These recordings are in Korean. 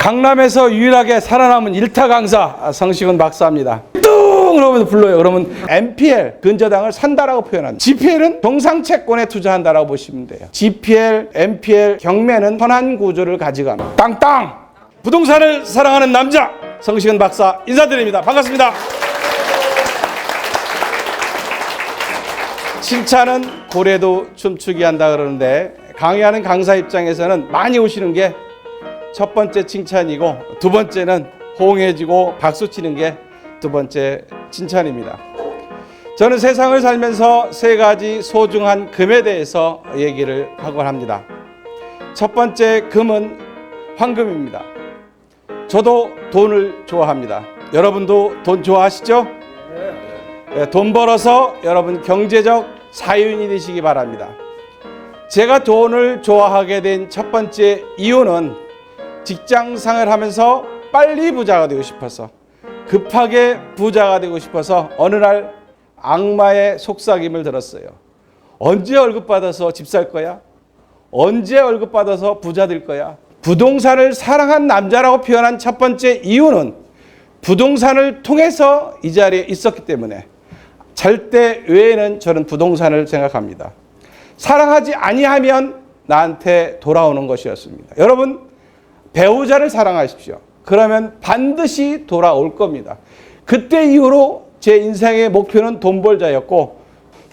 강남에서 유일하게 살아남은 일타 강사 성시근 박사입니다. 그러면서 불러요. 그러면 MPL 근저당을 산다라고 표현합니다. GPL은 정상채권에 투자한다라고 보시면 돼요. GPL, MPL 경매는 선한 구조를 가져갑니다. 땅땅 부동산을 사랑하는 남자 성시근 박사 인사드립니다. 반갑습니다. 칭찬은 고래도 춤추게 한다 그러는데 강의하는 강사 입장에서는 많이 오시는 게 첫 번째 칭찬이고 두 번째는 호응해주고 박수 치는 게 두 번째 칭찬입니다. 저는 세상을 살면서 세 가지 소중한 금에 대해서 얘기를 하곤 합니다. 첫 번째 금은 황금입니다. 저도 돈을 좋아합니다. 여러분도 돈 좋아하시죠? 네, 돈 벌어서 여러분 경제적 자유인이 되시기 바랍니다. 제가 돈을 좋아하게 된 첫 번째 이유는 직장생활을 하면서 빨리 부자가 되고 싶어서 급하게 부자가 되고 싶어서 어느 날 악마의 속삭임을 들었어요. 언제 월급 받아서 집 살 거야? 언제 월급 받아서 부자 될 거야? 부동산을 사랑한 남자라고 표현한 첫 번째 이유는 부동산을 통해서 이 자리에 있었기 때문에 절대 외에는 저는 부동산을 생각합니다. 사랑하지 아니하면 나한테 돌아오는 것이었습니다. 여러분 배우자를 사랑하십시오. 그러면 반드시 돌아올 겁니다. 그때 이후로 제 인생의 목표는 돈 벌자였고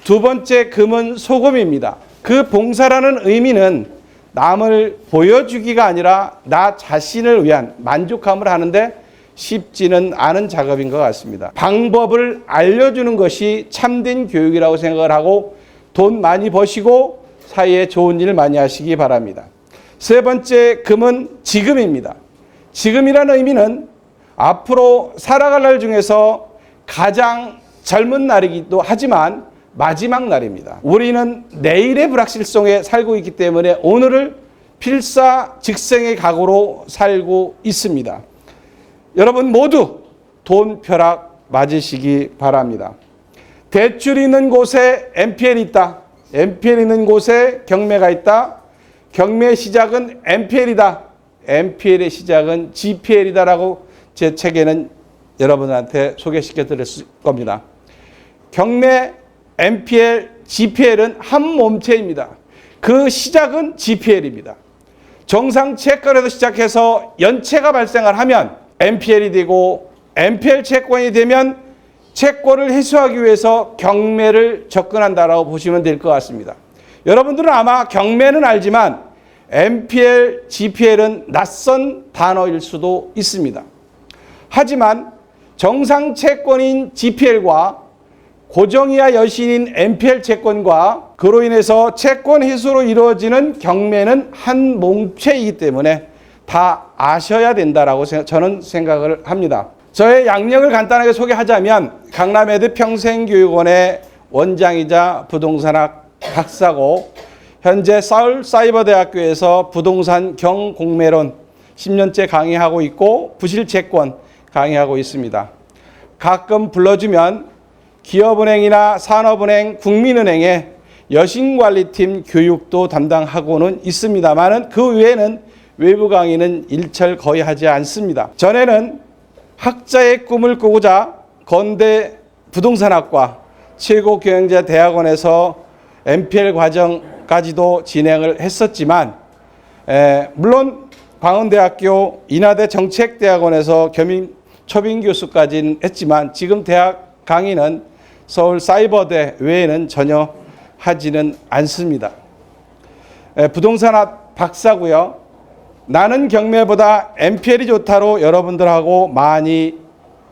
두 번째 금은 소금입니다. 그 봉사라는 의미는 남을 보여주기가 아니라 나 자신을 위한 만족함을 하는데 쉽지는 않은 작업인 것 같습니다. 방법을 알려주는 것이 참된 교육이라고 생각을 하고 돈 많이 버시고 사회에 좋은 일 많이 하시기 바랍니다. 세 번째 금은 지금입니다. 지금이라는 의미는 앞으로 살아갈 날 중에서 가장 젊은 날이기도 하지만 마지막 날입니다. 우리는 내일의 불확실성에 살고 있기 때문에 오늘을 필사직생의 각오로 살고 있습니다. 여러분 모두 돈 벼락 맞으시기 바랍니다. 대출 있는 곳에 MPL이 있다. MPL 있는 곳에 경매가 있다. 경매의 시작은 MPL이다. MPL의 시작은 GPL이다라고 제 책에는 여러분한테 소개시켜 드릴 겁니다. 경매, MPL, GPL은 한 몸체입니다. 그 시작은 GPL입니다. 정상 채권에서 시작해서 연체가 발생을 하면 MPL이 되고 MPL 채권이 되면 채권을 회수하기 위해서 경매를 접근한다라고 보시면 될 것 같습니다. 여러분들은 아마 경매는 알지만 MPL, GPL은 낯선 단어일 수도 있습니다. 하지만 정상 채권인 GPL과 고정이하 여신인 MPL 채권과 그로 인해서 채권 회수로 이루어지는 경매는 한 몸체이기 때문에 다 아셔야 된다라고 저는 생각을 합니다. 저의 양력을 간단하게 소개하자면 강남에드 평생교육원의 원장이자 부동산학 박사고 현재 서울사이버대학교에서 부동산 경공매론 10년째 강의하고 있고 부실채권 강의하고 있습니다. 가끔 불러주면 기업은행이나 산업은행, 국민은행의 여신관리팀 교육도 담당하고는 있습니다만 그 외에는 외부 강의는 일철 거의 하지 않습니다. 전에는 학자의 꿈을 꾸고자 건대 부동산학과 최고경영자 대학원에서 MPL 과정까지도 진행을 했었지만 물론 광운대학교 인하대 정책대학원에서 초빙 교수까지는 했지만 지금 대학 강의는 서울사이버대 외에는 전혀 하지는 않습니다. 부동산학 박사고요. 나는 경매보다 MPL이 좋다로 여러분들하고 많이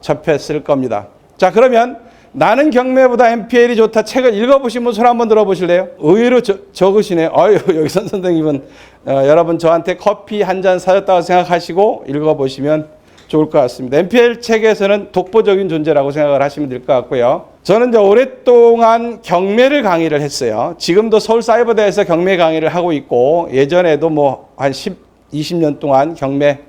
접했을 겁니다. 자, 그러면 나는 경매보다 MPL이 좋다 책을 읽어보신 분 손 한번 들어보실래요? 의외로 적으시네요. 여기 선생님은 여러분 저한테 커피 한 잔 사줬다고 생각하시고 읽어보시면 좋을 것 같습니다. MPL 책에서는 독보적인 존재라고 생각을 하시면 될 것 같고요. 저는 이제 오랫동안 경매를 강의를 했어요. 지금도 서울사이버대에서 경매 강의를 하고 있고 예전에도 한 20년 동안 경매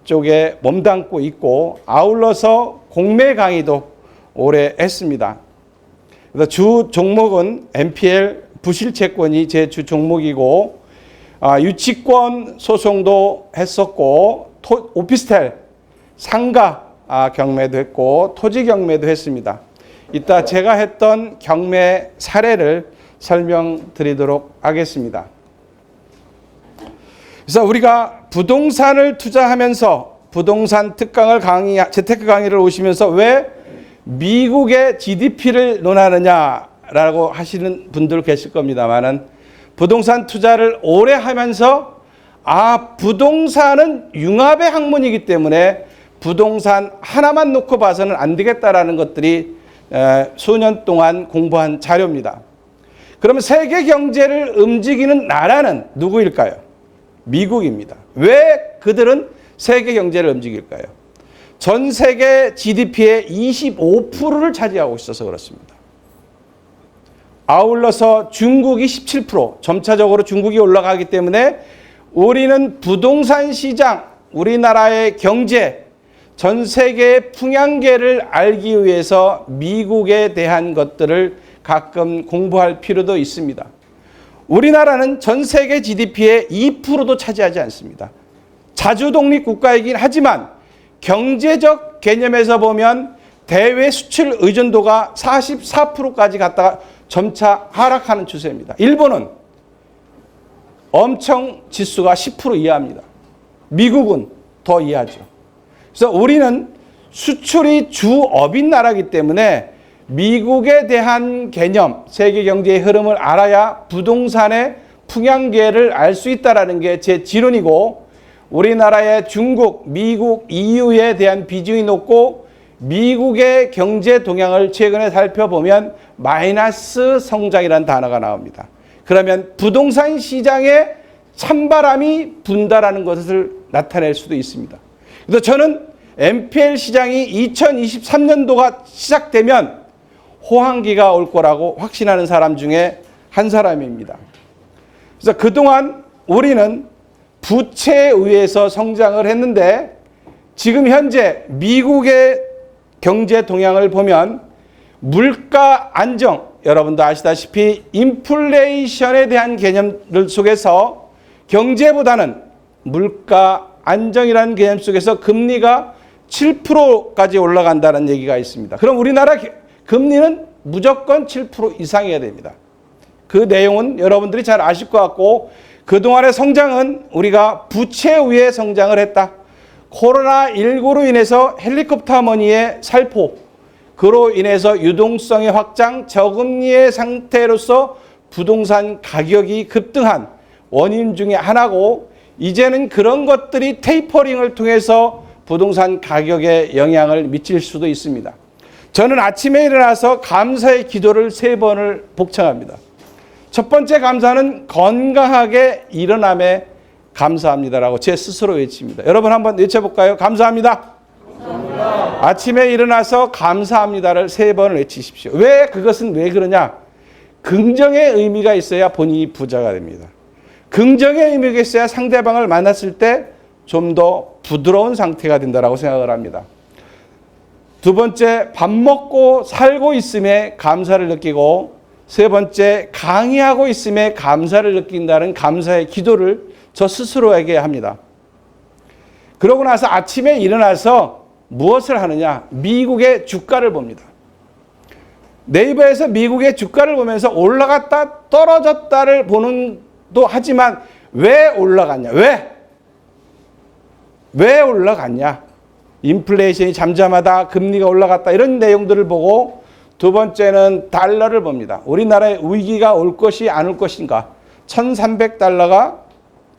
쪽에 몸담고 있고 아울러서 공매 강의도 오래 했습니다. 그래서 주 종목은 MPL 부실채권이 제 주 종목이고 유치권 소송도 했었고 오피스텔, 상가 경매도 했고 토지 경매도 했습니다. 이따 제가 했던 경매 사례를 설명드리도록 하겠습니다. 그래서 우리가 부동산을 투자하면서 부동산 특강을 재테크 강의를 오시면서 왜 미국의 GDP를 논하느냐라고 하시는 분들 계실 겁니다만은 부동산 투자를 오래 하면서 부동산은 융합의 학문이기 때문에 부동산 하나만 놓고 봐서는 안 되겠다라는 것들이 수년 동안 공부한 자료입니다. 그러면 세계 경제를 움직이는 나라는 누구일까요? 미국입니다. 왜 그들은 세계 경제를 움직일까요? 전 세계 GDP의 25%를 차지하고 있어서 그렇습니다. 아울러서 중국이 17%, 점차적으로 중국이 올라가기 때문에 우리는 부동산 시장, 우리나라의 경제, 전 세계의 풍향계를 알기 위해서 미국에 대한 것들을 가끔 공부할 필요도 있습니다. 우리나라는 전 세계 GDP의 2%도 차지하지 않습니다. 자주 독립 국가이긴 하지만 경제적 개념에서 보면 대외 수출 의존도가 44%까지 갔다가 점차 하락하는 추세입니다. 일본은 엄청 지수가 10% 이하입니다. 미국은 더 이하죠. 그래서 우리는 수출이 주업인 나라이기 때문에 미국에 대한 개념, 세계 경제의 흐름을 알아야 부동산의 풍향계를 알 수 있다는 게 제 지론이고, 우리나라의 중국, 미국, EU에 대한 비중이 높고 미국의 경제 동향을 최근에 살펴보면 마이너스 성장이라는 단어가 나옵니다. 그러면 부동산 시장에 찬바람이 분다라는 것을 나타낼 수도 있습니다. 그래서 저는 NPL 시장이 2023년도가 시작되면 호황기가 올 거라고 확신하는 사람 중에 한 사람입니다. 그래서 그동안 우리는 부채에 의해서 성장을 했는데 지금 현재 미국의 경제 동향을 보면 물가 안정, 여러분도 아시다시피 인플레이션에 대한 개념들 속에서 경제보다는 물가 안정이라는 개념 속에서 금리가 7%까지 올라간다는 얘기가 있습니다. 그럼 우리나라 금리는 무조건 7% 이상이어야 됩니다. 그 내용은 여러분들이 잘 아실 것 같고, 그동안의 성장은 우리가 부채 위에 성장을 했다. 코로나19로 인해서 헬리콥터 머니의 살포, 그로 인해서 유동성의 확장, 저금리의 상태로서 부동산 가격이 급등한 원인 중에 하나고, 이제는 그런 것들이 테이퍼링을 통해서 부동산 가격에 영향을 미칠 수도 있습니다. 저는 아침에 일어나서 감사의 기도를 3번을 복창합니다. 첫 번째 감사는 건강하게 일어남에 감사합니다라고 제 스스로 외칩니다. 여러분 한번 외쳐볼까요? 감사합니다. 감사합니다. 아침에 일어나서 감사합니다를 3번을 외치십시오. 그것은 왜 그러냐? 긍정의 의미가 있어야 본인이 부자가 됩니다. 긍정의 의미가 있어야 상대방을 만났을 때 좀 더 부드러운 상태가 된다고 생각을 합니다. 두 번째, 밥 먹고 살고 있음에 감사를 느끼고, 세 번째, 강의하고 있음에 감사를 느낀다는 감사의 기도를 저 스스로에게 합니다. 그러고 나서 아침에 일어나서 무엇을 하느냐? 미국의 주가를 봅니다. 네이버에서 미국의 주가를 보면서 올라갔다 떨어졌다를 보는도 하지만 왜 올라갔냐? 왜 올라갔냐? 인플레이션이 잠잠하다, 금리가 올라갔다, 이런 내용들을 보고, 두 번째는 달러를 봅니다. 우리나라에 위기가 올 것이 안 올 것인가? 1,300달러가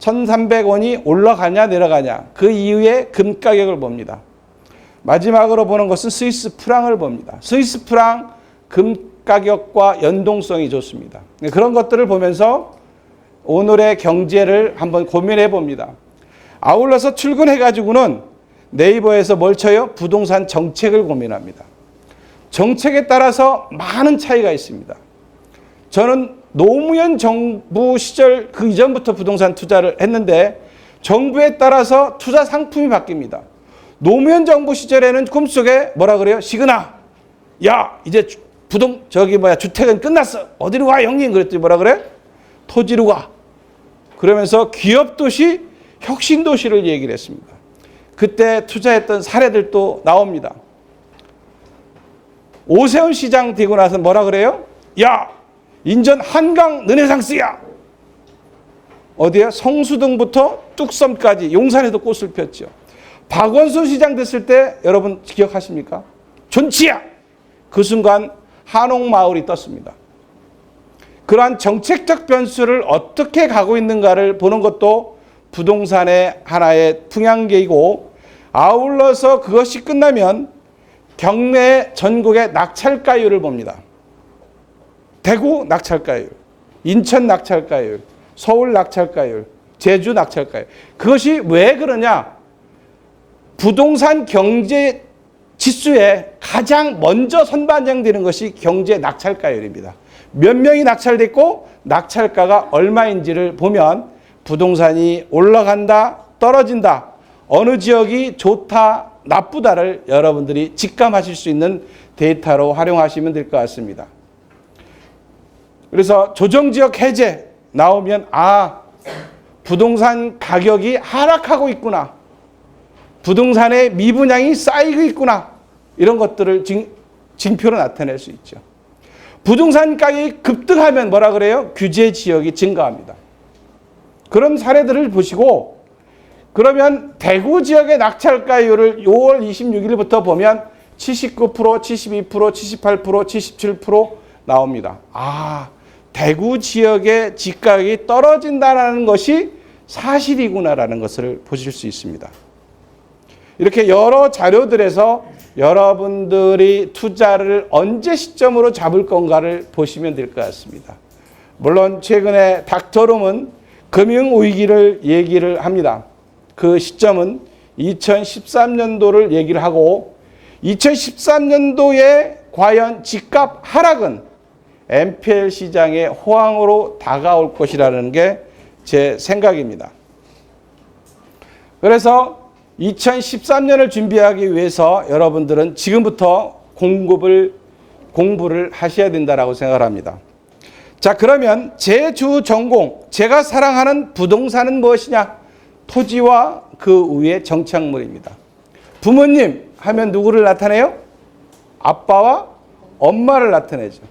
1,300원이 올라가냐 내려가냐? 그 이후에 금 가격을 봅니다. 마지막으로 보는 것은 스위스 프랑을 봅니다. 스위스 프랑 금 가격과 연동성이 좋습니다. 그런 것들을 보면서 오늘의 경제를 한번 고민해 봅니다. 아울러서 출근해가지고는 네이버에서 뭘 쳐요? 부동산 정책을 고민합니다. 정책에 따라서 많은 차이가 있습니다. 저는 노무현 정부 시절 그 이전부터 부동산 투자를 했는데 정부에 따라서 투자 상품이 바뀝니다. 노무현 정부 시절에는 꿈속에 뭐라 그래요? 시그나, 야 이제 주택은 끝났어. 어디로 가 형님? 그랬더니 뭐라 그래? 토지로 가. 그러면서 기업도시, 혁신도시를 얘기를 했습니다. 그때 투자했던 사례들도 나옵니다. 오세훈 시장 되고 나서 뭐라 그래요? 야, 인천 한강 르네상스야. 어디야? 성수동부터 뚝섬까지 용산에도 꽃을 폈죠. 박원순 시장 됐을 때 여러분 기억하십니까? 존치야. 그 순간 한옥마을이 떴습니다. 그러한 정책적 변수를 어떻게 가고 있는가를 보는 것도 부동산의 하나의 풍향계이고, 아울러서 그것이 끝나면 경내 전국의 낙찰가율을 봅니다. 대구 낙찰가율, 인천 낙찰가율, 서울 낙찰가율, 제주 낙찰가율. 그것이 왜 그러냐? 부동산 경제 지수에 가장 먼저 선반영되는 것이 경제 낙찰가율입니다. 몇 명이 낙찰됐고 낙찰가가 얼마인지를 보면 부동산이 올라간다, 떨어진다, 어느 지역이 좋다, 나쁘다를 여러분들이 직감하실 수 있는 데이터로 활용하시면 될 것 같습니다. 그래서 조정지역 해제 나오면 부동산 가격이 하락하고 있구나, 부동산의 미분양이 쌓이고 있구나, 이런 것들을 징표로 나타낼 수 있죠. 부동산 가격이 급등하면 뭐라 그래요? 규제 지역이 증가합니다. 그런 사례들을 보시고, 그러면 대구 지역의 낙찰가율을 6월 26일부터 보면 79%, 72%, 78%, 77% 나옵니다. 대구 지역의 집가격이 떨어진다는 것이 사실이구나라는 것을 보실 수 있습니다. 이렇게 여러 자료들에서 여러분들이 투자를 언제 시점으로 잡을 건가를 보시면 될 것 같습니다. 물론 최근에 닥터룸은 금융위기를 얘기를 합니다. 그 시점은 2013년도를 얘기를 하고, 2013년도에 과연 집값 하락은 NPL 시장의 호황으로 다가올 것이라는 게 제 생각입니다. 그래서 2013년을 준비하기 위해서 여러분들은 지금부터 공부를 하셔야 된다고 생각을 합니다. 자, 그러면 제 주 전공, 제가 사랑하는 부동산은 무엇이냐? 토지와 그 위의 정착물입니다. 부모님 하면 누구를 나타내요? 아빠와 엄마를 나타내죠.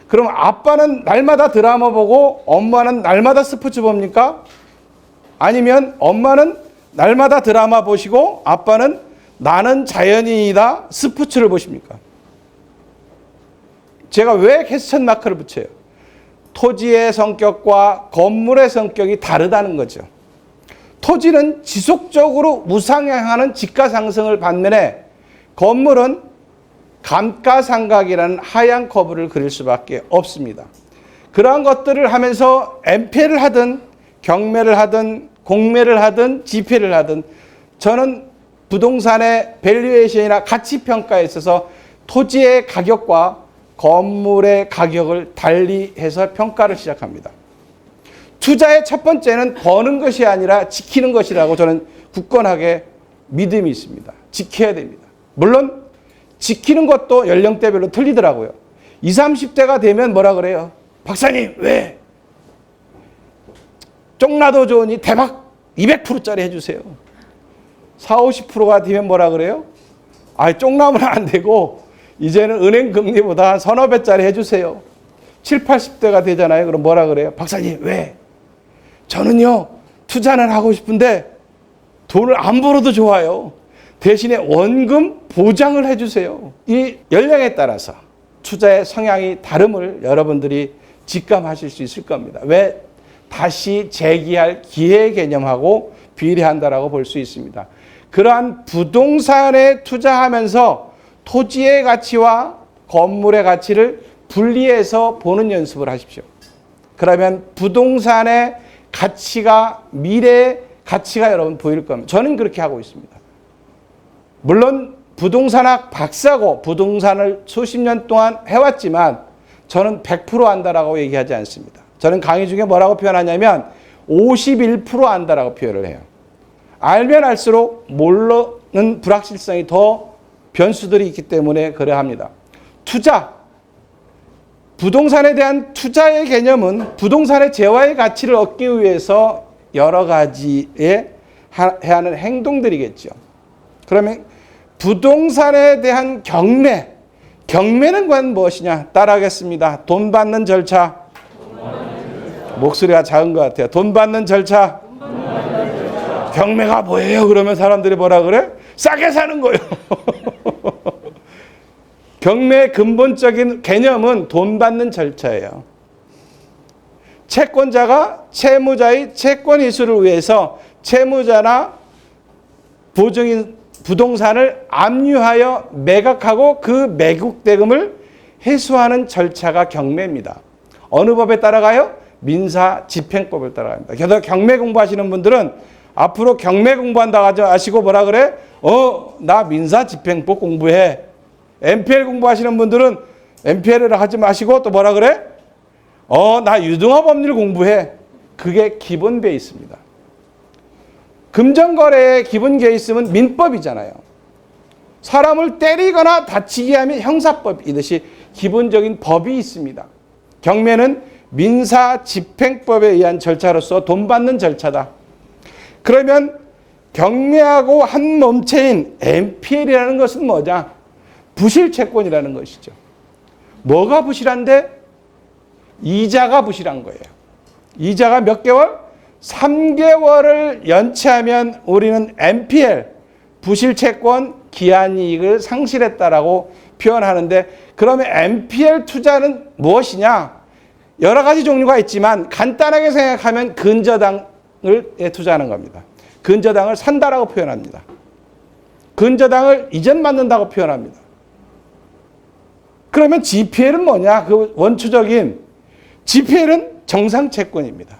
그럼 아빠는 날마다 드라마 보고 엄마는 날마다 스포츠 봅니까? 아니면 엄마는 날마다 드라마 보시고 아빠는 나는 자연인이다 스포츠를 보십니까? 제가 왜 퀘스천 마크를 붙여요? 토지의 성격과 건물의 성격이 다르다는 거죠. 토지는 지속적으로 무상향하는 집가 상승을 반면에 건물은 감가상각이라는 하향 커브를 그릴 수밖에 없습니다. 그러한 것들을 하면서 NPL을 하든 경매를 하든 공매를 하든 지폐를 하든 저는 부동산의 밸류에이션이나 가치평가에 있어서 토지의 가격과 건물의 가격을 달리해서 평가를 시작합니다. 투자의 첫 번째는 버는 것이 아니라 지키는 것이라고 저는 굳건하게 믿음이 있습니다. 지켜야 됩니다. 물론 지키는 것도 연령대별로 틀리더라고요. 20, 30대가 되면 뭐라 그래요? 박사님 왜? 쪽나도 좋으니 대박 200%짜리 해주세요. 40, 50%가 되면 뭐라 그래요? 쪽나면 안 되고 이제는 은행 금리보다 한 서너 배짜리 해주세요. 70, 80대가 되잖아요. 그럼 뭐라 그래요? 박사님 왜? 저는요 투자는 하고 싶은데 돈을 안 벌어도 좋아요. 대신에 원금 보장을 해주세요. 이 연령에 따라서 투자의 성향이 다름을 여러분들이 직감하실 수 있을 겁니다. 왜? 다시 재기할 기회 개념하고 비례한다라고 볼 수 있습니다. 그러한 부동산에 투자하면서 토지의 가치와 건물의 가치를 분리해서 보는 연습을 하십시오. 그러면 부동산의 가치가 미래의 가치가 여러분 보일 겁니다. 저는 그렇게 하고 있습니다. 물론 부동산학 박사고 부동산을 수십 년 동안 해왔지만 저는 100% 안다라고 얘기하지 않습니다. 저는 강의 중에 뭐라고 표현하냐면 51% 안다라고 표현을 해요. 알면 알수록 모르는 불확실성이 더 변수들이 있기 때문에 그래야 합니다. 투자, 부동산에 대한 투자의 개념은 부동산의 재화의 가치를 얻기 위해서 여러 가지의 해야 하는 행동들이겠죠. 그러면 부동산에 대한 경매, 경매는 과연 무엇이냐? 따라하겠습니다. 돈 받는 절차. 목소리가 작은 것 같아요. 돈 받는 절차. 경매가 뭐예요? 그러면 사람들이 뭐라 그래? 싸게 사는 거예요. 경매의 근본적인 개념은 돈 받는 절차예요. 채권자가 채무자의 채권 이수를 위해서 채무자나 보증인 부동산을 압류하여 매각하고 그 매국 대금을 회수하는 절차가 경매입니다. 어느 법에 따라가요? 민사집행법을 따라갑니다. 게다가 경매 공부하시는 분들은 앞으로 경매 공부한다고 하시고 뭐라 그래? 나 민사집행법 공부해. MPL 공부하시는 분들은 MPL을 하지 마시고 또 뭐라 그래? 나 유등화법률 공부해. 그게 기본 베이스입니다. 금전거래의 기본 베이스는 민법이잖아요. 사람을 때리거나 다치게 하면 형사법이듯이 기본적인 법이 있습니다. 경매는 민사집행법에 의한 절차로서 돈 받는 절차다. 그러면 경매하고 한 몸체인 MPL이라는 것은 뭐냐? 부실채권이라는 것이죠. 뭐가 부실한데? 이자가 부실한 거예요. 이자가 몇 개월? 3개월을 연체하면 우리는 MPL, 부실채권 기한이익을 상실했다라고 표현하는데, 그러면 MPL 투자는 무엇이냐? 여러 가지 종류가 있지만 간단하게 생각하면 근저당을 투자하는 겁니다. 근저당을 산다라고 표현합니다. 근저당을 이전받는다고 표현합니다. 그러면 GPL은 뭐냐? 그 원초적인 GPL은 정상채권입니다.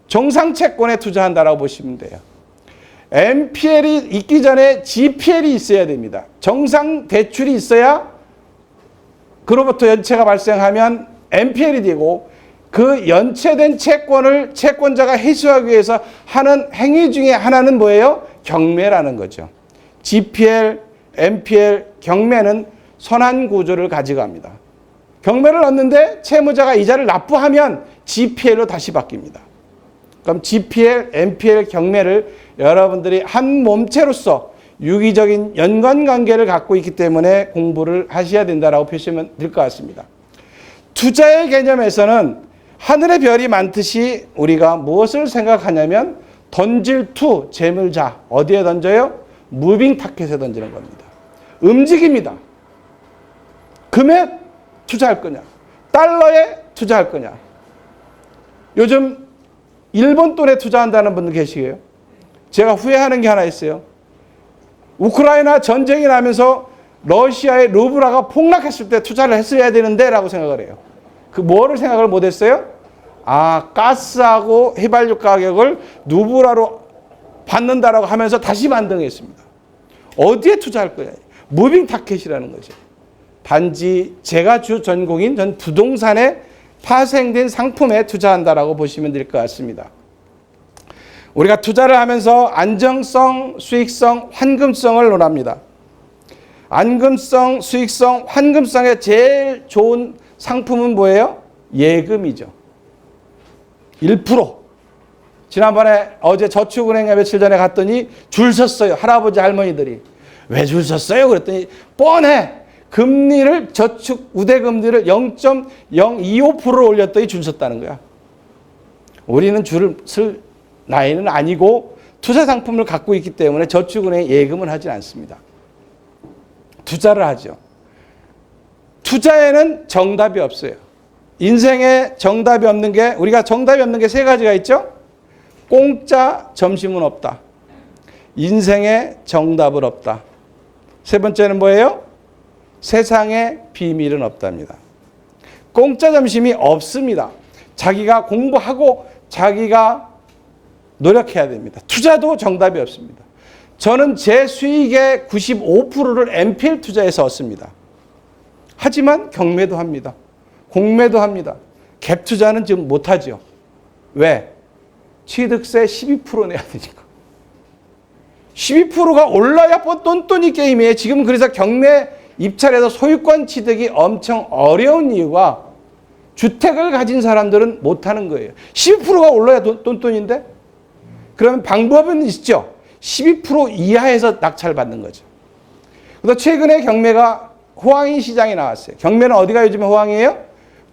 정상채권에 투자한다라고 보시면 돼요. MPL이 있기 전에 GPL이 있어야 됩니다. 정상 대출이 있어야 그로부터 연체가 발생하면 MPL이 되고, 그 연체된 채권을 채권자가 회수하기 위해서 하는 행위 중에 하나는 뭐예요? 경매라는 거죠. GPL, MPL, 경매는 선한 구조를 가져갑니다. 경매를 얻는데 채무자가 이자를 납부하면 GPL로 다시 바뀝니다. 그럼 GPL, MPL, 경매를 여러분들이 한 몸체로서 유기적인 연관관계를 갖고 있기 때문에 공부를 하셔야 된다고 표시하면 될 것 같습니다. 투자의 개념에서는 하늘의 별이 많듯이 우리가 무엇을 생각하냐면 던질 투, 재물자. 어디에 던져요? 무빙 타켓에 던지는 겁니다. 움직입니다. 금에 투자할 거냐? 달러에 투자할 거냐? 요즘 일본 돈에 투자한다는 분들 계시게요? 제가 후회하는 게 하나 있어요. 우크라이나 전쟁이 나면서 러시아의 루블화가 폭락했을 때 투자를 했어야 되는데 라고 생각을 해요. 그 뭐를 생각을 못했어요? 가스하고 휘발유 가격을 루블화로 받는다라고 하면서 다시 반등했습니다. 어디에 투자할 거냐? 무빙 타켓이라는 거죠. 단지 제가 주 전공인 전 부동산에 파생된 상품에 투자한다라고 보시면 될 것 같습니다. 우리가 투자를 하면서 안정성, 수익성, 환금성을 논합니다. 안금성, 수익성, 환금성의 제일 좋은 상품은 뭐예요? 예금이죠. 1%. 지난번에 어제 저축은행에 며칠 전에 갔더니 줄 섰어요. 할아버지 할머니들이. 왜 줄 섰어요? 그랬더니 뻔해. 금리를 저축 우대금리를 0.025%를 올렸더니 줄 섰다는 거야. 우리는 줄을 쓸 나이는 아니고 투자 상품을 갖고 있기 때문에 저축은행에 예금을 하지 않습니다. 투자를 하죠. 투자에는 정답이 없어요. 인생에 정답이 없는 게, 우리가 정답이 없는 게 세 가지가 있죠. 공짜 점심은 없다. 인생에 정답은 없다. 세 번째는 뭐예요? 세상에 비밀은 없답니다. 공짜 점심이 없습니다. 자기가 공부하고 자기가 노력해야 됩니다. 투자도 정답이 없습니다. 저는 제 수익의 95%를 MPL 투자에서 얻습니다. 하지만 경매도 합니다. 공매도 합니다. 갭 투자는 지금 못하죠. 왜? 취득세 12% 내야 되니까. 12%가 올라야 똔똔이 게임이에요. 지금 그래서 경매 입찰에서 소유권 취득이 엄청 어려운 이유가 주택을 가진 사람들은 못하는 거예요. 12%가 올라야 똔똔인데? 그러면 방법은 있죠. 12% 이하에서 낙찰받는 거죠. 그래서 최근에 경매가 호황인 시장이 나왔어요. 경매는 어디가 요즘에 호황이에요?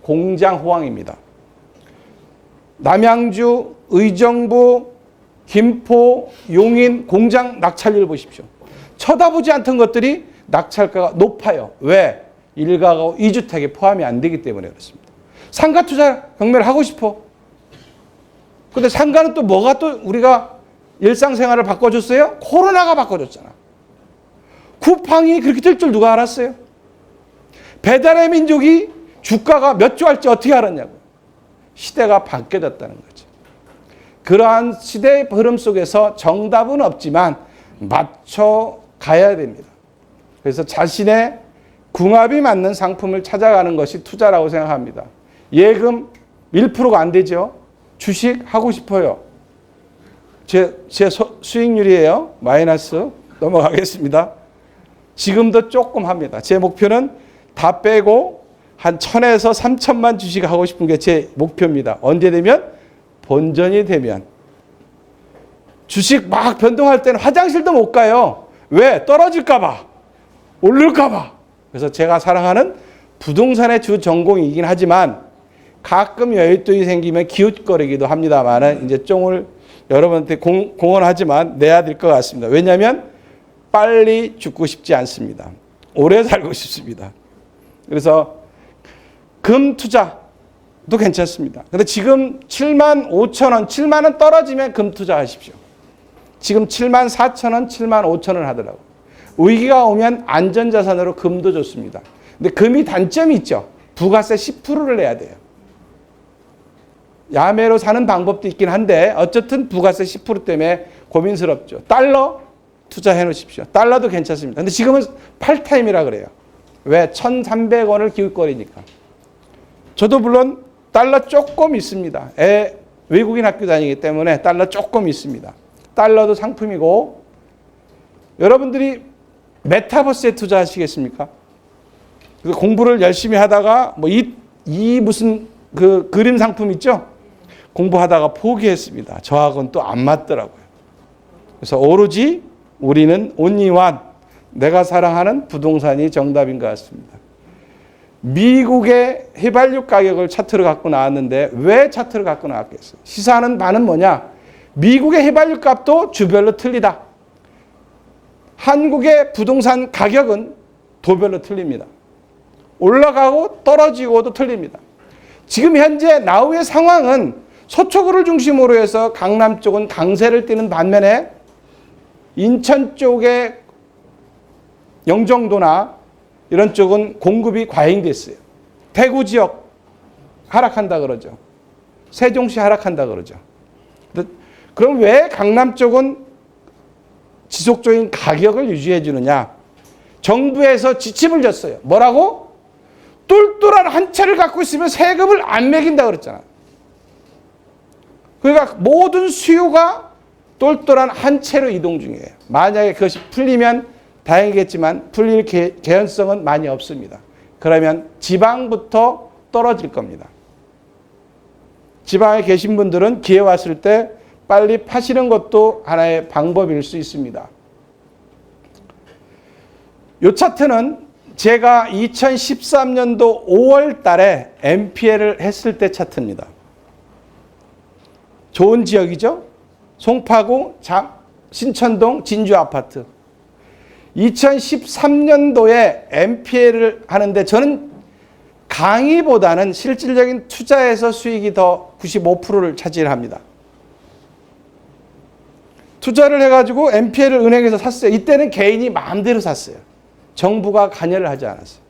공장 호황입니다. 남양주, 의정부, 김포, 용인 공장 낙찰률 보십시오. 쳐다보지 않던 것들이 낙찰가가 높아요. 왜? 1가구 2주택에 포함이 안 되기 때문에 그렇습니다. 상가 투자 경매를 하고 싶어. 근데 상가는 또 뭐가 또 우리가 일상생활을 바꿔줬어요? 코로나가 바꿔줬잖아. 쿠팡이 그렇게 될 줄 누가 알았어요? 배달의 민족이 주가가 몇 조 할지 어떻게 알았냐고요. 시대가 바뀌어졌다는 거죠. 그러한 시대의 흐름 속에서 정답은 없지만 맞춰 가야 됩니다. 그래서 자신의 궁합이 맞는 상품을 찾아가는 것이 투자라고 생각합니다. 예금 1%가 안 되죠. 주식 하고 싶어요. 제 수익률이에요. 마이너스. 넘어가겠습니다. 지금도 조금 합니다. 제 목표는 다 빼고 한 1000에서 3000만 주식 하고 싶은 게 제 목표입니다. 언제 되면? 본전이 되면. 주식 막 변동할 때는 화장실도 못 가요. 왜? 떨어질까 봐. 오를까 봐. 그래서 제가 사랑하는 부동산의 주 전공이긴 하지만 가끔 여윳돈이 생기면 기웃거리기도 합니다만 이제 쫑을 여러분한테 공언하지만 내야 될 것 같습니다. 왜냐하면 빨리 죽고 싶지 않습니다. 오래 살고 싶습니다. 그래서 금 투자도 괜찮습니다. 근데 지금 75,000원, 7만 원 떨어지면 금 투자하십시오. 지금 74,000원, 75,000원 하더라고요. 위기가 오면 안전자산으로 금도 좋습니다. 근데 금이 단점이 있죠. 부가세 10%를 내야 돼요. 야매로 사는 방법도 있긴 한데 어쨌든 부가세 10% 때문에 고민스럽죠. 달러 투자해 놓으십시오. 달러도 괜찮습니다. 근데 지금은 팔타임이라 그래요. 왜? 1,300원을 기웃거리니까. 저도 물론 달러 조금 있습니다. 외국인 학교 다니기 때문에 달러 조금 있습니다. 달러도 상품이고 여러분들이 메타버스에 투자하시겠습니까? 공부를 열심히 하다가 뭐 이 무슨 그 그림 상품 있죠? 공부하다가 포기했습니다. 저하고는 또 안 맞더라고요. 그래서 오로지 우리는 온리원 내가 사랑하는 부동산이 정답인 것 같습니다. 미국의 휘발유 가격을 차트로 갖고 나왔는데 왜 차트로 갖고 나왔겠어요? 시사하는 바는 뭐냐? 미국의 휘발유 값도 주별로 틀리다. 한국의 부동산 가격은 도별로 틀립니다. 올라가고 떨어지고도 틀립니다. 지금 현재 나우의 상황은 서초구를 중심으로 해서 강남 쪽은 강세를 띠는 반면에 인천 쪽의 영종도나 이런 쪽은 공급이 과잉됐어요. 대구 지역 하락한다 그러죠. 세종시 하락한다 그러죠. 그럼 왜 강남 쪽은 지속적인 가격을 유지해 주느냐? 정부에서 지침을 줬어요. 뭐라고? 똘똘한 한 채를 갖고 있으면 세금을 안 매긴다 그랬잖아. 그러니까 모든 수요가 똘똘한 한 채로 이동 중이에요. 만약에 그것이 풀리면 다행이겠지만 풀릴 개연성은 많이 없습니다. 그러면 지방부터 떨어질 겁니다. 지방에 계신 분들은 기회 왔을 때 빨리 파시는 것도 하나의 방법일 수 있습니다. 이 차트는 제가 2013년도 5월 달에 MPL을 했을 때 차트입니다. 좋은 지역이죠? 송파구, 신천동, 진주 아파트. 2013년도에 MPL을 하는데 저는 강의보다는 실질적인 투자에서 수익이 더 95%를 차지합니다. 투자를 해가지고 MPL을 은행에서 샀어요. 이때는 개인이 마음대로 샀어요. 정부가 관여를 하지 않았어요.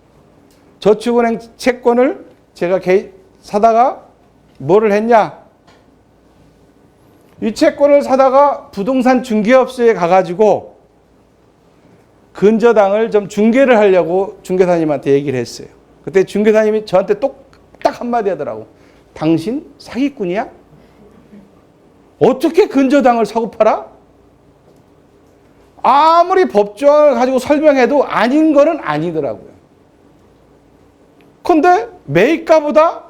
저축은행 채권을 제가 사다가 뭐를 했냐? 이 채권을 사다가 부동산 중개업소에 가가지고 근저당을 좀 중개를 하려고 중개사님한테 얘기를 했어요. 그때 중개사님이 저한테 딱 한마디 하더라고. 당신 사기꾼이야? 어떻게 근저당을 사고 팔아? 아무리 법조항을 가지고 설명해도 아닌 거는 아니더라고요. 그런데 매입가보다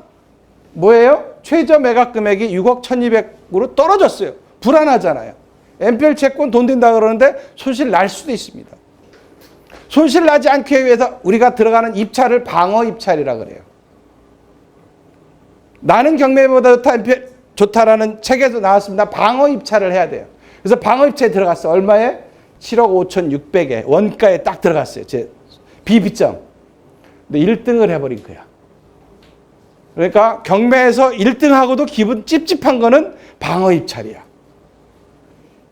뭐예요? 최저 매각 금액이 6억 1200으로 떨어졌어요. 불안하잖아요. NPL 채권 돈 든다 그러는데 손실 날 수도 있습니다. 손실 나지 않기 위해서 우리가 들어가는 입찰을 방어 입찰이라 그래요. 나는 경매보다 좋다라는 책에서 나왔습니다. 방어 입찰을 해야 돼요. 그래서 방어 입찰에 들어갔어요. 얼마에? 7억 5,600에 원가에 딱 들어갔어요. 제 비비점. 근데 1등을 해버린 거야. 그러니까 경매에서 1등하고도 기분 찝찝한 거는 방어 입찰이야.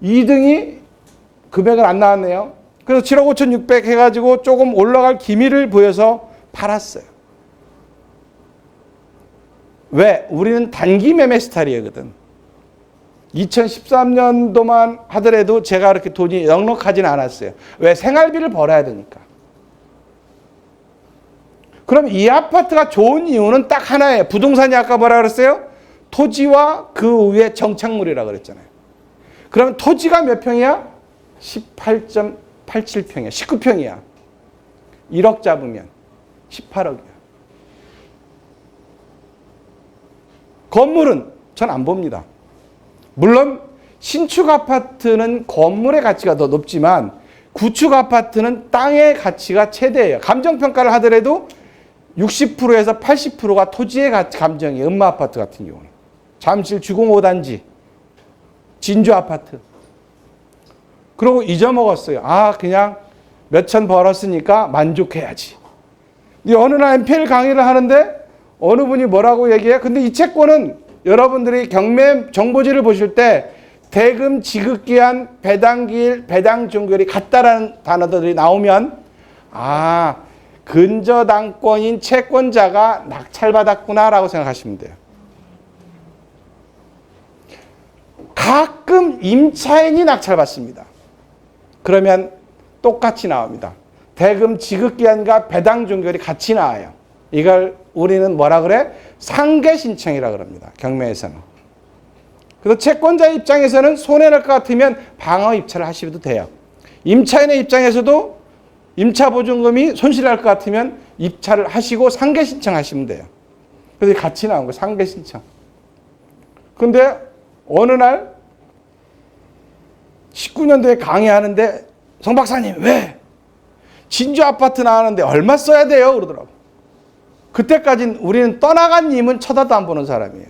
2등이 금액은 안 나왔네요. 그래서 7억 5,600 해가지고 조금 올라갈 기미를 보여서 팔았어요. 왜? 우리는 단기 매매 스타일이거든. 2013년도만 하더라도 제가 그렇게 돈이 넉넉하지는 않았어요. 왜? 생활비를 벌어야 되니까. 그럼 이 아파트가 좋은 이유는 딱 하나예요. 부동산이 아까 뭐라 그랬어요? 토지와 그 위에 정착물이라고 그랬잖아요. 그러면 토지가 몇 평이야? 18.87평이야. 19평이야. 1억 잡으면 18억이야. 건물은 전 안 봅니다. 물론 신축 아파트는 건물의 가치가 더 높지만 구축 아파트는 땅의 가치가 최대예요. 감정평가를 하더라도 60%에서 80%가 토지의 감정이에요. 음마 아파트 같은 경우는. 잠실 주공 5단지, 진주 아파트. 그러고 잊어먹었어요. 그냥 몇천 벌었으니까 만족해야지. 어느 날 NPL 강의를 하는데 어느 분이 뭐라고 얘기해? 근데 이 채권은 여러분들이 경매 정보지를 보실 때 대금 지급기한, 배당기일, 배당종결이 같다라는 단어들이 나오면 근저당권인 채권자가 낙찰받았구나라고 생각하시면 돼요. 가끔 임차인이 낙찰받습니다. 그러면 똑같이 나옵니다. 대금 지급기한과 배당종결이 같이 나와요. 이걸 우리는 뭐라 그래? 상계신청이라 그럽니다. 경매에서는. 그래서 채권자 입장에서는 손해날 것 같으면 방어 입찰을 하셔도 돼요. 임차인의 입장에서도 임차보증금이 손실날 것 같으면 입찰을 하시고 상계신청하시면 돼요. 그래서 같이 나온 거예요. 상계신청. 근데 어느 날 19년도에 강의하는데 성 박사님 왜? 진주 아파트 나왔는데 얼마 써야 돼요? 그러더라고. 그때까지는 우리는 떠나간 님은 쳐다도 안 보는 사람이에요.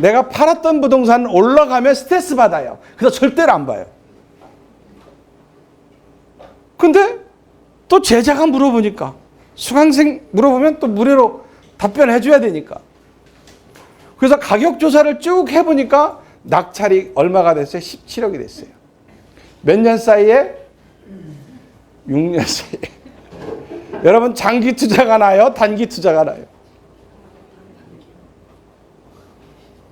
내가 팔았던 부동산은 올라가면 스트레스 받아요. 그래서 절대로 안 봐요. 근데 또 제자가 물어보니까 수강생 물어보면 또 무료로 답변해 줘야 되니까. 그래서 가격 조사를 쭉 해보니까 낙찰이 얼마가 됐어요? 17억이 됐어요. 몇 년 사이에? 6년 사이에. 여러분 장기 투자가 나요? 단기 투자가 나요?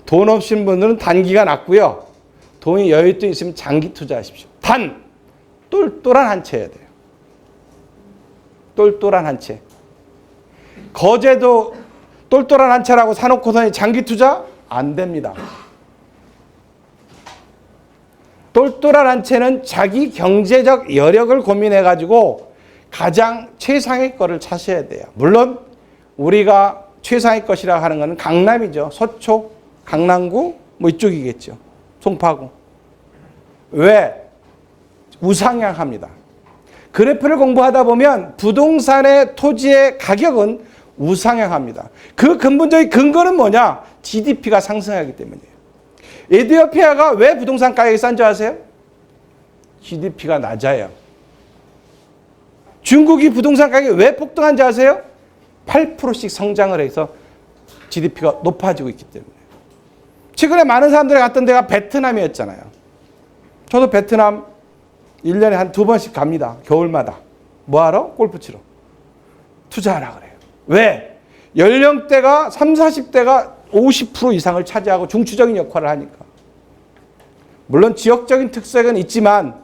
돈 없으신 분들은 단기가 낫고요. 돈이 여윳돈 있으면 장기 투자하십시오. 단! 똘똘한 한 채여야 돼요. 똘똘한 한 채. 거제도 똘똘한 한 채라고 사놓고서는 장기 투자? 안 됩니다. 똘똘한 한 채는 자기 경제적 여력을 고민해가지고 가장 최상의 거를 찾으셔야 돼요. 물론 우리가 최상의 것이라고 하는 것은 강남이죠. 서초, 강남구 뭐 이쪽이겠죠. 송파구. 왜? 우상향합니다. 그래프를 공부하다 보면 부동산의 토지의 가격은 우상향합니다. 그 근본적인 근거는 뭐냐? GDP가 상승하기 때문이에요. 에티오피아가 왜 부동산 가격이 싼 줄 아세요? GDP가 낮아요. 중국이 부동산 가격이 왜 폭등한지 아세요? 8%씩 성장을 해서 GDP가 높아지고 있기 때문에. 최근에 많은 사람들이 갔던 데가 베트남이었잖아요. 저도 베트남 1년에 한 2번씩 갑니다. 겨울마다. 뭐하러? 골프 치러. 투자하라 그래요. 왜? 연령대가 30, 40대가 50% 이상을 차지하고 중추적인 역할을 하니까. 물론 지역적인 특색은 있지만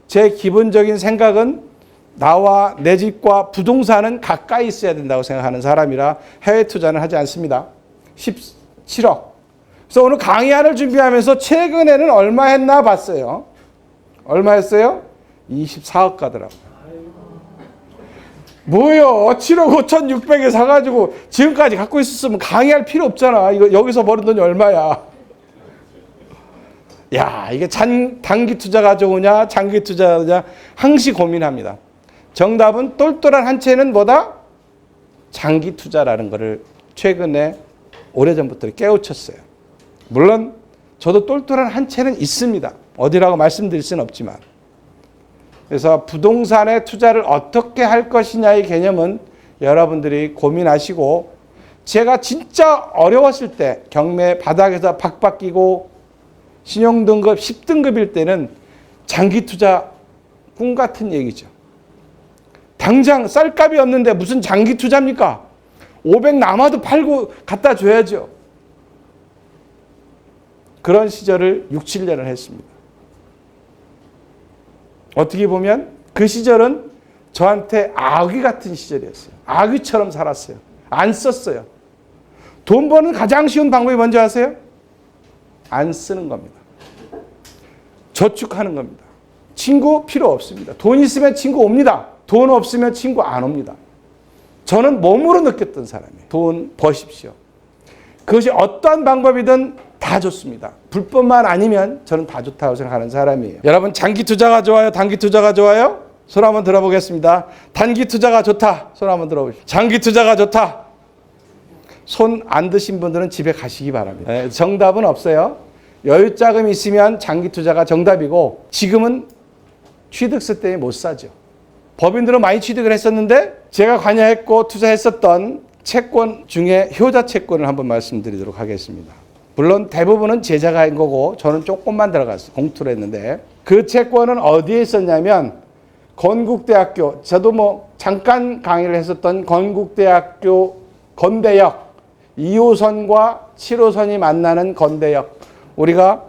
제 기본적인 생각은 나와 내 집과 부동산은 가까이 있어야 된다고 생각하는 사람이라 해외 투자는 하지 않습니다. 17억. 그래서 오늘 강의안을 준비하면서 최근에는 얼마 했나 봤어요. 얼마 했어요? 24억 가더라고요. 뭐요? 7억 5,600에 사가지고 지금까지 갖고 있었으면 강의할 필요 없잖아. 이거 여기서 버는 돈이 얼마야? 야, 이게 단기 투자가 좋으냐, 장기 투자가 좋으냐, 항시 고민합니다. 정답은 똘똘한 한 채는 뭐다? 장기 투자라는 것을 최근에 오래전부터 깨우쳤어요. 물론 저도 똘똘한 한 채는 있습니다. 어디라고 말씀드릴 수는 없지만. 그래서 부동산에 투자를 어떻게 할 것이냐의 개념은 여러분들이 고민하시고, 제가 진짜 어려웠을 때 경매 바닥에서 박박 끼고 신용등급 10등급일 때는 장기 투자 꿈 같은 얘기죠. 당장 쌀값이 없는데 무슨 장기 투자입니까? 500 남아도 팔고 갖다 줘야죠. 그런 시절을 6, 7년을 했습니다. 어떻게 보면 그 시절은 저한테 아귀 같은 시절이었어요. 아귀처럼 살았어요. 안 썼어요. 돈 버는 가장 쉬운 방법이 뭔지 아세요? 안 쓰는 겁니다. 저축하는 겁니다. 친구 필요 없습니다. 돈 있으면 친구 옵니다. 돈 없으면 친구 안 옵니다. 저는 몸으로 느꼈던 사람이에요. 돈 버십시오. 그것이 어떠한 방법이든 다 좋습니다. 불법만 아니면 저는 다 좋다고 생각하는 사람이에요. 여러분, 장기 투자가 좋아요? 단기 투자가 좋아요? 손 한번 들어보겠습니다. 단기 투자가 좋다. 손 한번 들어보십시오. 장기 투자가 좋다. 손 안 드신 분들은 집에 가시기 바랍니다. 네, 정답은 없어요. 여유 자금이 있으면 장기 투자가 정답이고, 지금은 취득세 때문에 못 사죠. 법인들은 많이 취득을 했었는데 제가 관여했고 투자했었던 채권 중에 효자 채권을 한번 말씀드리도록 하겠습니다. 물론 대부분은 제자가 한 거고 저는 조금만 들어갔어요. 공투를 했는데 그 채권은 어디에 있었냐면 건국대학교, 저도 잠깐 강의를 했었던 건국대학교 건대역 2호선과 7호선이 만나는 건대역, 우리가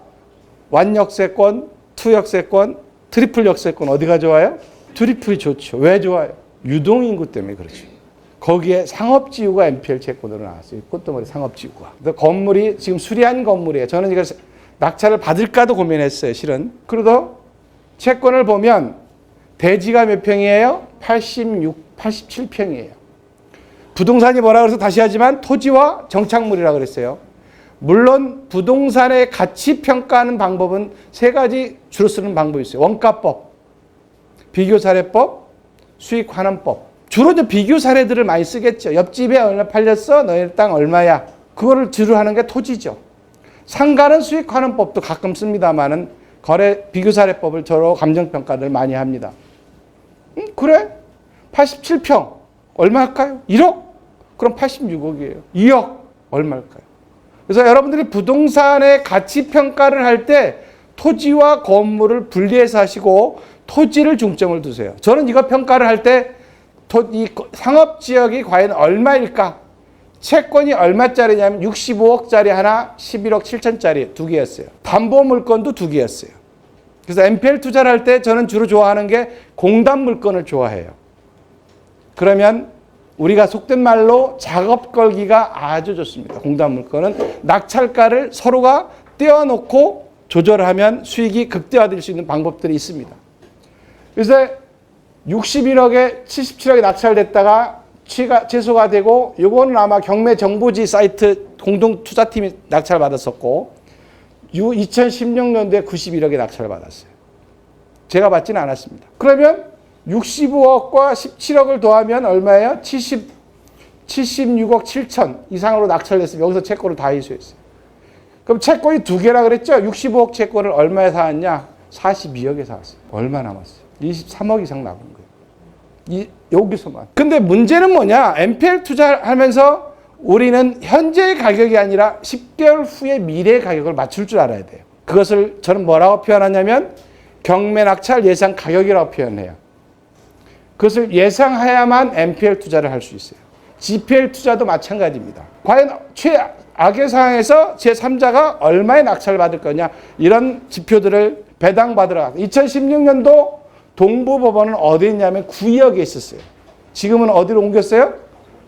완역세권, 투역세권, 트리플 역세권 어디가 좋아요? 트리플이 좋죠. 왜 좋아요? 유동인구 때문에 그렇죠. 거기에 상업지구가 NPL 채권으로 나왔어요. 꽃도머리 상업지구가. 건물이 지금 수리한 건물이에요. 저는 이걸 낙찰을 받을까도 고민했어요, 실은. 그래도 채권을 보면 대지가 몇 평이에요? 87평이에요. 부동산이 뭐라 그래서 다시 하지만 토지와 정착물이라고 그랬어요. 물론 부동산의 가치 평가하는 방법은 세 가지 주로 쓰는 방법이 있어요. 원가법, 비교사례법, 수익환원법. 주로 이제 비교 사례들을 많이 쓰겠죠. 옆집에 얼마 팔렸어? 너희 땅 얼마야? 그거를 주로 하는 게 토지죠. 상가는 수익환원법도 가끔 씁니다만은 거래 비교사례법을 저로 감정평가를 많이 합니다. 그래? 87평 얼마일까요? 1억? 그럼 86억이에요. 2억 얼마일까요? 그래서 여러분들이 부동산의 가치 평가를 할 때 토지와 건물을 분리해서 하시고 토지를 중점을 두세요. 저는 이거 평가를 할 때 이 상업지역이 과연 얼마일까? 채권이 얼마짜리냐면 65억짜리 하나, 11억 7천짜리 두 개였어요. 담보물건도 두 개였어요. 그래서 NPL 투자를 할 때 저는 주로 좋아하는 게 공담물건을 좋아해요. 그러면 우리가 속된 말로 작업 걸기가 아주 좋습니다. 공담물건은 낙찰가를 서로가 떼어놓고 조절을 하면 수익이 극대화될 수 있는 방법들이 있습니다. 그래서 61억에 77억에 낙찰됐다가 취소가 되고, 요거는 아마 경매 정보지 사이트 공동투자팀이 낙찰을 받았었고 2016년도에 91억에 낙찰을 받았어요. 제가 받지는 않았습니다. 그러면 65억과 17억을 더하면 얼마예요? 76억 7천 이상으로 낙찰됐으면 여기서 채권을 다 이수했어요. 그럼 채권이 두 개라 그랬죠? 65억 채권을 얼마에 사왔냐? 42억에 사왔어요. 얼마 남았어요? 23억 이상 남은 거예요. 여기서만. 근데 문제는 뭐냐? NPL 투자하면서 우리는 현재의 가격이 아니라 10개월 후의 미래의 가격을 맞출 줄 알아야 돼요. 그것을 저는 뭐라고 표현하냐면 경매 낙찰 예상 가격이라고 표현해요. 그것을 예상해야만 NPL 투자를 할 수 있어요. GPL 투자도 마찬가지입니다. 과연 최악의 상황에서 제3자가 얼마의 낙찰을 받을 거냐, 이런 지표들을 배당받으러 2016년도 동부법원은 어디에 있냐면 구의역에 있었어요. 지금은 어디로 옮겼어요?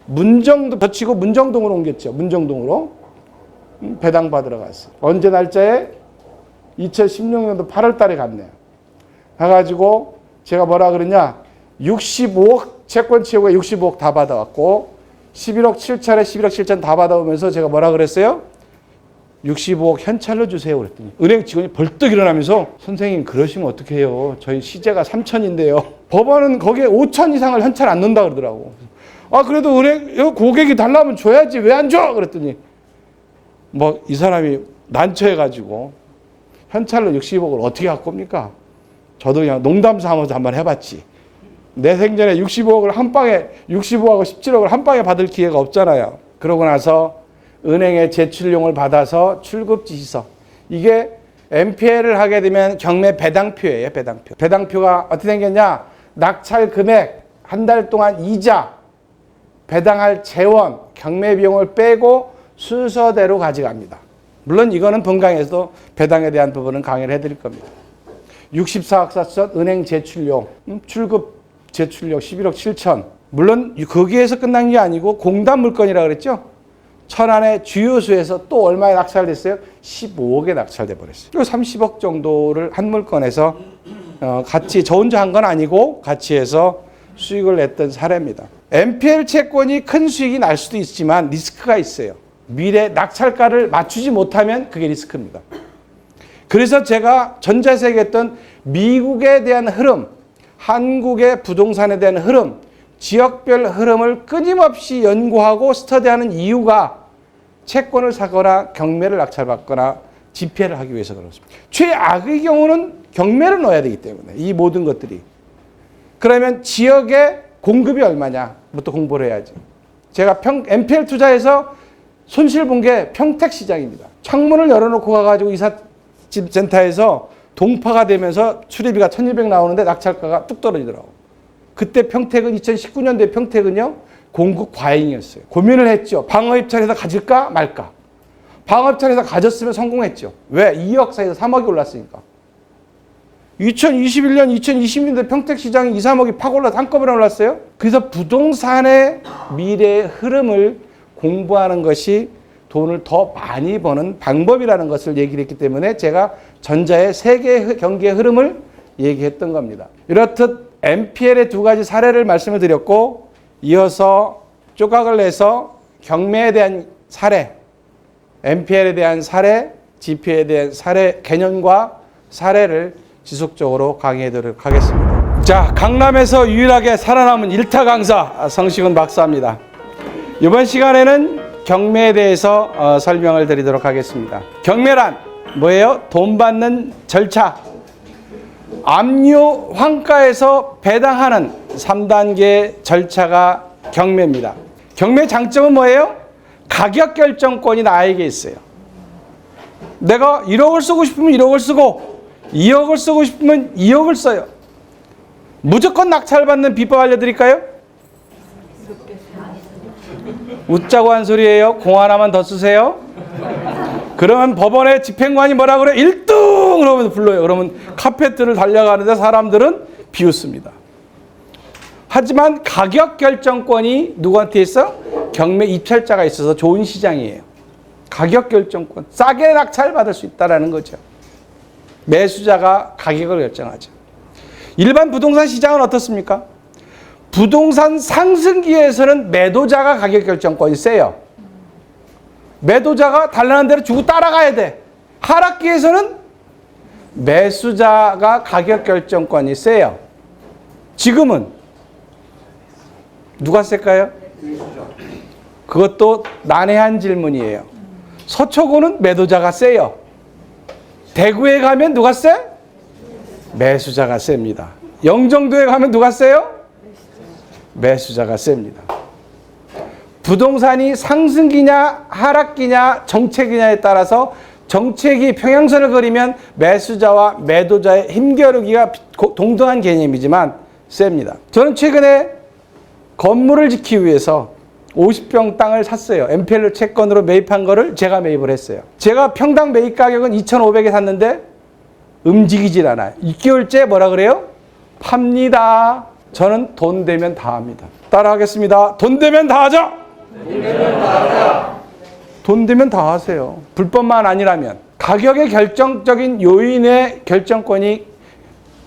문정동, 덧치고 문정동으로 옮겼죠. 문정동으로. 배당받으러 갔어요. 언제 날짜에? 2016년도 8월 달에 갔네요. 가가지고 제가 뭐라 그러냐, 65억 채권 채우고 65억 다 받아왔고 11억 7천에 11억 7천 다 받아오면서 제가 뭐라 그랬어요? 65억 현찰로 주세요. 그랬더니 은행 직원이 벌떡 일어나면서 선생님 그러시면 어떡해요. 저희 시재가 3천인데요. 법원은 거기에 5천 이상을 현찰 안 넣는다 그러더라고. 아 그래도 은행 고객이 달라면 줘야지 왜 안 줘? 그랬더니 뭐 이 사람이 난처해가지고 현찰로 60억을 어떻게 갖고 옵니까? 저도 그냥 농담 삼아서 한번 해봤지. 내 생전에 65억을 한 방에 65하고 17억을 한 방에 받을 기회가 없잖아요. 그러고 나서 은행에 제출용을 받아서 출급 지시서 이게 NPL을 하게 되면 경매 배당표예요. 배당표. 배당표가 어떻게 생겼냐? 낙찰 금액, 한 달 동안 이자, 배당할 재원, 경매 비용을 빼고 순서대로 가져갑니다. 물론 이거는 본강에서도 배당에 대한 부분은 강의를 해드릴 겁니다. 64억 샀던 은행 제출용, 출급 제출용 11억 7천. 물론 거기에서 끝난 게 아니고 공단 물건이라고 그랬죠? 천안의 주요수에서 또 얼마에 낙찰됐어요? 15억에 낙찰돼 버렸어요. 30억 정도를 한 물건에서 같이 저 혼자 한 건 아니고 같이 해서 수익을 냈던 사례입니다. NPL 채권이 큰 수익이 날 수도 있지만 리스크가 있어요. 미래 낙찰가를 맞추지 못하면 그게 리스크입니다. 그래서 제가 전자세계 했던 미국에 대한 흐름, 한국의 부동산에 대한 흐름, 지역별 흐름을 끊임없이 연구하고 스터디하는 이유가 채권을 사거나 경매를 낙찰받거나 집회를 하기 위해서 그렇습니다. 최악의 경우는 경매를 넣어야 되기 때문에 이 모든 것들이. 그러면 지역의 공급이 얼마냐부터 공부를 해야지. 제가 NPL 투자해서 손실 본 게 평택시장입니다. 창문을 열어놓고 가가지고 이삿집 센터에서 동파가 되면서 수리비가 1,200 나오는데 낙찰가가 뚝 떨어지더라고. 그때 평택은 2019년도에 평택은요 공급 과잉이었어요. 고민을 했죠. 방어입찰에서 가질까 말까. 방어입찰에서 가졌으면 성공했죠. 왜? 2억 사이에서 3억이 올랐으니까. 2021년, 2020년대 평택시장이 2, 3억이 팍 올라서 한꺼번에 올랐어요. 그래서 부동산의 미래의 흐름을 공부하는 것이 돈을 더 많이 버는 방법이라는 것을 얘기를 했기 때문에 제가 전자의 세계 경기의 흐름을 얘기했던 겁니다. 이렇듯 NPL의 두 가지 사례를 말씀을 드렸고 이어서 조각을 내서 경매에 대한 사례, NPL에 대한 사례, GP에 대한 사례, 개념과 사례를 지속적으로 강의해드리도록 하겠습니다. 자, 강남에서 유일하게 살아남은 일타 강사 성식은 박사입니다. 이번 시간에는 경매에 대해서 설명을 드리도록 하겠습니다. 경매란 뭐예요? 돈 받는 절차. 압류 환가에서 배당하는 3단계 절차가 경매입니다. 경매 장점은 뭐예요? 가격 결정권이 나에게 있어요. 내가 1억을 쓰고 싶으면 1억을 쓰고 2억을 쓰고 싶으면 2억을 써요. 무조건 낙찰받는 비법 알려드릴까요? 웃자고 한 소리예요. 공 하나만 더 쓰세요. 그러면 법원의 집행관이 뭐라 그래? 1등! 그러면서 불러요. 그러면 카페트를 달려가는데 사람들은 비웃습니다. 하지만 가격 결정권이 누구한테 있어? 경매 입찰자가 있어서 좋은 시장이에요. 가격 결정권. 싸게 낙찰받을 수 있다는 거죠. 매수자가 가격을 결정하죠. 일반 부동산 시장은 어떻습니까? 부동산 상승기에서는 매도자가 가격 결정권이 세요. 매도자가 달라는 대로 주고 따라가야 돼. 하락기에서는 매수자가 가격 결정권이 세요. 지금은 누가 셀까요? 그것도 난해한 질문이에요. 서초구는 매도자가 세요. 대구에 가면 누가 세? 매수자가 셉니다. 영종도에 가면 누가 세요? 매수자가 셉니다. 부동산이 상승기냐 하락기냐 정책이냐에 따라서 정책이 평행선을 그리면 매수자와 매도자의 힘겨루기가 동등한 개념이지만 셉니다. 저는 최근에 건물을 짓기 위해서 50평 땅을 샀어요. NPL 채권으로 매입한 거를 제가 매입을 했어요. 제가 평당 매입 가격은 2,500에 샀는데 움직이질 않아요. 6개월째 뭐라 그래요? 팝니다. 저는 돈 되면 다 합니다. 따라하겠습니다. 돈 되면 다 하자. 돈 되면 다 하자. 돈 되면 다 하세요. 불법만 아니라면. 가격의 결정적인 요인의 결정권이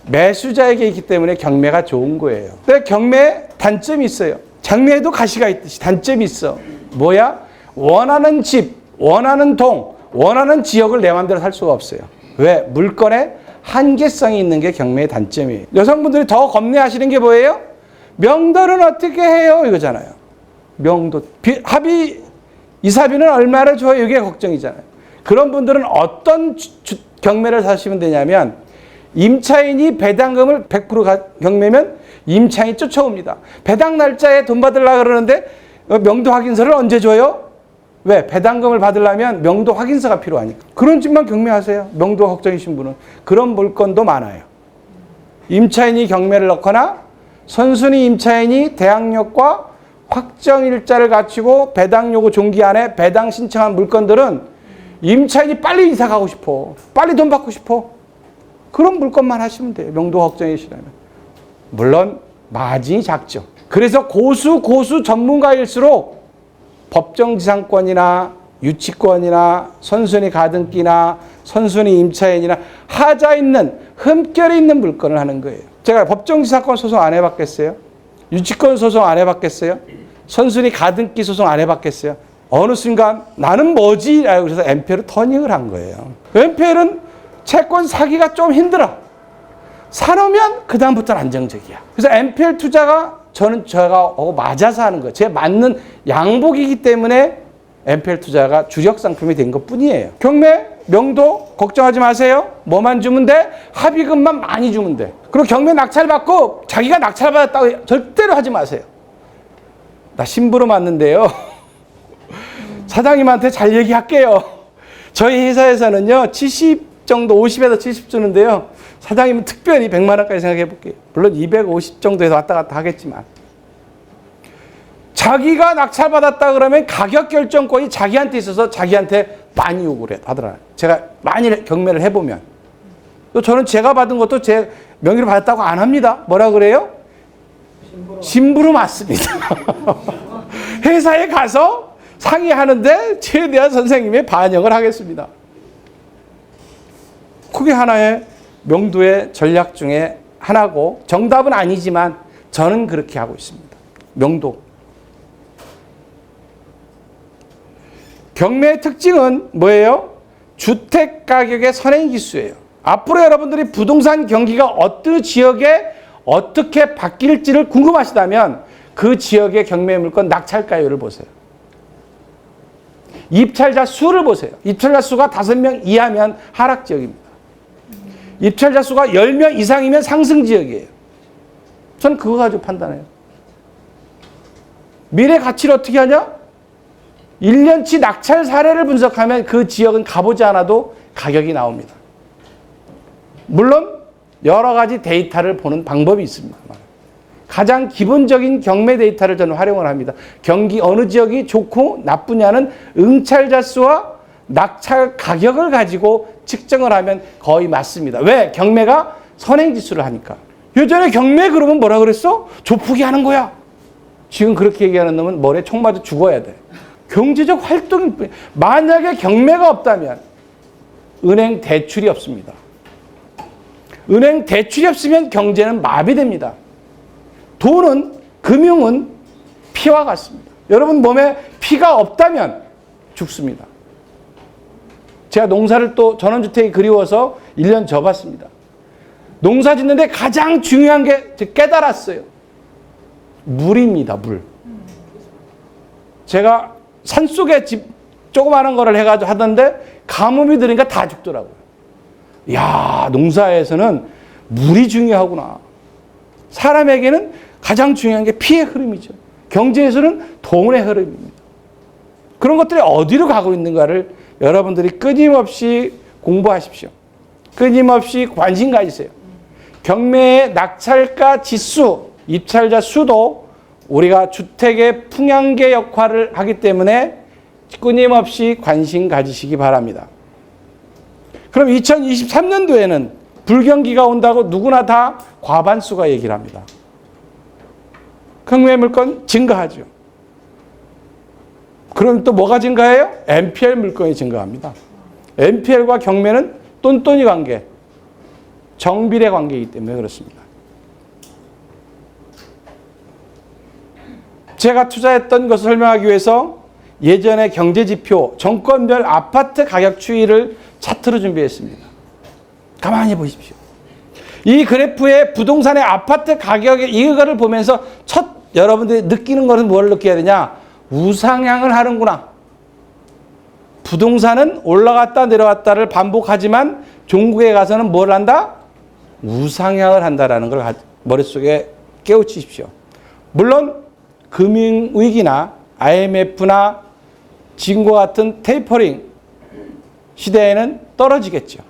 매수자에게 있기 때문에 경매가 좋은 거예요. 근데 경매에 단점이 있어요. 장매에도 가시가 있듯이 단점이 있어. 뭐야? 원하는 집, 원하는 동, 원하는 지역을 내 마음대로 살 수가 없어요. 왜? 물건에 한계성이 있는 게 경매의 단점이에요. 여성분들이 더 겁내하시는 게 뭐예요? 명도는 어떻게 해요? 이거잖아요. 명도. 합의 이사비는 얼마를 줘요? 이게 걱정이잖아요. 그런 분들은 어떤 경매를 사시면 되냐면 임차인이 배당금을 100% 경매면 임차인이 쫓아옵니다. 배당 날짜에 돈 받으려고 그러는데 명도 확인서를 언제 줘요? 왜? 배당금을 받으려면 명도 확인서가 필요하니까. 그런 집만 경매하세요. 명도 걱정이신 분은. 그런 물건도 많아요. 임차인이 경매를 넣거나 선순위 임차인이 대항력과 확정 일자를 갖추고 배당 요구 종기 안에 배당 신청한 물건들은 임차인이 빨리 이사 가고 싶어. 빨리 돈 받고 싶어. 그런 물건만 하시면 돼요. 명도 걱정이시라면. 물론 마진이 작죠. 그래서 고수 전문가일수록 법정지상권이나 유치권이나 선순위 가등기나 선순위 임차인이나 하자 있는 흠결이 있는 물건을 하는 거예요. 제가 법정지상권 소송 안 해봤겠어요? 유치권 소송 안 해봤겠어요? 선순위 가등기 소송 안 해봤겠어요? 어느 순간 나는 뭐지? 라고 그래서 MPL을 터닝을 한 거예요. MPL은 채권 사기가 좀 힘들어. 사놓으면 그 다음부터는 안정적이야. 그래서 MPL 투자가 제가 맞아서 하는 거예요. 제 맞는 양복이기 때문에 MPL 투자가 주력 상품이 된 것 뿐이에요. 경매, 명도 걱정하지 마세요. 뭐만 주면 돼? 합의금만 많이 주면 돼. 그리고 경매 낙찰받고 자기가 낙찰받았다고 절대로 하지 마세요. 나 심부름 왔는데요. 사장님한테 잘 얘기할게요. 저희 회사에서는요, 70 정도, 50에서 70 주는데요. 사장님은 특별히 100만 원까지 생각해 볼게요. 물론 250 정도에서 왔다 갔다 하겠지만. 자기가 낙찰받았다 그러면 가격 결정권이 자기한테 있어서 자기한테 많이 요구를 하더라고요. 제가 많이 경매를 해보면. 또 저는 제가 받은 것도 제 명의로 받았다고 안 합니다. 뭐라 그래요? 심부름 왔습니다. 회사에 가서 상의하는데 최대한 선생님의 반영을 하겠습니다. 그게 하나의 명도의 전략 중에 하나고 정답은 아니지만 저는 그렇게 하고 있습니다. 명도. 경매의 특징은 뭐예요? 주택 가격의 선행지수예요. 앞으로 여러분들이 부동산 경기가 어떤 지역에 어떻게 바뀔지를 궁금하시다면 그 지역의 경매 물건 낙찰가율을 보세요. 입찰자 수를 보세요. 입찰자 수가 5명 이하면 하락 지역입니다. 입찰자 수가 10명 이상이면 상승 지역이에요. 저는 그거 가지고 판단해요. 미래 가치를 어떻게 하냐? 1년치 낙찰 사례를 분석하면 그 지역은 가보지 않아도 가격이 나옵니다. 물론 여러 가지 데이터를 보는 방법이 있습니다. 가장 기본적인 경매 데이터를 저는 활용을 합니다. 경기 어느 지역이 좋고 나쁘냐는 응찰자 수와 낙찰 가격을 가지고 측정을 하면 거의 맞습니다. 왜? 경매가 선행지수를 하니까. 예전에 경매 그러면 뭐라 그랬어? 조폭이 하는 거야. 지금 그렇게 얘기하는 놈은 머리에 총 맞아 죽어야 돼. 경제적 활동이 만약에 경매가 없다면 은행 대출이 없습니다. 은행 대출이 없으면 경제는 마비됩니다. 돈은, 금융은 피와 같습니다. 여러분 몸에 피가 없다면 죽습니다. 제가 농사를 또 전원주택이 그리워서 1년 접었습니다. 농사 짓는데 가장 중요한 게 깨달았어요. 물입니다, 물. 제가 산속에 집 조그마한 거를 해가지고 하던데 가뭄이 들으니까 다 죽더라고요. 이야, 농사에서는 물이 중요하구나. 사람에게는 가장 중요한 게 피의 흐름이죠. 경제에서는 돈의 흐름입니다. 그런 것들이 어디로 가고 있는가를 여러분들이 끊임없이 공부하십시오. 끊임없이 관심 가지세요. 경매의 낙찰가 지수, 입찰자 수도 우리가 주택의 풍향계 역할을 하기 때문에 끊임없이 관심 가지시기 바랍니다. 그럼 2023년도에는 불경기가 온다고 누구나 다 과반수가 얘기를 합니다. 경매 물건 증가하죠. 그럼 또 뭐가 증가해요? MPL 물건이 증가합니다. MPL과 경매는 똔똔이 관계, 정비례 관계이기 때문에 그렇습니다. 제가 투자했던 것을 설명하기 위해서 예전의 경제지표, 정권별 아파트 가격 추이를 차트로 준비했습니다. 가만히 보십시오. 이 그래프에 부동산의 아파트 가격의 이거를 보면서 여러분들이 느끼는 것은 뭘 느껴야 되냐? 우상향을 하는구나. 부동산은 올라갔다 내려갔다를 반복하지만 종국에 가서는 뭘 한다? 우상향을 한다라는 걸 머릿속에 깨우치십시오. 물론 금융위기나 IMF나 지금과 같은 테이퍼링 시대에는 떨어지겠죠.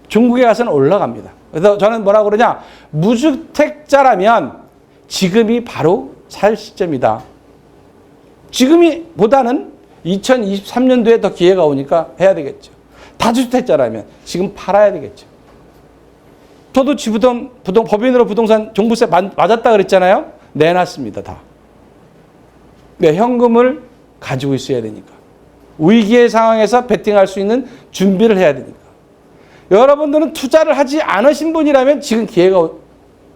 중국에 가서는 올라갑니다. 그래서 저는 뭐라고 그러냐? 무주택자라면 지금이 바로 살 시점이다. 지금이 보다는 2023년도에 더 기회가 오니까 해야 되겠죠. 다주택자라면 지금 팔아야 되겠죠. 저도 법인으로 부동산 종부세 맞았다 그랬잖아요. 내놨습니다. 다. 네, 현금을 가지고 있어야 되니까. 위기의 상황에서 베팅할 수 있는 준비를 해야 되니까. 여러분들은 투자를 하지 않으신 분이라면 지금 기회가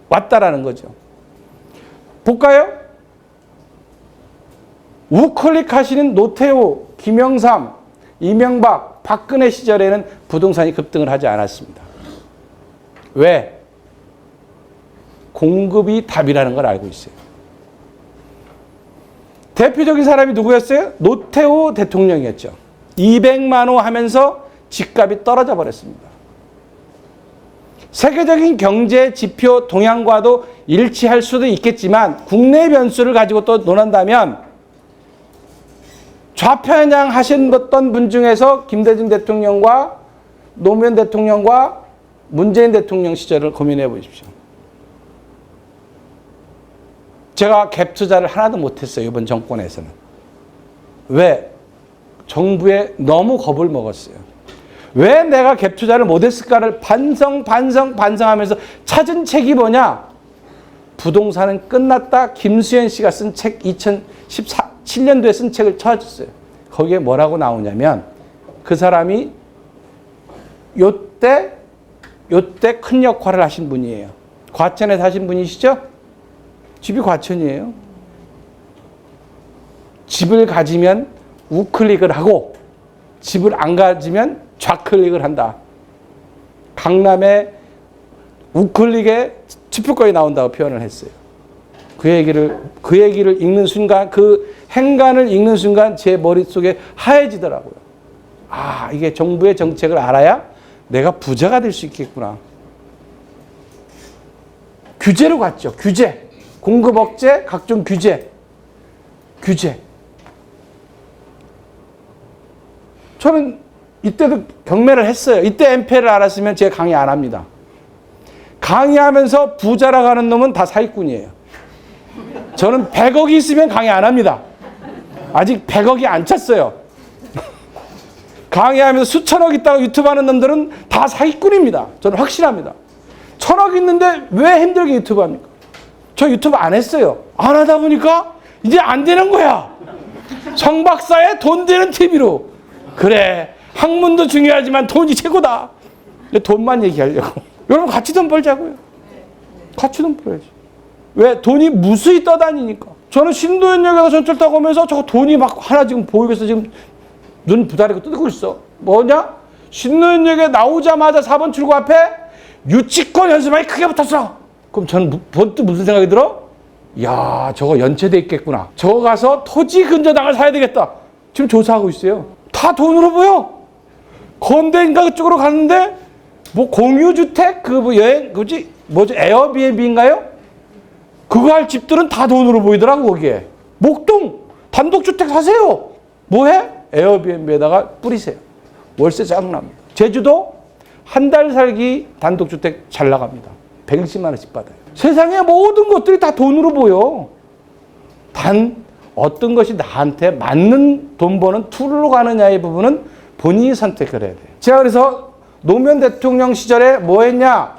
왔다라는 거죠. 볼까요? 우클릭 하시는 노태우, 김영삼, 이명박, 박근혜 시절에는 부동산이 급등을 하지 않았습니다. 왜? 공급이 답이라는 걸 알고 있어요. 대표적인 사람이 누구였어요? 노태우 대통령이었죠. 200만 호 하면서 집값이 떨어져 버렸습니다. 세계적인 경제 지표 동향과도 일치할 수도 있겠지만 국내 변수를 가지고 또 논한다면 좌편향 하셨던 분 중에서 김대중 대통령과 노무현 대통령과 문재인 대통령 시절을 고민해 보십시오. 제가 갭 투자를 하나도 못했어요. 이번 정권에서는. 왜? 정부에 너무 겁을 먹었어요. 왜 내가 갭 투자를 못했을까를 반성하면서 찾은 책이 뭐냐? 부동산은 끝났다. 김수현 씨가 쓴 책 2017년도에 쓴 책을 찾았어요. 거기에 뭐라고 나오냐면 그 사람이 요때 큰 역할을 하신 분이에요. 과천에 사신 분이시죠? 집이 과천이에요. 집을 가지면 우클릭을 하고 집을 안 가지면 좌클릭을 한다. 강남의 우클릭에 칩표거리 나온다고 표현을 했어요. 그 얘기를 읽는 순간, 그 행간을 읽는 순간 제 머릿속에 하얘지더라고요. 아, 이게 정부의 정책을 알아야 내가 부자가 될 수 있겠구나. 규제로 갔죠. 규제. 공급 억제, 각종 규제. 저는 이때도 경매를 했어요. 이때 엠페를 알았으면 제가 강의 안 합니다. 강의하면서 부자라고 하는 놈은 다 사기꾼이에요. 저는 100억이 있으면 강의 안 합니다. 아직 100억이 안 찼어요. 강의하면서 수천억 있다고 유튜브 하는 놈들은 다 사기꾼입니다. 저는 확실합니다. 1000억 있는데 왜 힘들게 유튜브 합니까? 저 유튜브 안 했어요. 안 하다 보니까 이제 안 되는 거야. 성 박사의 돈 되는 TV로. 그래, 학문도 중요하지만 돈이 최고다. 돈만 얘기하려고. 여러분 같이 돈 벌자고요. 같이 돈 벌어야지. 왜? 돈이 무수히 떠다니니까. 저는 신도현역에서 전철 타고 오면서 저거 돈이 막 하나 지금 보이고 있어. 지금 눈 부다리고 뜨고 있어. 뭐냐? 신도현역에 나오자마자 4번 출구 앞에 유치권 연습만이 크게 붙었어. 그럼 저는 번뜩 무슨 생각이 들어? 야, 저거 연체돼 있겠구나. 저거 가서 토지 근저당을 사야 되겠다. 지금 조사하고 있어요. 다 돈으로 보여. 건대인가 그쪽으로 갔는데 뭐 공유주택 여행 뭐지 에어비앤비인가요? 그거 할 집들은 다 돈으로 보이더라고. 거기에 목동 단독주택 사세요. 뭐해? 에어비앤비에다가 뿌리세요. 월세 짱 납니다. 제주도 한 달 살기 단독주택 잘 나갑니다. 120만 원씩 받아요. 세상의 모든 것들이 다 돈으로 보여. 단 어떤 것이 나한테 맞는 돈 버는 툴로 가느냐의 부분은 본인이 선택을 해야 돼요. 제가 그래서 노무현 대통령 시절에 뭐 했냐?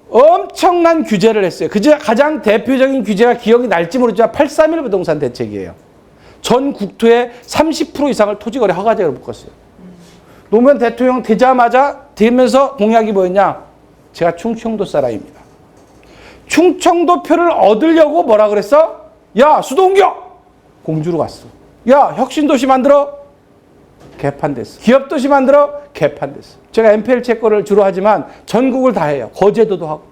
엄청난 규제를 했어요. 가장 대표적인 규제가 기억이 날지 모르지만 831 부동산 대책이에요. 전 국토의 30% 이상을 토지거래 허가제로 묶었어요. 노무현 대통령 되면서 공약이 뭐였냐? 제가 충청도 사람입니다. 충청도 표를 얻으려고 뭐라 그랬어? 야, 수도 옮겨! 공주로 갔어. 야, 혁신도시 만들어. 개판됐어. 기업도시 만들어. 개판됐어. 제가 MPL 채권을 주로 하지만 전국을 다 해요. 거제도도 하고.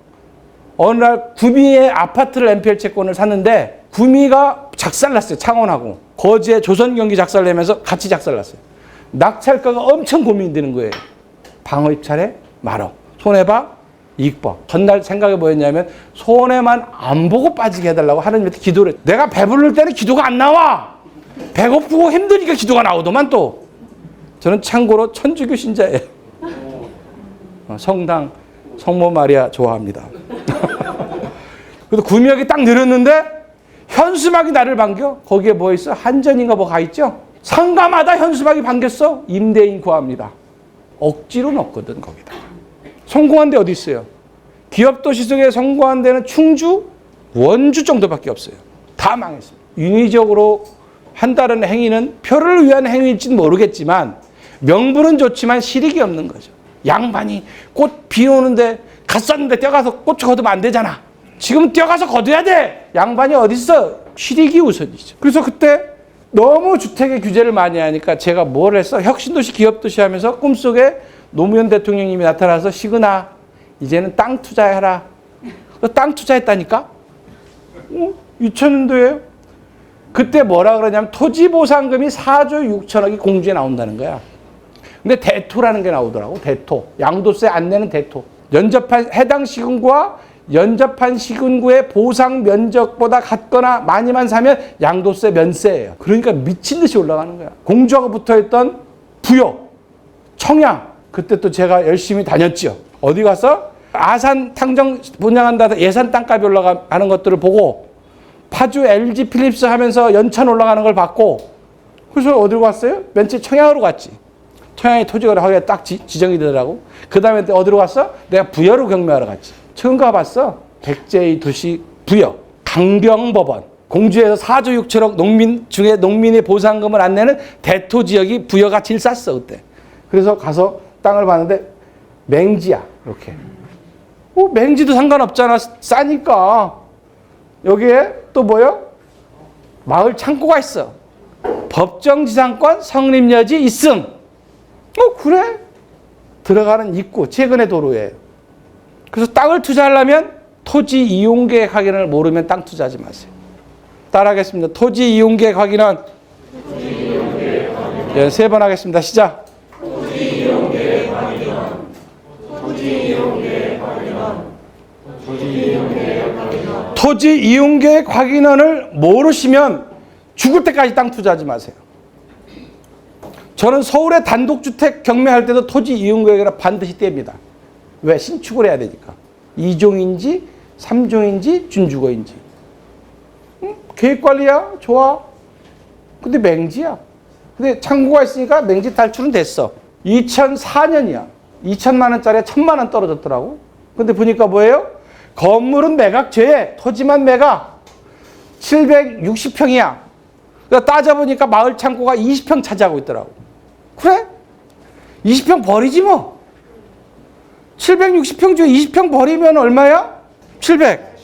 어느 날 구미의 아파트를 MPL 채권을 샀는데 구미가 작살났어요. 창원하고. 거제 조선경기 작살내면서 같이 작살났어요. 낙찰가가 엄청 고민되는 거예요. 방어 입찰해 말어. 손해봐 이익봐. 전날 생각이 뭐였냐면 손해만 안 보고 빠지게 해달라고 하나님한테 기도를 했어요. 내가 배부를 때는 기도가 안 나와. 배고프고 힘드니까 기도가 나오더만 또. 저는 참고로 천주교 신자예요. 성당 성모 마리아 좋아합니다. 그래서 구미역이 딱 늘었는데 현수막이 나를 반겨. 거기에 뭐 있어? 한전인가 뭐 가 있죠? 상가마다 현수막이 반겼어. 임대인 구합니다. 억지로 넣었거든 거기다. 성공한 데 어디 있어요? 기업도시 속에 성공한 데는 충주, 원주 정도밖에 없어요. 다 망했습니다. 인위적으로 한다는 행위는 표를 위한 행위일지는 모르겠지만 명분은 좋지만 실익이 없는 거죠. 양반이 꽃 비 오는데 갔었는데 뛰어가서 꽃 걷으면 안 되잖아. 지금 뛰어가서 걷어야 돼. 양반이 어딨어? 실익이 우선이죠. 그래서 그때 너무 주택의 규제를 많이 하니까 제가 뭘 했어? 혁신도시 기업도시 하면서 꿈속에 노무현 대통령님이 나타나서 시그나 이제는 땅 투자해라. 땅 투자했다니까? 2000년도에 그때 뭐라 그러냐면 토지보상금이 4조 6천억이 공주에 나온다는 거야. 근데 대토라는 게 나오더라고. 대토. 양도세 안 내는 대토. 연접한 해당 시군구와 연접한 시군구의 보상 면적보다 같거나 많이만 사면 양도세 면세예요. 그러니까 미친 듯이 올라가는 거야. 공주하고 붙어있던 부여, 청양. 그때 또 제가 열심히 다녔죠. 어디 가서 아산 탕정 분양한다 예산 땅값이 올라가는 것들을 보고 파주 LG 필립스 하면서 연천 올라가는 걸 봤고 그래서 어디로 갔어요? 맨 처음 청양으로 갔지. 청양이 토지거래 하기가 딱 지정이 되더라고. 그 다음에 어디로 갔어? 내가 부여로 경매하러 갔지. 처음 가봤어. 백제의 도시 부여. 강병법원. 공주에서 4조 6천억 농민 중에 농민의 보상금을 안 내는 대토 지역이 부여가 제일 쌌어 그때. 그래서 가서 땅을 봤는데 맹지야. 이렇게. 맹지도 상관없잖아. 싸니까. 여기에 또 뭐요? 마을 창고가 있어. 법정지상권 성립여지 있음. 그래? 들어가는 입구, 최근의 도로에. 그래서 땅을 투자하려면 토지 이용계획 확인을 모르면 땅 투자하지 마세요. 따라하겠습니다. 토지 이용계획 확인은? 예, 3번 하겠습니다. 시작. 토지 이용계획 확인은? 토지 이용계획 확인은? 토지 이용계획 확인은? 토지 이용계획 확인원을 모르시면 죽을 때까지 땅 투자하지 마세요. 저는 서울에 단독주택 경매할 때도 토지 이용계획이라 반드시 뗍니다. 왜? 신축을 해야 되니까. 2종인지 3종인지 준주거인지. 계획관리야? 좋아. 근데 맹지야. 근데 창고가 있으니까 맹지 탈출은 됐어. 2004년이야. 2천만 원짜리에 1,000만 원 떨어졌더라고. 근데 보니까 뭐예요? 건물은 매각 제외, 토지만 매각. 760평이야. 그러니까 따져보니까 마을 창고가 20평 차지하고 있더라고. 그래? 20평 버리지 뭐. 760평 중에 20평 버리면 얼마야? 700.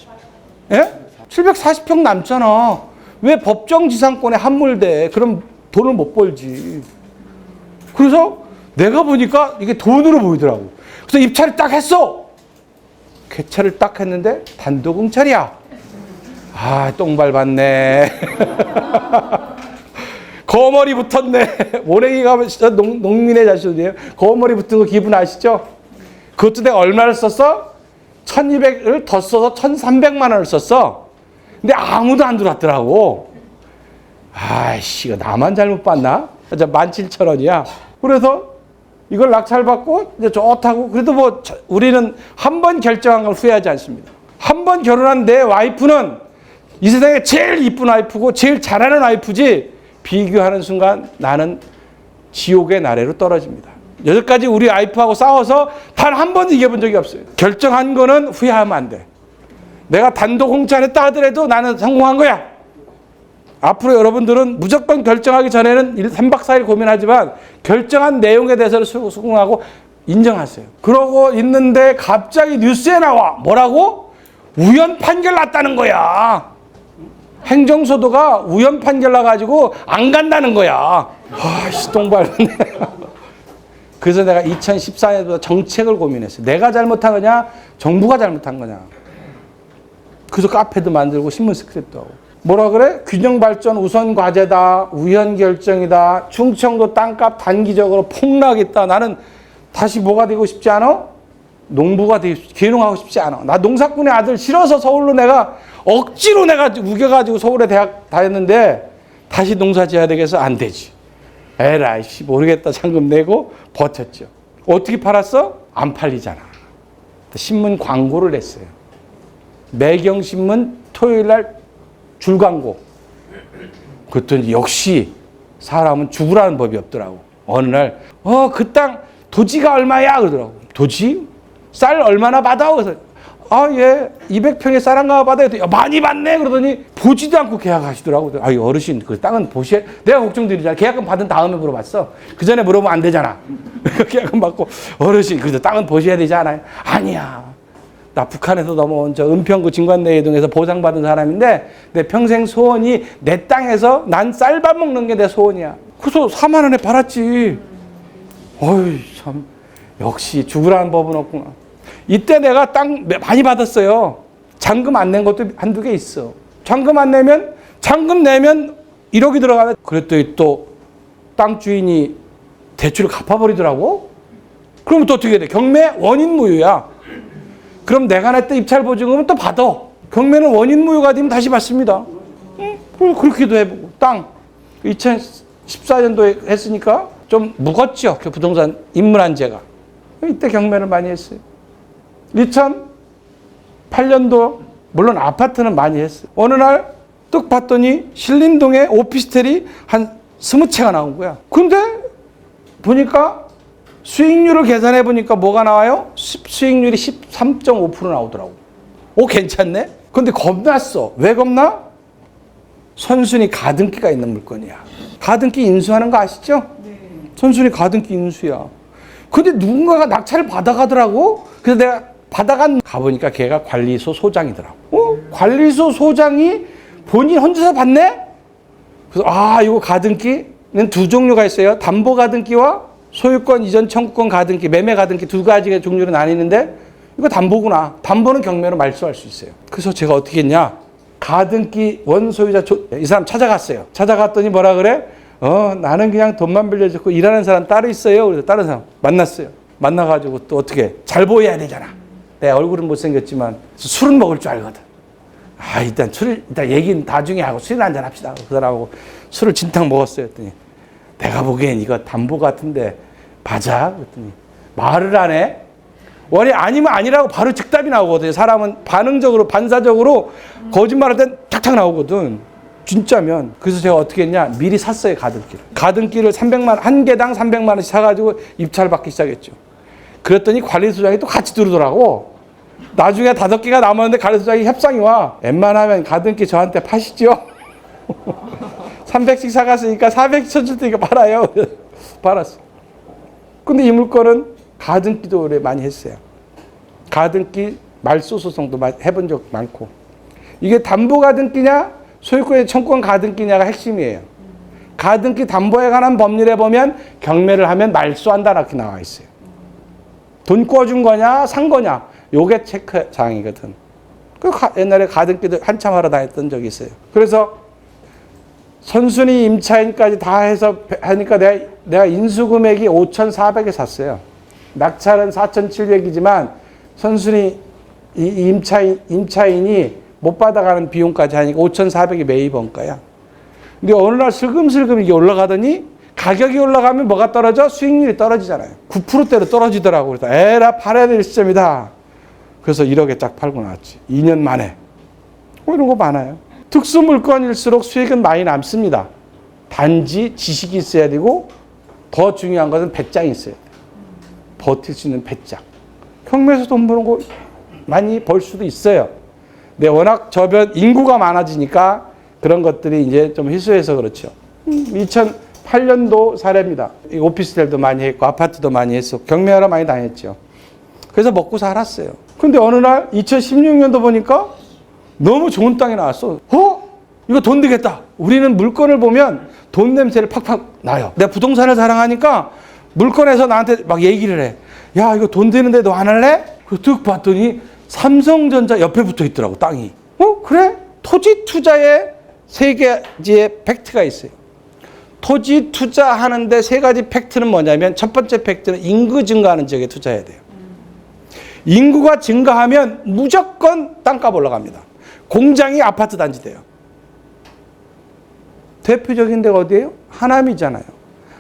예? 740평 남잖아. 왜 법정지상권에 함몰돼? 그럼 돈을 못 벌지. 그래서 내가 보니까 이게 돈으로 보이더라고. 그래서 입찰을 딱 했어. 개찰을 딱 했는데 단독 응찰이야. 아, 똥 밟았네. 거머리 붙었네. 모래기가 진짜 농민의 자식이에요. 거머리 붙은 거 기분 아시죠? 그것도 내가 얼마를 썼어? 1,200을 더 써서 1,300만 원을 썼어. 근데 아무도 안 들어왔더라고. 아이씨, 이거 나만 잘못 봤나? 17,000원이야. 그래서 이걸 낙찰받고 이제 좋다고. 그래도 뭐 우리는 한 번 결정한 걸 후회하지 않습니다. 한 번 결혼한 내 와이프는 이 세상에 제일 이쁜 와이프고 제일 잘하는 와이프지, 비교하는 순간 나는 지옥의 나래로 떨어집니다. 여기까지 우리 와이프하고 싸워서 단 한 번도 이겨본 적이 없어요. 결정한 거는 후회하면 안 돼. 내가 단독 홍차했다 하더라도 나는 성공한 거야. 앞으로 여러분들은 무조건 결정하기 전에는 3박 4일 고민하지만 결정한 내용에 대해서는 수긍하고 인정하세요. 그러고 있는데 갑자기 뉴스에 나와. 뭐라고? 우연 판결 났다는 거야. 행정소도가 우연 판결 나가지고 안 간다는 거야. 아씨, 똥발랐네. 그래서 내가 2014년부터 정책을 고민했어요. 내가 잘못한 거냐, 정부가 잘못한 거냐. 그래서 카페도 만들고 신문 스크립트 하고. 뭐라 그래? 균형 발전 우선 과제다, 우연 결정이다, 충청도 땅값 단기적으로 폭락했다. 나는 다시 뭐가 되고 싶지 않아? 농부가 되고 귀농하고 싶지 않아. 나 농사꾼의 아들 싫어서 서울로 내가 억지로 내가 우겨가지고 서울에 대학 다녔는데 다시 농사 지어야 되겠어? 안 되지. 에라이 씨 모르겠다. 잔금 내고 버텼죠. 어떻게 팔았어? 안 팔리잖아. 신문 광고를 냈어요. 매경신문 토요일날 줄광고. 그랬더니 역시 사람은 죽으라는 법이 없더라고. 어느 날 그 땅 도지가 얼마야? 그러더라고. 도지? 쌀 얼마나 받아? 그래서 예 200평에 쌀 한가 받아야 돼. 많이 받네. 그러더니 보지도 않고 계약하시더라고. 어르신 그 땅은 보셔야. 내가 걱정드리잖아. 계약금 받은 다음에 물어봤어. 그 전에 물어보면 안 되잖아. 계약금 받고 어르신 그래도 땅은 보셔야 되지 않아요? 아니야. 나 북한에서 넘어온 저 은평구 진관내이동에서 보상받은 사람인데 내 평생 소원이 내 땅에서 난 쌀밥 먹는 게 내 소원이야. 그래서 4만 원에 팔았지. 어이 참 역시 죽으라는 법은 없구나. 이때 내가 땅 많이 받았어요. 잔금 안 낸 것도 한두 개 있어. 잔금 내면 1억이 들어가면 그랬더니 또 땅 주인이 대출을 갚아버리더라고. 그러면 또 어떻게 돼? 경매 원인 무효야. 그럼 내가 냈던 입찰 보증금은 또 받아. 경매는 원인 무효가 되면 다시 받습니다. 그렇게도 해보고. 땅 2014년도에 했으니까 좀 묵었죠. 그 부동산 인물안제가. 이때 경매를 많이 했어요. 2008년도 물론 아파트는 많이 했어요. 어느 날 뚝 봤더니 신림동에 오피스텔이 한 20채가 나온 거야. 근데 보니까 수익률을 계산해 보니까 뭐가 나와요? 수익률이 13.5% 나오더라고. 괜찮네? 근데 겁났어. 왜 겁나? 선순위 가등기가 있는 물건이야. 가등기 인수하는 거 아시죠? 네. 선순위 가등기 인수야. 근데 누군가가 낙찰을 받아가더라고. 그래서 내가 가보니까 걔가 관리소 소장이더라고. 관리소 소장이 본인 혼자서 받네? 그래서 이거 가등기는 두 종류가 있어요. 담보 가등기와 소유권 이전 청구권 가등기, 매매 가등기 두 가지의 종류로 나뉘는데 이거 담보구나. 담보는 경매로 말소할 수 있어요. 그래서 제가 어떻게 했냐? 가등기 원소유자 이 사람 찾아갔어요. 찾아갔더니 뭐라 그래? 나는 그냥 돈만 빌려줬고 일하는 사람 따로 있어요. 그래서 다른 사람 만났어요. 만나가지고 또 어떻게 잘 보여야 되잖아. 내 얼굴은 못생겼지만 술은 먹을 줄 알거든. 일단 얘기는 나중에 하고 술이나 한잔 합시다. 그 사람하고 술을 진탕 먹었어요. 했더니 내가 보기엔 이거 담보 같은데 맞아? 그랬더니 말을 안 해. 원래 아니면 아니라고 바로 즉답이 나오거든요. 사람은 반응적으로 반사적으로 거짓말할 땐 탁탁 나오거든. 진짜면. 그래서 제가 어떻게 했냐? 미리 샀어요. 가등기를 300만 한 개당 300만 원씩 사가지고 입찰 받기 시작했죠. 그랬더니 관리소장이 또 같이 들어오더라고. 나중에 5개가 남았는데 관리소장이 협상이 와. 웬만하면 가등기 저한테 파시죠? 300씩 사갔으니까 400씩 쳐줄 테니까 팔아요. 팔았어. 근데 이 물건은 가등기도 오래 많이 했어요. 가등기 말소 소송도 해본 적 많고. 이게 담보 가등기냐 소유권의 청구권 가등기냐가 핵심이에요. 가등기 담보에 관한 법률에 보면 경매를 하면 말소한다 이렇게 나와 있어요. 돈 꿔준 거냐 산 거냐 요게 체크 사항이거든. 옛날에 가등기도 한참 하러 다녔던 적이 있어요. 그래서 선순위 임차인까지 다 해서 하니까 내가 인수금액이 5,400에 샀어요. 낙찰은 4,700이지만 선순위 임차인이 못 받아가는 비용까지 하니까 5,400이 매입 원가야. 근데 어느 날 슬금슬금 이게 올라가더니 가격이 올라가면 뭐가 떨어져? 수익률이 떨어지잖아요. 9%대로 떨어지더라고. 그래서 에라 팔아야 될 시점이다. 그래서 1억에 쫙 팔고 나왔지. 2년 만에. 이런 거 많아요. 특수 물건일수록 수익은 많이 남습니다. 단지 지식이 있어야 되고 더 중요한 것은 배짱이 있어야 돼요. 버틸 수 있는 배짱. 경매에서 돈 버는 거 많이 벌 수도 있어요. 근데 워낙 인구가 많아지니까 그런 것들이 이제 좀 희소해서 그렇죠. 2008년도 사례입니다. 오피스텔도 많이 했고 아파트도 많이 했었고 경매하러 많이 다녔죠. 그래서 먹고 살았어요. 근데 어느 날 2016년도 보니까 너무 좋은 땅이 나왔어. 이거 돈 되겠다. 우리는 물건을 보면 돈 냄새를 팍팍 나요. 내가 부동산을 사랑하니까 물건에서 나한테 막 얘기를 해. 야, 이거 돈 되는데 너 안 할래? 그래서 득 봤더니 삼성전자 옆에 붙어 있더라고, 땅이. 그래? 토지 투자에 세 가지의 팩트가 있어요. 토지 투자하는데 세 가지 팩트는 뭐냐면 첫 번째 팩트는 인구 증가하는 지역에 투자해야 돼요. 인구가 증가하면 무조건 땅값 올라갑니다. 공장이 아파트 단지 돼요. 대표적인 데가 어디예요? 하남이잖아요.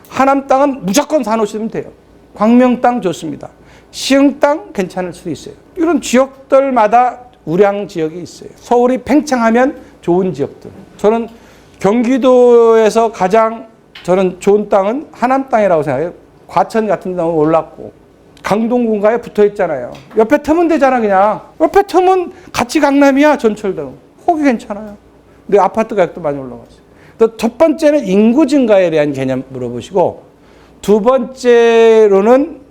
하남 땅은 무조건 사놓으시면 돼요. 광명 땅 좋습니다. 시흥 땅 괜찮을 수도 있어요. 이런 지역들마다 우량 지역이 있어요. 서울이 팽창하면 좋은 지역들. 저는 경기도에서 가장 저는 좋은 땅은 하남 땅이라고 생각해요. 과천 같은 데 너무 올랐고 강동군가에 붙어 있잖아요. 옆에 터면 되잖아 그냥. 옆에 터면 같이 강남이야 전철도. 거기 괜찮아요. 근데 아파트 가격도 많이 올라갔어요. 또 첫 번째는 인구 증가에 대한 개념 물어보시고 두 번째로는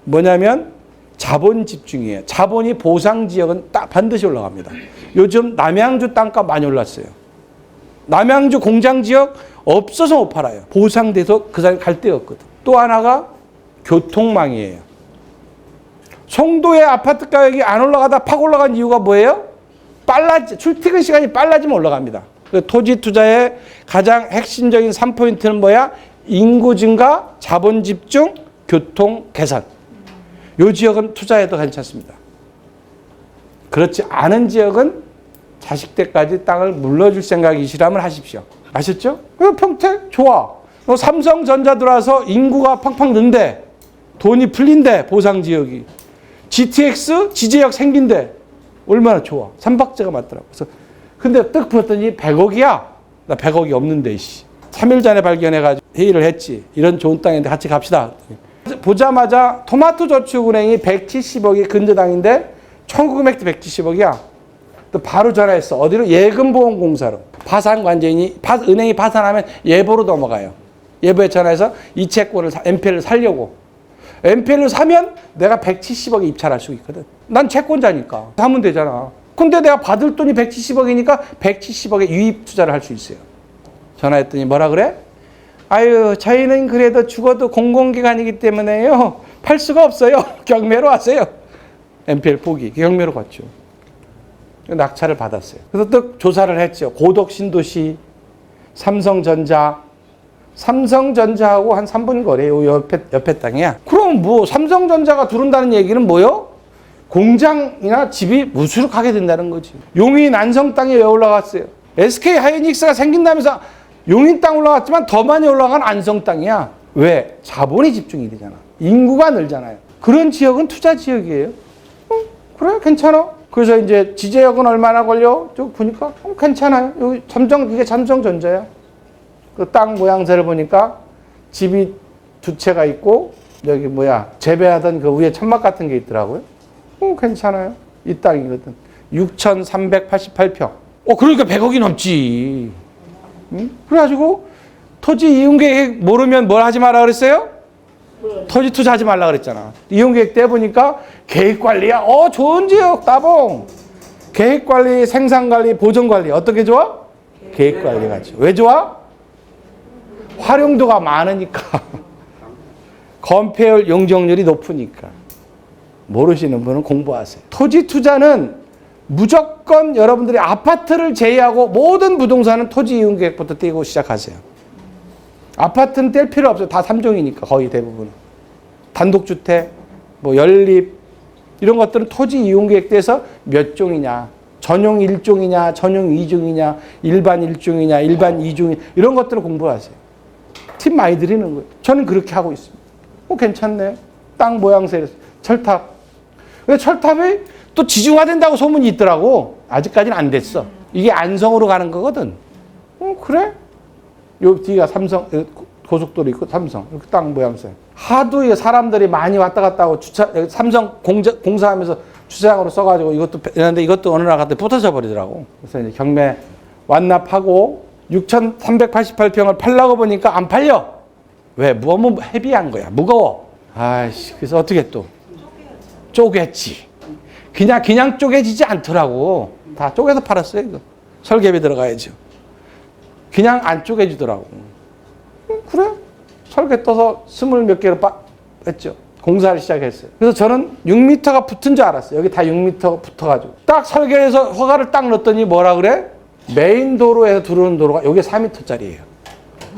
뭐냐면 자본 집중이에요. 자본이 보상 지역은 딱 반드시 올라갑니다. 요즘 남양주 땅값 많이 올랐어요. 남양주 공장 지역 없어서 못 팔아요. 보상돼서 그 사람이 갈 데가 없거든. 또 하나가 교통망이에요. 송도의 아파트 가격이 안 올라가다 팍 올라간 이유가 뭐예요? 출퇴근 시간이 빨라지면 올라갑니다. 토지 투자의 가장 핵심적인 3포인트는 뭐야? 인구 증가, 자본 집중, 교통 개선. 이 지역은 투자해도 괜찮습니다. 그렇지 않은 지역은 자식 때까지 땅을 물려줄 생각이시라면 하십시오. 아셨죠? 평택 좋아. 삼성전자 들어와서 인구가 팡팡 는데 돈이 풀린대 보상 지역이. GTX 지제역 생긴대. 얼마나 좋아. 삼박자가 맞더라고. 그래서 근데 떡 풀었더니 100억이야. 나 100억이 없는데 씨. 3일 전에 발견해가지고 회의를 했지. 이런 좋은 땅인데 같이 갑시다. 보자마자 토마토저축은행이 170억이 근저당인데 청구 금액도 170억이야. 또 바로 전화했어. 어디로? 예금보험공사로. 파산관제인이 은행이 파산하면 예보로 넘어가요. 예보에 전화해서 이 채권을 NPL을 살려고. NPL을 사면 내가 170억에 입찰할 수 있거든. 난 채권자니까. 사면 되잖아. 근데 내가 받을 돈이 170억이니까 170억에 유입 투자를 할 수 있어요. 전화했더니 뭐라 그래? 아유, 저희는 그래도 죽어도 공공기관이기 때문에요. 팔 수가 없어요. 경매로 하세요. NPL 포기. 경매로 갔죠. 낙찰을 받았어요. 그래서 또 조사를 했죠. 고덕 신도시, 삼성전자하고 한 3분 거리에요. 옆에 땅이야. 그럼 뭐 삼성전자가 들어온다는 얘기는 뭐요? 공장이나 집이 무수룩하게 된다는 거지. 용인 안성 땅이 왜 올라갔어요? SK 하이닉스가 생긴다면서 용인 땅 올라갔지만 더 많이 올라간 안성 땅이야. 왜? 자본이 집중이 되잖아. 인구가 늘잖아요. 그런 지역은 투자 지역이에요. 그래, 괜찮아. 그래서 이제 지제역은 얼마나 걸려? 저 보니까 괜찮아요. 여기 이게 삼성전자야. 그 땅 모양새를 보니까 집이 두 채가 있고 여기 재배하던 그 위에 천막 같은 게 있더라고요. 괜찮아요. 이 땅이거든. 6,388평. 그러니까 100억이 넘지. 응? 그래가지고 토지 이용계획 모르면 뭘 하지 마라 그랬어요? 토지 투자하지 말라 그랬잖아. 이용계획 때 보니까 계획관리야. 좋은 지역 따봉. 계획관리, 생산관리, 보존관리 어떻게 좋아? 계획관리가 좋아. 왜 좋아? 활용도가 많으니까. 건폐율 용적률이 높으니까. 모르시는 분은 공부하세요. 토지 투자는 무조건 여러분들이 아파트를 제외하고 모든 부동산은 토지 이용 계획부터 떼고 시작하세요. 아파트는 뗄 필요 없어요. 다 3종이니까 거의 대부분. 단독주택, 연립 이런 것들은 토지 이용 계획 떼서 몇 종이냐. 전용 1종이냐, 전용 2종이냐, 일반 1종이냐, 일반 2종이냐 이런 것들을 공부하세요. 팁 많이 드리는 거예요. 저는 그렇게 하고 있습니다. 괜찮네. 땅 모양새, 철탑. 근데 철탑이 또 지중화된다고 소문이 있더라고. 아직까지는 안 됐어. 이게 안성으로 가는 거거든. 그래? 요 뒤가 삼성, 고속도로 있고 삼성. 이렇게 땅 모양새. 하도 사람들이 많이 왔다 갔다 하고 삼성 공사하면서 주차장으로 써가지고 이것도 어느 날 갔다 부서져 버리더라고. 그래서 이제 경매 완납하고 6,388평을 팔려고 보니까 안 팔려. 왜? 너무 헤비한 거야. 무거워. 아이씨, 그래서 어떻게 또? 쪼갰지. 그냥 쪼개지지 않더라고. 다 쪼개서 팔았어요, 이거. 설계비 들어가야죠. 그냥 안 쪼개지더라고. 그래? 설계 떠서 20몇 개로 했죠. 공사를 시작했어요. 그래서 저는 6m가 붙은 줄 알았어요. 여기 다 6m 붙어가지고. 딱 설계해서 허가를 딱 넣었더니 뭐라 그래? 메인 도로에서 들어오는 도로가 여기 4m짜리예요.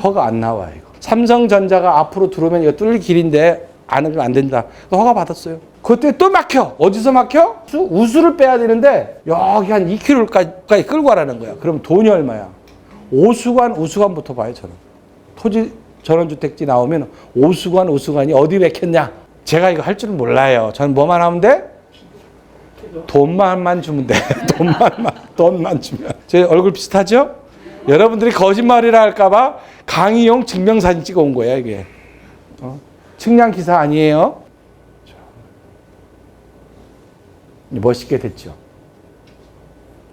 허가 안 나와요, 이거. 삼성전자가 앞으로 들어오면 이거 뚫릴 길인데 안 하면 안 된다. 허가 받았어요. 그때 또 막혀. 어디서 막혀? 우수를 빼야 되는데 여기 한 2km까지 끌고 가라는 거야. 그럼 돈이 얼마야? 오수관, 우수관부터 봐요, 저는. 토지 전원주택지 나오면 오수관, 우수관이 어디 맥혔냐? 제가 이거 할 줄은 몰라요. 저는 뭐만 하면 돼? 돈만 주면 돼. 돈만 주면. 제 얼굴 비슷하죠? 여러분들이 거짓말이라 할까봐 강의용 증명사진 찍어 온 거야, 이게. 측량 기사 아니에요? 멋있게 됐죠.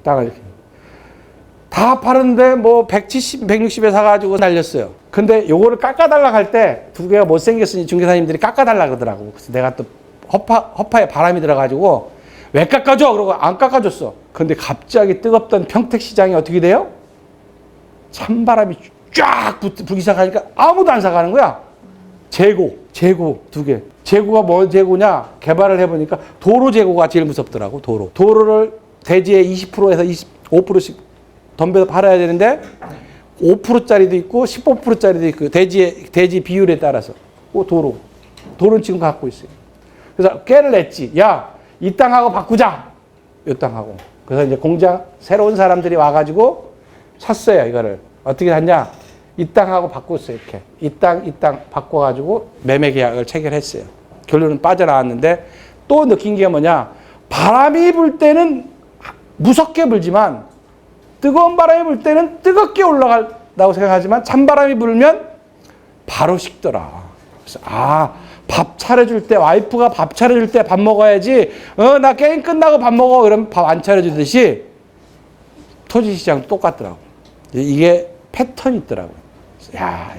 딱 이렇게. 다 파는데 뭐 170, 160에 사가지고 날렸어요. 근데 요거를 깎아달라고 할 때 두 개가 못생겼으니 중개사님들이 깎아달라고 그러더라고. 그래서 내가 또 허파에 바람이 들어가지고 왜 깎아줘? 그러고 안 깎아줬어. 근데 갑자기 뜨겁던 평택시장이 어떻게 돼요? 찬바람이 쫙 불기 시작하니까 아무도 안 사가는 거야. 재고 두 개. 재고가 뭐 재고냐? 개발을 해보니까 도로 재고가 제일 무섭더라고. 도로를 대지의 20%에서 25%씩 덤벼서 팔아야 되는데 5%짜리도 있고 15%짜리도 있고 대지 비율에 따라서 도로는 지금 갖고 있어요. 그래서 깨를 냈지. 야, 이 땅하고 바꾸자. 이 땅하고. 그래서 이제 공장 새로운 사람들이 와가지고 샀어요. 이거를 어떻게 샀냐? 이 땅하고 바꿨어요. 이렇게 이 땅 바꿔가지고 매매 계약을 체결했어요. 결론은 빠져나왔는데 또 느낀 게 뭐냐? 바람이 불 때는 무섭게 불지만 뜨거운 바람이 불 때는 뜨겁게 올라간다고 생각하지만 찬바람이 불면 바로 식더라. 그래서 밥 차려줄 때 와이프가 밥 차려줄 때 밥 먹어야지. 나 게임 끝나고 밥 먹어. 그러면 밥 안 차려주듯이 토지시장도 똑같더라고. 이게 패턴이 있더라고요. 야,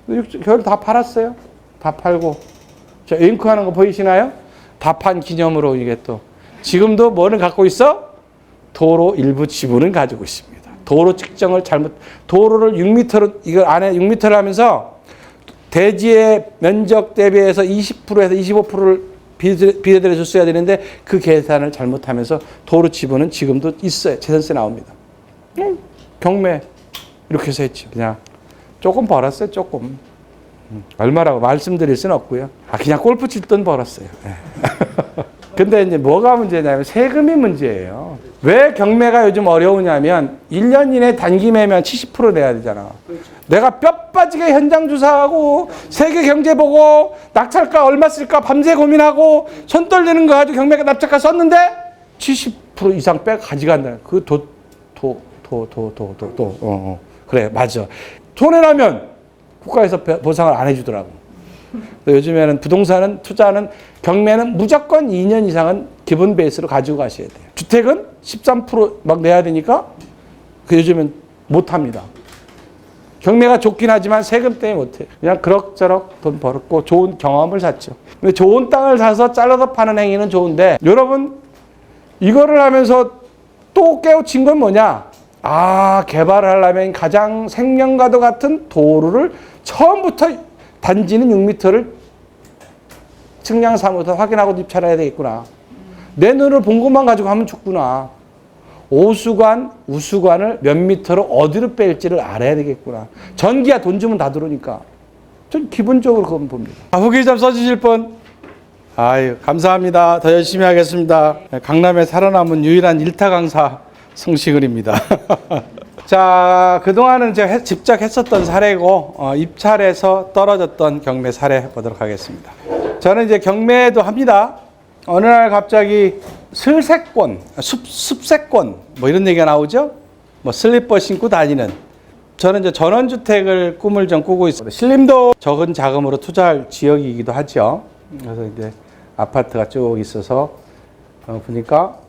이런. 겨울 다 팔았어요. 다 팔고. 저 윙크하는 거 보이시나요? 다 판 기념으로 이게 또. 지금도 뭐는 갖고 있어? 도로 일부 지분은 가지고 있습니다. 도로 측정을 도로를 6m로, 이걸 안에 6m를 하면서 대지의 면적 대비해서 20%에서 25%를 비례대로 줬어야 되는데 그 계산을 잘못하면서 도로 지분은 지금도 있어요. 재산세 나옵니다. 경매 이렇게 해서 했죠. 그냥 조금 벌었어요. 조금. 얼마라고 말씀드릴 수는 없고요. 그냥 골프 칠 돈 벌었어요. 근데 이제 뭐가 문제냐면 세금이 문제예요. 왜 경매가 요즘 어려우냐면 1년 이내 단기 매매면 70% 내야 되잖아. 그렇죠. 내가 뼈 빠지게 현장 조사하고 세계 경제 보고 낙찰가 얼마 쓸까 밤새 고민하고 손 떨리는 거 가지고 경매가 납작가 썼는데 70% 이상 빼 가져간다는 그 그래 맞아. 손해나면 국가에서 보상을 안 해주더라고. 요즘에는 부동산은 투자는 경매는 무조건 2년 이상은 기본 베이스로 가지고 가셔야 돼요. 주택은 13% 막 내야 되니까 그 요즘엔 못 합니다. 경매가 좋긴 하지만 세금 때문에 못 해요. 그냥 그럭저럭 돈 벌었고 좋은 경험을 샀죠. 근데 좋은 땅을 사서 잘라서 파는 행위는 좋은데 여러분 이거를 하면서 또 깨우친 건 뭐냐? 개발을 하려면 가장 생명과도 같은 도로를 처음부터 단지는 6m를 측량사무소 확인하고 입찰해야 되겠구나. 내 눈으로 본 것만 가지고 하면 좋구나. 오수관, 우수관을 몇 미터로 어디로 뺄지를 알아야 되겠구나. 전기야 돈 주면 다 들어오니까. 전 기본적으로 그건 봅니다. 후기 좀 써주실 분? 감사합니다. 더 열심히 하겠습니다. 강남에 살아남은 유일한 일타 강사 성시근입니다. 자, 그동안은 제가 직접 했었던 사례고, 입찰에서 떨어졌던 경매 사례 보도록 하겠습니다. 저는 이제 경매도 합니다. 어느 날 갑자기 슬세권, 숲세권, 뭐 이런 얘기가 나오죠? 뭐 슬리퍼 신고 다니는. 저는 이제 전원주택을 꿈을 좀 꾸고 있습니다. 신림도 적은 자금으로 투자할 지역이기도 하죠. 그래서 이제 아파트가 쭉 있어서, 보니까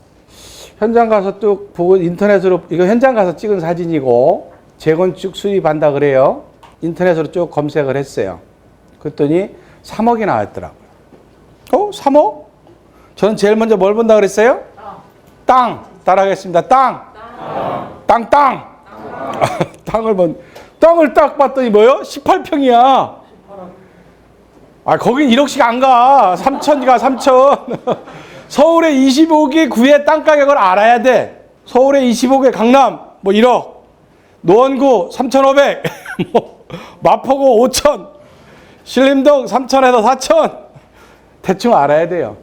현장 가서 또 보고 인터넷으로 이거 현장 가서 찍은 사진이고 재건축 수입한다 그래요. 인터넷으로 쭉 검색을 했어요. 그랬더니 3억이 나왔더라고요. 3억? 저는 제일 먼저 뭘 본다 그랬어요? 땅. 따라하겠습니다. 땅. 땅을 딱 봤더니 뭐요? 18평이야. 아, 거긴 1억씩 안 가. 3천이가 3천. 서울의 25개 구의 땅 가격을 알아야 돼. 서울의 25개 강남 뭐 1억. 노원구 3,500. 뭐 마포구 5천. 신림동 3천에서 4천. 대충 알아야 돼요.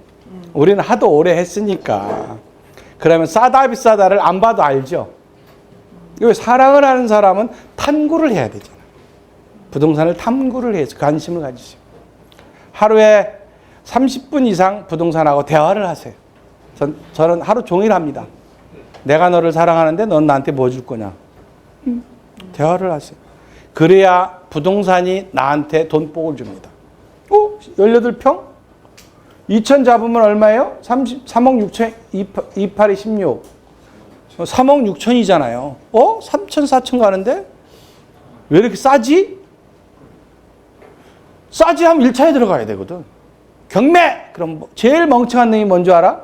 우리는 하도 오래 했으니까. 그러면 싸다 비싸다를 안 봐도 알죠. 사랑을 하는 사람은 탐구를 해야 되잖아. 부동산을 탐구를 해서 관심을 가지세요. 하루에 30분 이상 부동산하고 대화를 하세요. 저는 하루 종일 합니다. 내가 너를 사랑하는데 넌 나한테 뭐 줄 거냐. 대화를 하세요. 그래야 부동산이 나한테 돈복을 줍니다. 18평? 2천 잡으면 얼마예요? 3억 6천, 28이 16. 3억 6천이잖아요. 3천, 4천 가는데? 왜 이렇게 싸지? 싸지 하면 1차에 들어가야 되거든. 경매! 그럼 제일 멍청한 놈이 뭔지 알아?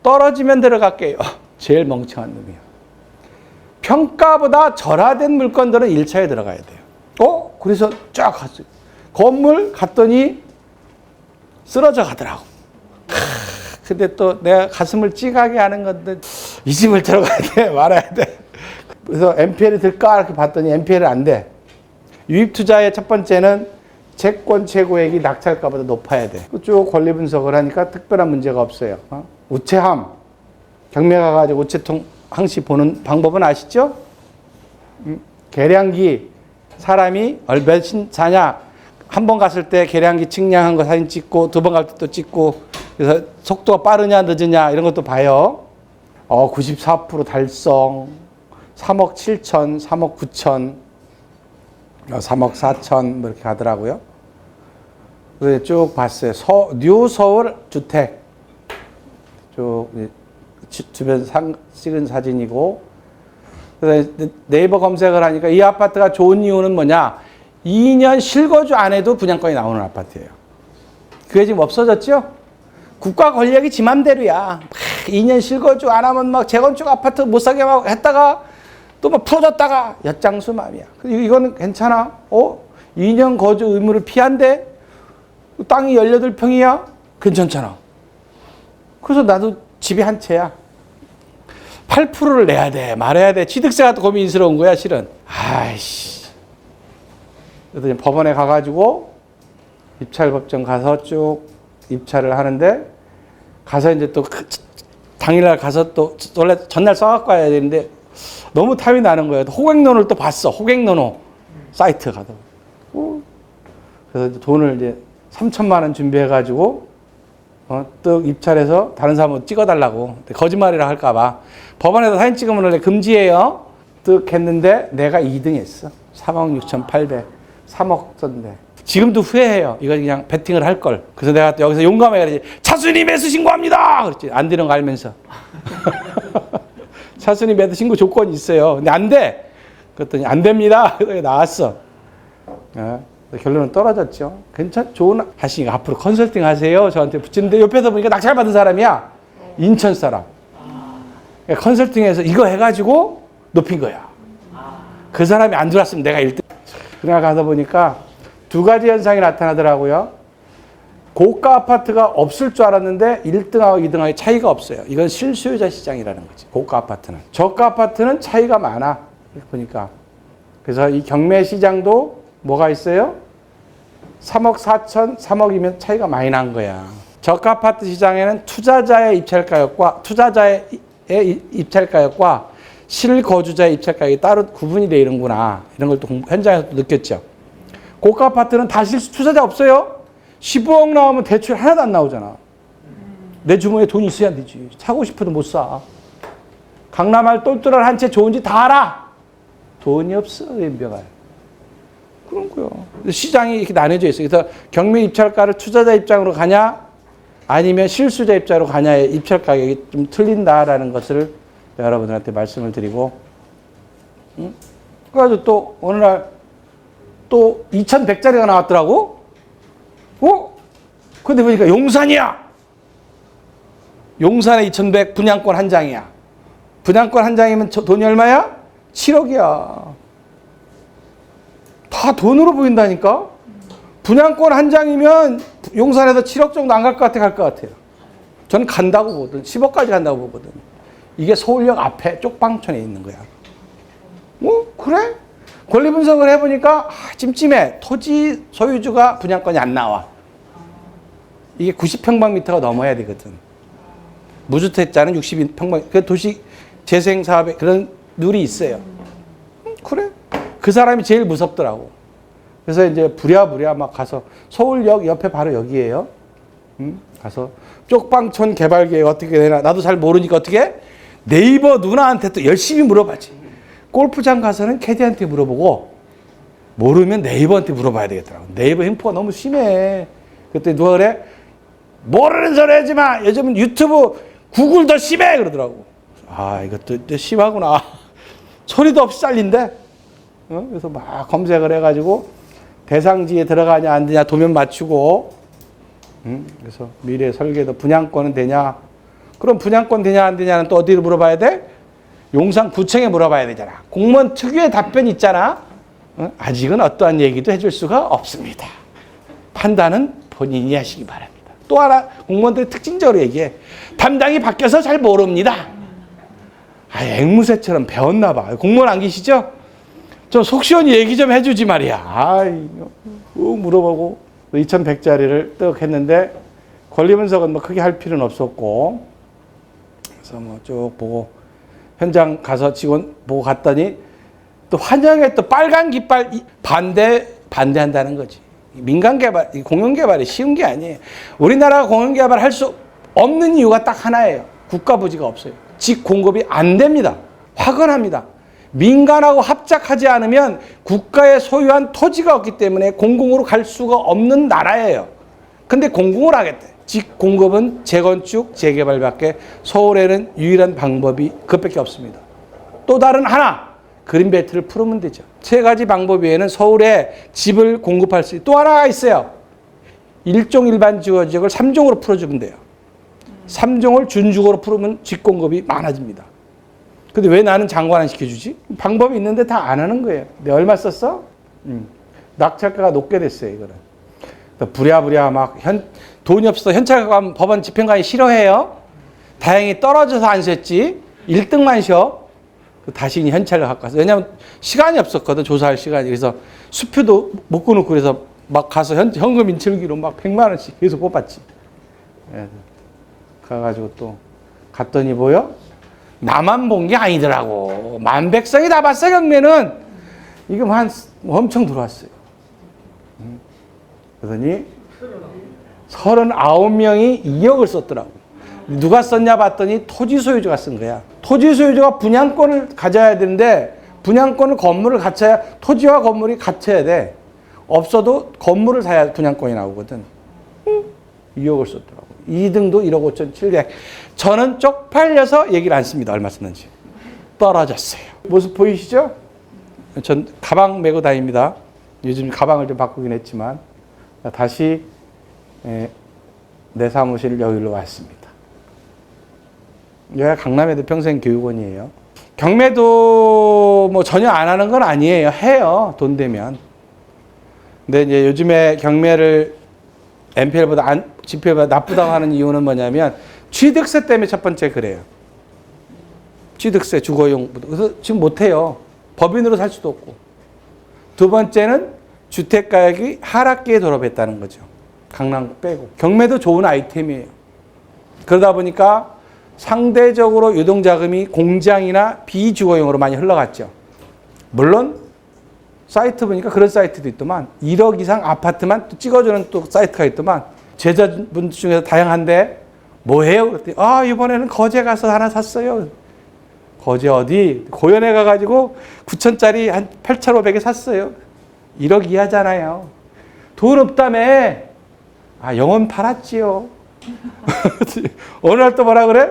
떨어지면 들어갈게요. 제일 멍청한 놈이야. 평가보다 절하된 물건들은 1차에 들어가야 돼요. 그래서 쫙 갔어요. 건물 갔더니 쓰러져 가더라고. 근데 또 내가 가슴을 찌가게 하는 건데 이 집을 들어가야 돼 말아야 돼. 그래서 NPL이 들까 이렇게 봤더니 NPL이 안 돼. 유입 투자의 첫 번째는 채권 최고액이 낙찰가보다 높아야 돼. 쭉 권리 분석을 하니까 특별한 문제가 없어요. 우체함 경매 가가지고 우체통 항시 보는 방법은 아시죠? 계량기 사람이 몇인 사냐. 한 번 갔을 때 계량기 측량한 거 사진 찍고 두 번 갈 때 또 찍고 그래서 속도가 빠르냐 늦으냐 이런 것도 봐요. 94% 달성 3억 7천 3억 9천 3억 4천 뭐 이렇게 가더라고요. 그래서 쭉 봤어요. 뉴 서울 주택 쭉 주변 찍은 사진이고 그래서 네이버 검색을 하니까 이 아파트가 좋은 이유는 뭐냐? 2년 실거주 안 해도 분양권이 나오는 아파트예요. 그게 지금 없어졌죠? 국가 권력이 지 맘대로야. 2년 실거주 안 하면 막 재건축 아파트 못 사게 막 했다가 또 막 풀어줬다가 엿장수 맘이야. 이거는 괜찮아. 2년 거주 의무를 피한대? 땅이 18평이야? 괜찮잖아. 그래서 나도 집이 한 채야. 8%를 내야 돼. 말해야 돼. 취득세가 또 고민스러운 거야, 실은. 아이씨. 그래서 법원에 가가지고 입찰법정 가서 쭉 입찰을 하는데 가서 이제 또 당일날 가서 또 원래 전날 써갖고 와야 되는데 너무 탐이 나는 거예요. 호갱노노를 또 봤어. 호갱노노 사이트 가서. 그래서 돈을 이제 3천만 원 준비해가지고 또 입찰해서 다른 사람은 찍어달라고 거짓말이라 할까봐 법원에서 사진 찍으면 원래 금지예요. 뜩 했는데 내가 2등 했어. 3억 6,800 3억 썼는데 지금도 후회해요. 이거 그냥 베팅을 할 걸. 그래서 내가 또 여기서 용감하게 그러지. 차순위 매수 신고합니다. 그랬지. 안 되는 거 알면서. 차순위 매수 신고 조건이 있어요. 근데 안 돼. 그랬더니 안 됩니다. 그래서 나왔어. 결론은 떨어졌죠. 좋은 하시니까 앞으로 컨설팅 하세요. 저한테 붙이는데 옆에서 보니까 낙찰 받은 사람이야. 인천 사람. 그러니까 컨설팅해서 이거 해가지고 높인 거야. 그 사람이 안 들어왔으면 내가 1등. 그러나 가서 보니까 두 가지 현상이 나타나더라고요. 고가 아파트가 없을 줄 알았는데 1등하고 2등하고 차이가 없어요. 이건 실수요자 시장이라는 거지. 고가 아파트는. 저가 아파트는 차이가 많아. 이렇게 보니까. 그래서 이 경매 시장도 뭐가 있어요? 3억 4천, 3억이면 차이가 많이 난 거야. 저가 아파트 시장에는 투자자의 입찰가격과 실거주자의 입찰가격이 따로 구분이 되어 있는구나. 이런 걸 또 현장에서 또 느꼈죠. 고가 아파트는 다 실수 투자자 없어요. 15억 나오면 대출 하나도 안 나오잖아. 내 주머니에 돈이 있어야 되지. 사고 싶어도 못 사. 강남할 똘똘한 한 채 좋은지 다 알아. 돈이 없어, 왼병알. 그런 거요. 시장이 이렇게 나눠져 있어요. 그래서 경매 입찰가를 투자자 입장으로 가냐, 아니면 실수자 입장으로 가냐의 입찰 가격이 좀 틀린다라는 것을 여러분들한테 말씀을 드리고, 그래가지고 또 어느 날 또 2,100짜리가 나왔더라고. 근데 보니까 용산이야. 용산에 2,100 분양권 한 장이야. 분양권 한 장이면 돈이 얼마야? 7억이야. 다 돈으로 보인다니까? 분양권 한 장이면 용산에서 7억 정도 안 갈 것 같아, 갈 것 같아요. 저는 간다고 보거든. 10억까지 간다고 보거든. 이게 서울역 앞에 쪽방촌에 있는 거야. 그래? 권리 분석을 해보니까 찜찜해. 토지 소유주가 분양권이 안 나와. 이게 90평방미터가 넘어야 되거든. 무주택자는 62평방, 그 도시 재생 사업에 그런 룰이 있어요. 그래? 그 사람이 제일 무섭더라고. 그래서 이제 부랴부랴 막 가서 서울역 옆에 바로 여기에요. 가서 쪽방촌 개발 계획 어떻게 되나 나도 잘 모르니까 어떻게 네이버 누나한테 또 열심히 물어봤지. 골프장 가서는 캐디한테 물어보고 모르면 네이버한테 물어봐야 되겠더라고. 네이버 횡포가 너무 심해. 그때 누가 그래? 모르는 소리 하지 마. 요즘은 유튜브 구글 더 심해 그러더라고. 아, 이것도 심하구나. 소리도 없이 잘린대. 그래서 막 검색을 해가지고 대상지에 들어가냐 안 되냐 도면 맞추고 그래서 미래 설계도 분양권은 되냐? 그럼 분양권 되냐 안 되냐는 또 어디로 물어봐야 돼? 용산구청에 물어봐야 되잖아. 공무원 특유의 답변이 있잖아. 아직은 어떠한 얘기도 해줄 수가 없습니다. 판단은 본인이 하시기 바랍니다. 또 하나 공무원들이 특징적으로 얘기해. 담당이 바뀌어서 잘 모릅니다. 앵무새처럼 배웠나 봐. 공무원 안 계시죠? 좀 속 시원히 얘기 좀 해주지 말이야. 물어보고 2100짜리를 떡 했는데 권리 분석은 뭐 크게 할 필요는 없었고 그래서 뭐 쭉 보고 현장 가서 직원 보고 갔더니 또 환영에 또 빨간 깃발 반대한다는 거지. 민간 개발, 공영 개발이 쉬운 게 아니에요. 우리나라가 공영 개발을 할 수 없는 이유가 딱 하나예요. 국가 부지가 없어요. 직 공급이 안 됩니다. 화건합니다. 민간하고 합작하지 않으면 국가의 소유한 토지가 없기 때문에 공공으로 갈 수가 없는 나라예요. 근데 공공을 하겠대. 직 공급은 재건축, 재개발밖에 서울에는 유일한 방법이 그것밖에 없습니다. 또 다른 하나, 그린벨트를 풀으면 되죠. 세 가지 방법 외에는 서울에 집을 공급할 수 있는 또 하나가 있어요. 1종 일반 주거 지역을 3종으로 풀어주면 돼요. 3종을 준주거로 풀으면 직 공급이 많아집니다. 근데 왜 나는 장관 안 시켜주지? 방법이 있는데 다 안 하는 거예요. 내가 얼마 썼어? 낙찰가가 높게 됐어요, 이거는. 부랴부랴 막 돈이 없어 현찰관 법원 집행관이 싫어해요. 다행히 떨어져서 안 쉬었지. 1등만 쉬어. 다시 현찰을 갖고 왔어. 왜냐면 시간이 없었거든, 조사할 시간이. 그래서 수표도 못 끊고 그래서 막 가서 현금 인출기로 막 100만 원씩 계속 뽑았지. 가가지고 또 갔더니 뭐요? 나만 본 게 아니더라고. 만백성이 다 봤어, 경매는. 이거 엄청 들어왔어요. 그러더니 39명이 2억을 썼더라고. 누가 썼냐 봤더니 토지 소유주가 쓴 거야. 토지 소유주가 분양권을 가져야 되는데 분양권을 건물을 갖춰야 토지와 건물이 갖춰야 돼. 없어도 건물을 사야 분양권이 나오거든. 2억을 썼더라고. 2등도 1억 5,700. 저는 쪽팔려서 얘기를 안 씁니다. 얼마 썼는지. 떨어졌어요. 모습 보이시죠? 전 가방 메고 다닙니다. 요즘 가방을 좀 바꾸긴 했지만 다시 내 사무실 여기로 왔습니다. 여기가 강남에도 평생교육원이에요. 경매도 뭐 전혀 안 하는 건 아니에요. 해요. 돈 되면. 근데 이제 요즘에 경매를 MPL보다 GPL보다 나쁘다고 하는 이유는 뭐냐면 취득세 때문에 첫 번째 그래요. 취득세 주거용. 그래서 지금 못해요. 법인으로 살 수도 없고. 두 번째는 주택가격이 하락기에 돌입했다는 거죠. 강남 빼고. 경매도 좋은 아이템이에요. 그러다 보니까 상대적으로 유동자금이 공장이나 비주거용으로 많이 흘러갔죠. 물론 사이트 보니까 그런 사이트도 있더만 1억 이상 아파트만 또 찍어주는 또 사이트가 있더만 제자분 중에서 다양한데 뭐해요? 그랬더니 이번에는 거제 가서 하나 샀어요. 거제 어디? 고현에 가가지고 9천짜리 한 8,500에 샀어요. 1억 이하잖아요. 돈 없다며. 영원 팔았지요. 어느 날 또 뭐라 그래?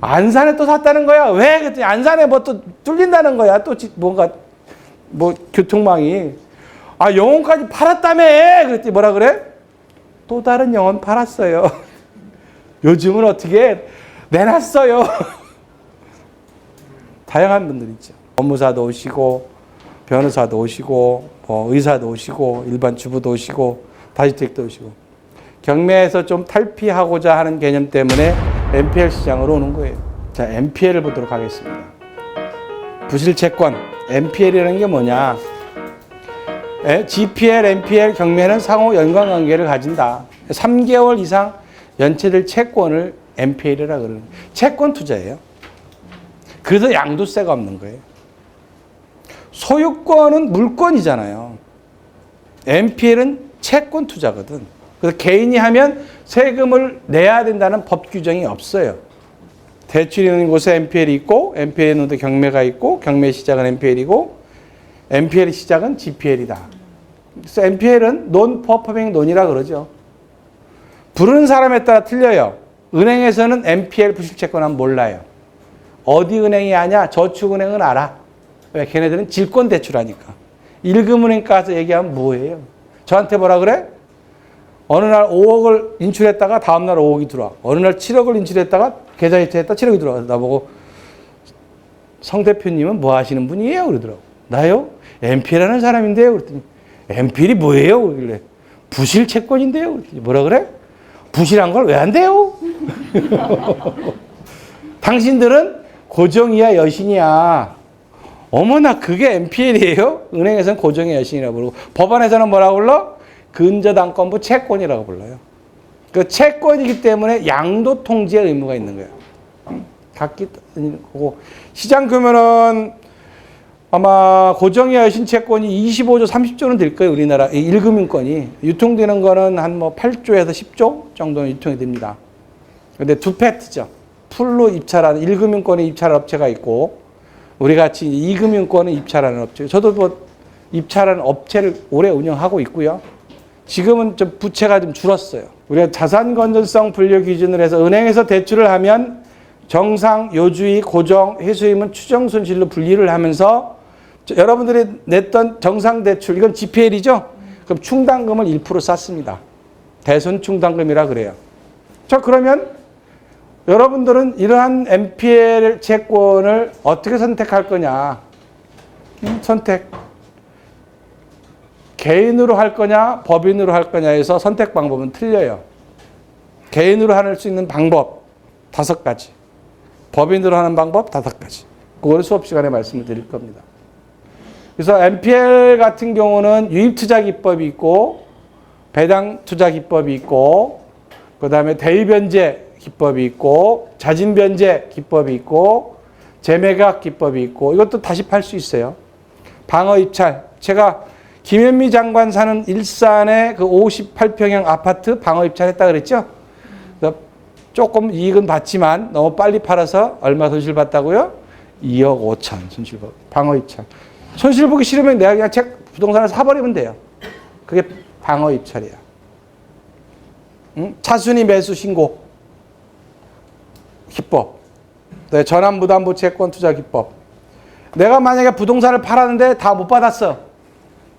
안산에 또 샀다는 거야. 왜? 그랬더니 안산에 뭐 또 뚫린다는 거야. 또 뭔가 교통망이. 영혼까지 팔았다며. 그랬더니 뭐라 그래? 또 다른 영혼 팔았어요. 요즘은 어떻게 내놨어요. 다양한 분들 있죠. 법무사도 오시고 변호사도 오시고 뭐 의사도 오시고 일반 주부도 오시고 다주택도 오시고 경매에서 좀 탈피하고자 하는 개념 때문에 NPL 시장으로 오는 거예요. 자, NPL을 보도록 하겠습니다. 부실채권 NPL이라는 게 뭐냐? GPL, NPL 경매는 상호 연관관계를 가진다. 3개월 이상 연체될 채권을 NPL이라 그러는 거예요. 채권 투자예요. 그래서 양도세가 없는 거예요. 소유권은 물권이잖아요. NPL은 채권 투자거든. 그래서 개인이 하면 세금을 내야 된다는 법 규정이 없어요. 대출이 있는 곳에 NPL이 있고, NPL에 있는 경매가 있고, 경매 시작은 NPL이고, NPL 시작은 GPL이다. 그래서 NPL은 Non-Performing Loan이라 그러죠. 부르는 사람에 따라 틀려요. 은행에서는 NPL 부실채권 하면 몰라요. 어디 은행이 아냐? 저축은행은 알아. 왜? 걔네들은 질권 대출하니까. 일금은행 가서 얘기하면 뭐예요? 저한테 뭐라 그래? 어느 날 5억을 인출했다가 다음 날 5억이 들어와. 어느 날 7억을 인출했다가 계좌 이체했다 7억이 들어와. 나보고 성 대표님은 뭐 하시는 분이에요? 그러더라고. 나요? NPL 하는 사람인데요. 그랬더니 NPL이 뭐예요? 그러길래 부실 채권인데요. 그랬더니 뭐라 그래? 부실한 걸 왜 안 돼요? 당신들은 고정이야 여신이야. 어머나 그게 NPL이에요? 은행에서는 고정의 여신이라고 부르고 법원에서는 뭐라고 불러? 근저당권부 채권이라고 불러요. 그 채권이기 때문에 양도 통지의 의무가 있는 거예요. 각기 거고 시장 규모는 아마 고정의 여신 채권이 25조, 30조는 될 거예요. 우리나라 1금융권이 유통되는 거는 한 뭐 8조에서 10조 정도는 유통이 됩니다. 근데 두 패트죠. 풀로 입찰하는 1금융권에 입찰하는 업체가 있고 우리 같이 2금융권에 입찰하는 업체. 저도 뭐 입찰하는 업체를 오래 운영하고 있고요. 지금은 좀 부채가 좀 줄었어요. 우리가 자산 건전성 분류 기준을 해서 은행에서 대출을 하면 정상, 요주의, 고정, 회수임은 추정 손실로 분리를 하면서 여러분들이 냈던 정상 대출, 이건 GPL이죠? 그럼 충당금을 1% 쌌습니다. 대손 충당금이라 그래요. 자, 그러면 여러분들은 이러한 NPL 채권을 어떻게 선택할 거냐? 선택. 개인으로 할 거냐, 법인으로 할 거냐에서 선택 방법은 틀려요. 개인으로 할 수 있는 방법 5가지. 법인으로 하는 방법 5가지. 그걸 수업 시간에 말씀을 드릴 겁니다. 그래서 NPL 같은 경우는 유입투자기법이 있고, 배당투자기법이 있고, 그 다음에 대위변제 기법이 있고, 자진변제 기법이 있고, 재매각 기법이 있고, 이것도 다시 팔 수 있어요. 방어입찰. 제가 김현미 장관 사는 일산의 그 58평형 아파트 방어입찰했다 그랬죠? 조금 이익은 받지만 너무 빨리 팔아서 얼마 손실 봤다고요? 2억 5천 손실 봐. 방어입찰. 손실 보기 싫으면 내가 그냥 부동산을 사버리면 돼요. 그게 방어입찰이야. 응? 차순위 매수 신고 기법. 전환무담보 채권 투자 기법. 내가 만약에 부동산을 팔았는데 다 못 받았어.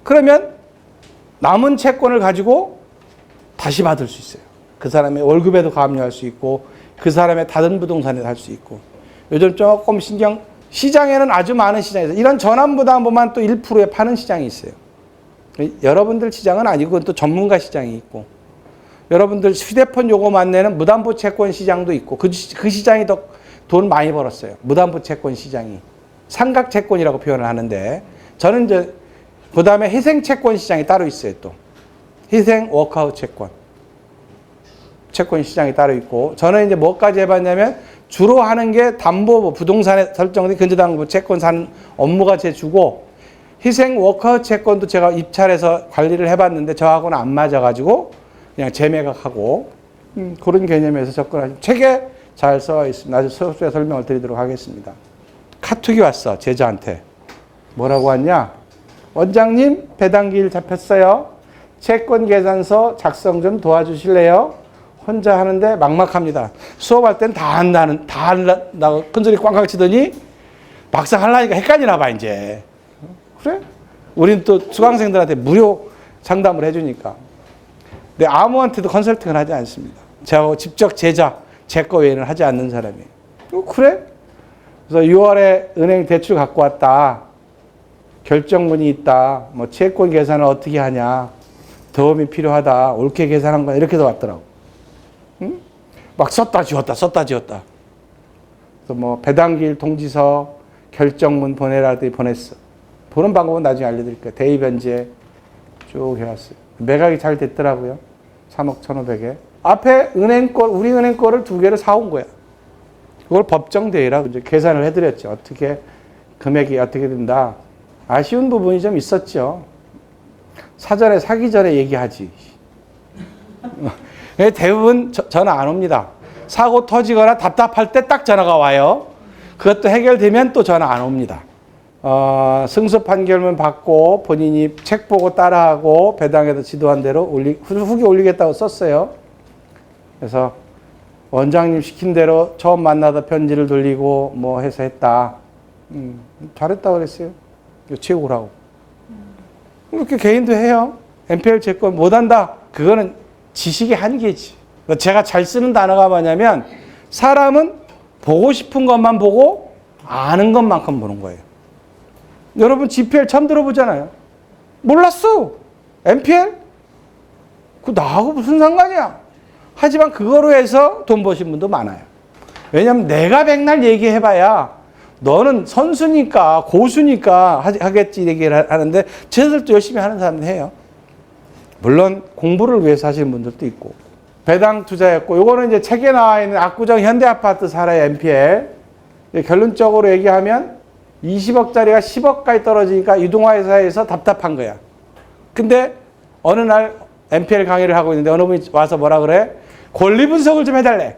그러면 남은 채권을 가지고 다시 받을 수 있어요. 그 사람의 월급에도 가압류할 수 있고 그 사람의 다른 부동산에 할 수 있고 요즘 조금 시장에는 아주 많은 시장에서 이런 전환부담보만 또 1%에 파는 시장이 있어요. 여러분들 시장은 아니고 그건 또 전문가 시장이 있고 여러분들 휴대폰 요금안 내는 무담보 채권 시장도 있고 그 시장이 더 돈 많이 벌었어요. 무담보 채권 시장이. 삼각채권이라고 표현을 하는데 저는 이제 그 다음에 희생채권 시장이 따로 있어요. 또 희생 워크아웃 채권 시장이 따로 있고 저는 이제 뭐까지 해봤냐면 주로 하는 게 담보 부동산에 설정된 근저당부 채권 사는 업무가 제 주고 희생 워크아웃 채권도 제가 입찰해서 관리를 해봤는데 저하고는 안 맞아가지고 그냥 재매각하고 그런 개념에서 접근하시면 책에 잘 써 있습니다. 아주 서술에 설명을 드리도록 하겠습니다. 카톡이 왔어 제자한테. 뭐라고 왔냐? 원장님 배당기일 잡혔어요. 채권 계산서 작성 좀 도와주실래요? 혼자 하는데 막막합니다. 수업할 땐 다 한다고 큰소리 꽝꽝 치더니 막상 하려니까 헷갈리나 봐 이제. 그래? 우린 또 수강생들한테 무료 상담을 해주니까. 근데 아무한테도 컨설팅을 하지 않습니다. 저하고 직접 제자, 제 거 외에는 하지 않는 사람이에요. 그래? 그래서 6월에 은행 대출 갖고 왔다. 결정문이 있다. 뭐 채권 계산을 어떻게 하냐. 도움이 필요하다. 옳게 계산한 거야. 이렇게 도 왔더라고. 응? 막 썼다 지웠다 썼다 지웠다. 그래서 뭐 배당기일 통지서 결정문 보내라더니 보냈어. 보는 방법은 나중에 알려드릴게요. 대입변제 쭉 해왔어요. 매각이 잘 됐더라고요. 3억 1,500에. 앞에 은행 거, 우리 은행 거를 2개를 사온 거야. 그걸 법정 대위라고 이제 계산을 해드렸죠. 어떻게 금액이 어떻게 된다. 아쉬운 부분이 좀 있었죠. 사전에 사기 전에 얘기하지. 대부분 전화 안 옵니다. 사고 터지거나 답답할 때 딱 전화가 와요. 그것도 해결되면 또 전화 안 옵니다. 승소 판결문 받고 본인이 책 보고 따라하고 배당에도 지도한 대로 후기 올리겠다고 썼어요. 그래서 원장님 시킨 대로 처음 만나다 편지를 돌리고 뭐 해서 했다. 잘했다고 그랬어요. 최고라고. 이렇게 개인도 해요. NPL 채권 못한다. 그거는 지식의 한계지. 제가 잘 쓰는 단어가 뭐냐면 사람은 보고 싶은 것만 보고 아는 것만큼 보는 거예요. 여러분 GPL 처음 들어보잖아요. 몰랐어. NPL? 그 나하고 무슨 상관이야. 하지만 그거로 해서 돈 버신 분도 많아요. 왜냐하면 내가 백날 얘기해봐야 너는 선수니까 고수니까 하겠지 얘기를 하는데 쟤들도 열심히 하는 사람들 해요. 물론 공부를 위해서 하시는 분들도 있고. 배당 투자했고 요거는 이제 책에 나와 있는 압구정 현대아파트 사례 NPL. 결론적으로 얘기하면 20억짜리가 10억까지 떨어지니까 유동화회사에서 답답한 거야. 근데 어느 날 NPL 강의를 하고 있는데 어느 분이 와서 뭐라 그래? 권리 분석을 좀 해달래.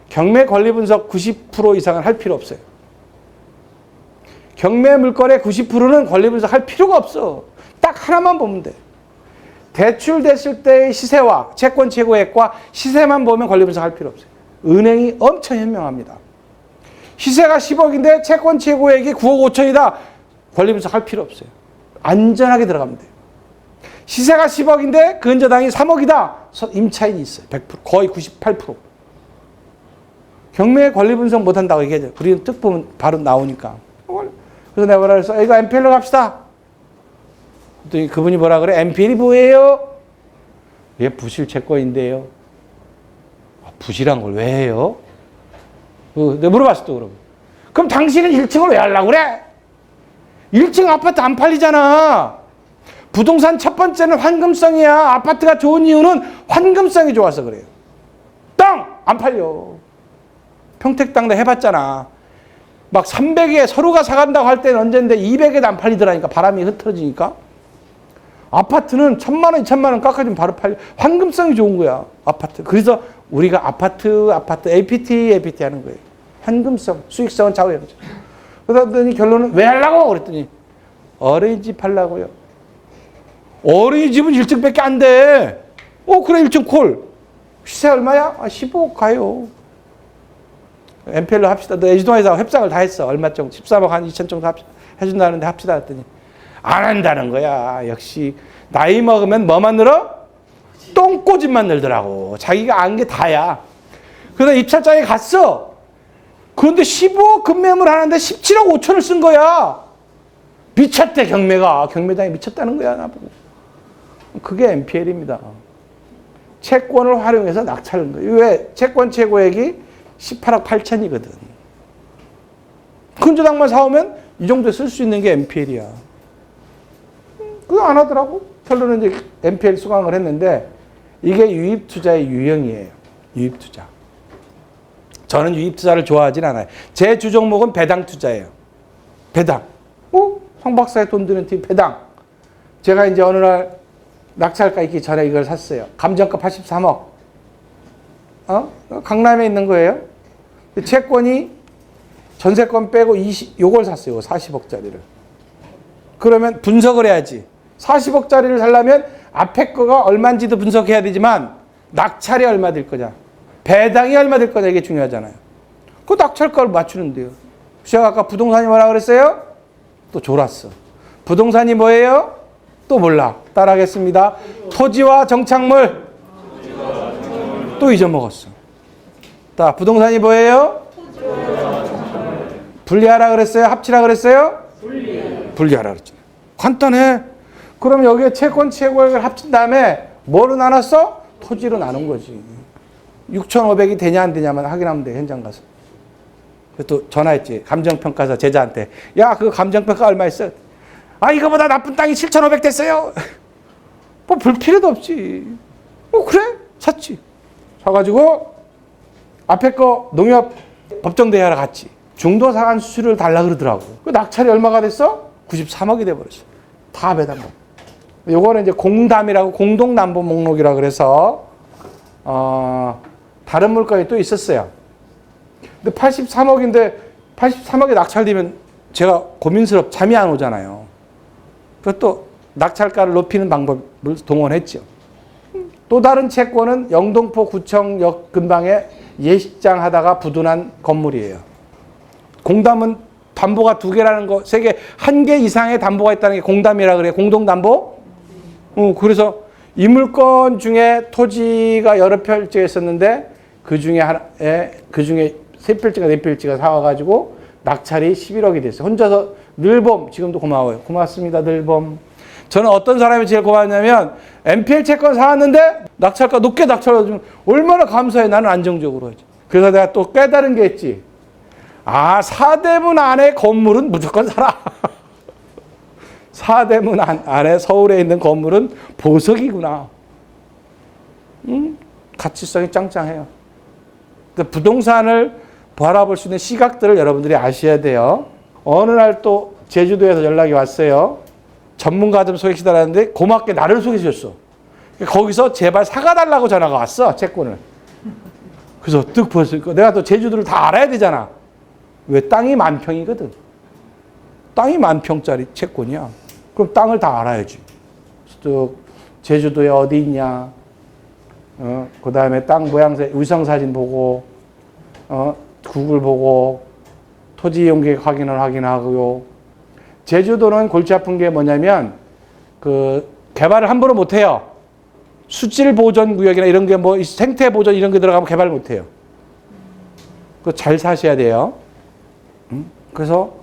경매 권리 분석 90% 이상은 할 필요 없어요. 경매 물건의 90%는 권리 분석할 필요가 없어. 딱 하나만 보면 돼. 대출됐을 때의 시세와 채권 최고액과 시세만 보면 권리 분석할 필요 없어요. 은행이 엄청 현명합니다. 시세가 10억인데 채권 최고액이 9억 5천이다. 권리 분석할 필요 없어요. 안전하게 들어가면 돼요. 시세가 10억인데 근저당이 3억이다. 임차인이 있어요. 100%, 거의 98%. 경매 권리 분석 못한다고 얘기하죠. 우리는 뜩 보면 바로 나오니까. 그래서 내가 뭐라 그랬어? 이거 NPL로 갑시다. 그랬더니 그분이 뭐라 그래? NPL이 뭐예요? 예, 부실 채권인데요. 부실한 걸 왜 해요? 내가 물어봤어 또 그러면. 그럼 당신은 1층을 왜 하려고 그래? 1층 아파트 안 팔리잖아. 부동산 첫 번째는 환금성이야. 아파트가 좋은 이유는 환금성이 좋아서 그래요. 땅! 안 팔려. 평택 땅도 해봤잖아. 막 300에 서로가 사간다고 할 때는 언젠데 200에도 안 팔리더라니까. 바람이 흐트러지니까. 아파트는 1,000만 원, 2,000만 원 깎아주면 바로 팔려. 환금성이 좋은 거야. 아파트. 그래서 우리가 아파트 APT 하는 거예요. 환금성, 수익성은 좌우해야죠. 그러더니 결론은 왜 하려고? 그랬더니 어린이집 하려고요. 어린이집은 1층밖에 안 돼. 그래 1층 콜. 시세 얼마야? 15억 가요. NPL로 합시다. 너 애지동에서 협상을 다 했어. 얼마 정도? 13억 한 2천 정도 해준다는데 합시다 했더니 안 한다는 거야. 역시 나이 먹으면 뭐만 늘어? 똥꼬집만 늘더라고. 자기가 안 게 다야. 그래서 입찰장에 갔어. 그런데 15억 급매물 하는데 17억 5천을 쓴 거야. 미쳤대 경매가. 경매장이 미쳤다는 거야 나보고. 그게 NPL입니다. 채권을 활용해서 낙찰한 거예요. 왜? 채권 최고액이 18억 8천이거든. 근저당만 사오면 이 정도에 쓸 수 있는 게 NPL이야. 그거 안 하더라고. 결론은 이제 NPL 수강을 했는데 이게 유입투자의 유형이에요. 유입투자. 저는 유입투자를 좋아하진 않아요. 제 주종목은 배당투자예요. 배당. 성 박사의 돈 드는 팀 배당. 제가 이제 어느 날 낙찰가 있기 전에 이걸 샀어요. 감정가 83억. 강남에 있는 거예요. 채권이 전세권 빼고 요걸 샀어요. 40억짜리를. 그러면 분석을 해야지. 40억짜리를 살려면 앞에 거가 얼마인지도 분석해야 되지만 낙찰이 얼마 될 거냐. 배당이 얼마 될 거냐. 이게 중요하잖아요. 그 낙찰가를 맞추는데요. 제가 아까 부동산이 뭐라 그랬어요? 또 졸았어. 부동산이 뭐예요? 또 몰라. 따라하겠습니다. 토지와 정착물. 또 잊어먹었어. 자, 부동산이 뭐예요? 분리하라 그랬어요? 합치라 그랬어요? 분리하라 그랬죠. 간단해. 그럼 여기에 채권 최고액을 합친 다음에 뭐로 나눴어? 토지로 나눈 거지. 6,500이 되냐 안 되냐만 확인하면 돼. 현장 가서. 또 전화했지. 감정평가사 제자한테. 야, 그 감정평가 얼마 있어? 아, 이거보다 나쁜 땅이 7,500 됐어요. 뭐 볼 필요도 없지. 그래? 샀지. 사가지고 앞에 거 농협 법정대회하러 갔지. 중도상환 수수료를 달라 그러더라고. 그 낙찰이 얼마가 됐어? 93억이 돼버렸어. 다 배당. 요거는 이제 공담이라고 공동담보 목록이라 그래서 다른 물건이 또 있었어요. 근데 83억인데 83억이 낙찰되면 제가 고민스럽 잠이 안 오잖아요. 그것도 낙찰가를 높이는 방법을 동원했죠. 또 다른 채권은 영등포 구청역 근방에 예식장 하다가 부둔한 건물이에요. 공담은 담보가 2개라는 거, 3개, 1개 이상의 담보가 있다는 게 공담이라 그래요. 공동담보? 그래서 이 물건 중에 토지가 여러 필지가 있었는데 그 중에 3필지가 4필지가 사와가지고 낙찰이 11억이 됐어요. 혼자서 늘봄, 지금도 고마워요. 고맙습니다, 늘봄. 저는 어떤 사람이 제일 고맙냐면 NPL 채권 사왔는데 낙찰가 높게 낙찰해주면 얼마나 감사해. 나는 안정적으로 하지. 그래서 내가 또 깨달은 게 있지. 아, 사대문 안에 건물은 무조건 사라. 사대문 안에 서울에 있는 건물은 보석이구나. 가치성이 짱짱해요. 그러니까 부동산을 바라볼 수 있는 시각들을 여러분들이 아셔야 돼요. 어느 날 또 제주도에서 연락이 왔어요. 전문가 좀 소개시켜달라는데 고맙게 나를 소개시켰어. 거기서 제발 사가달라고 전화가 왔어, 채권을. 그래서 뜩 보였으니까 내가 또 제주도를 다 알아야 되잖아. 왜? 땅이 10,000평이거든. 땅이 10,000평짜리 채권이야. 그럼 땅을 다 알아야지. 또 제주도에 어디 있냐. 그 다음에 땅 모양새 위성사진 보고, 구글 보고, 토지 이용 계획 확인을 확인하고요. 제주도는 골치 아픈 게 뭐냐면, 개발을 함부로 못 해요. 수질 보존 구역이나 이런 게 뭐 생태 보존 이런 게 들어가면 개발 못 해요. 그거 잘 사셔야 돼요. 그래서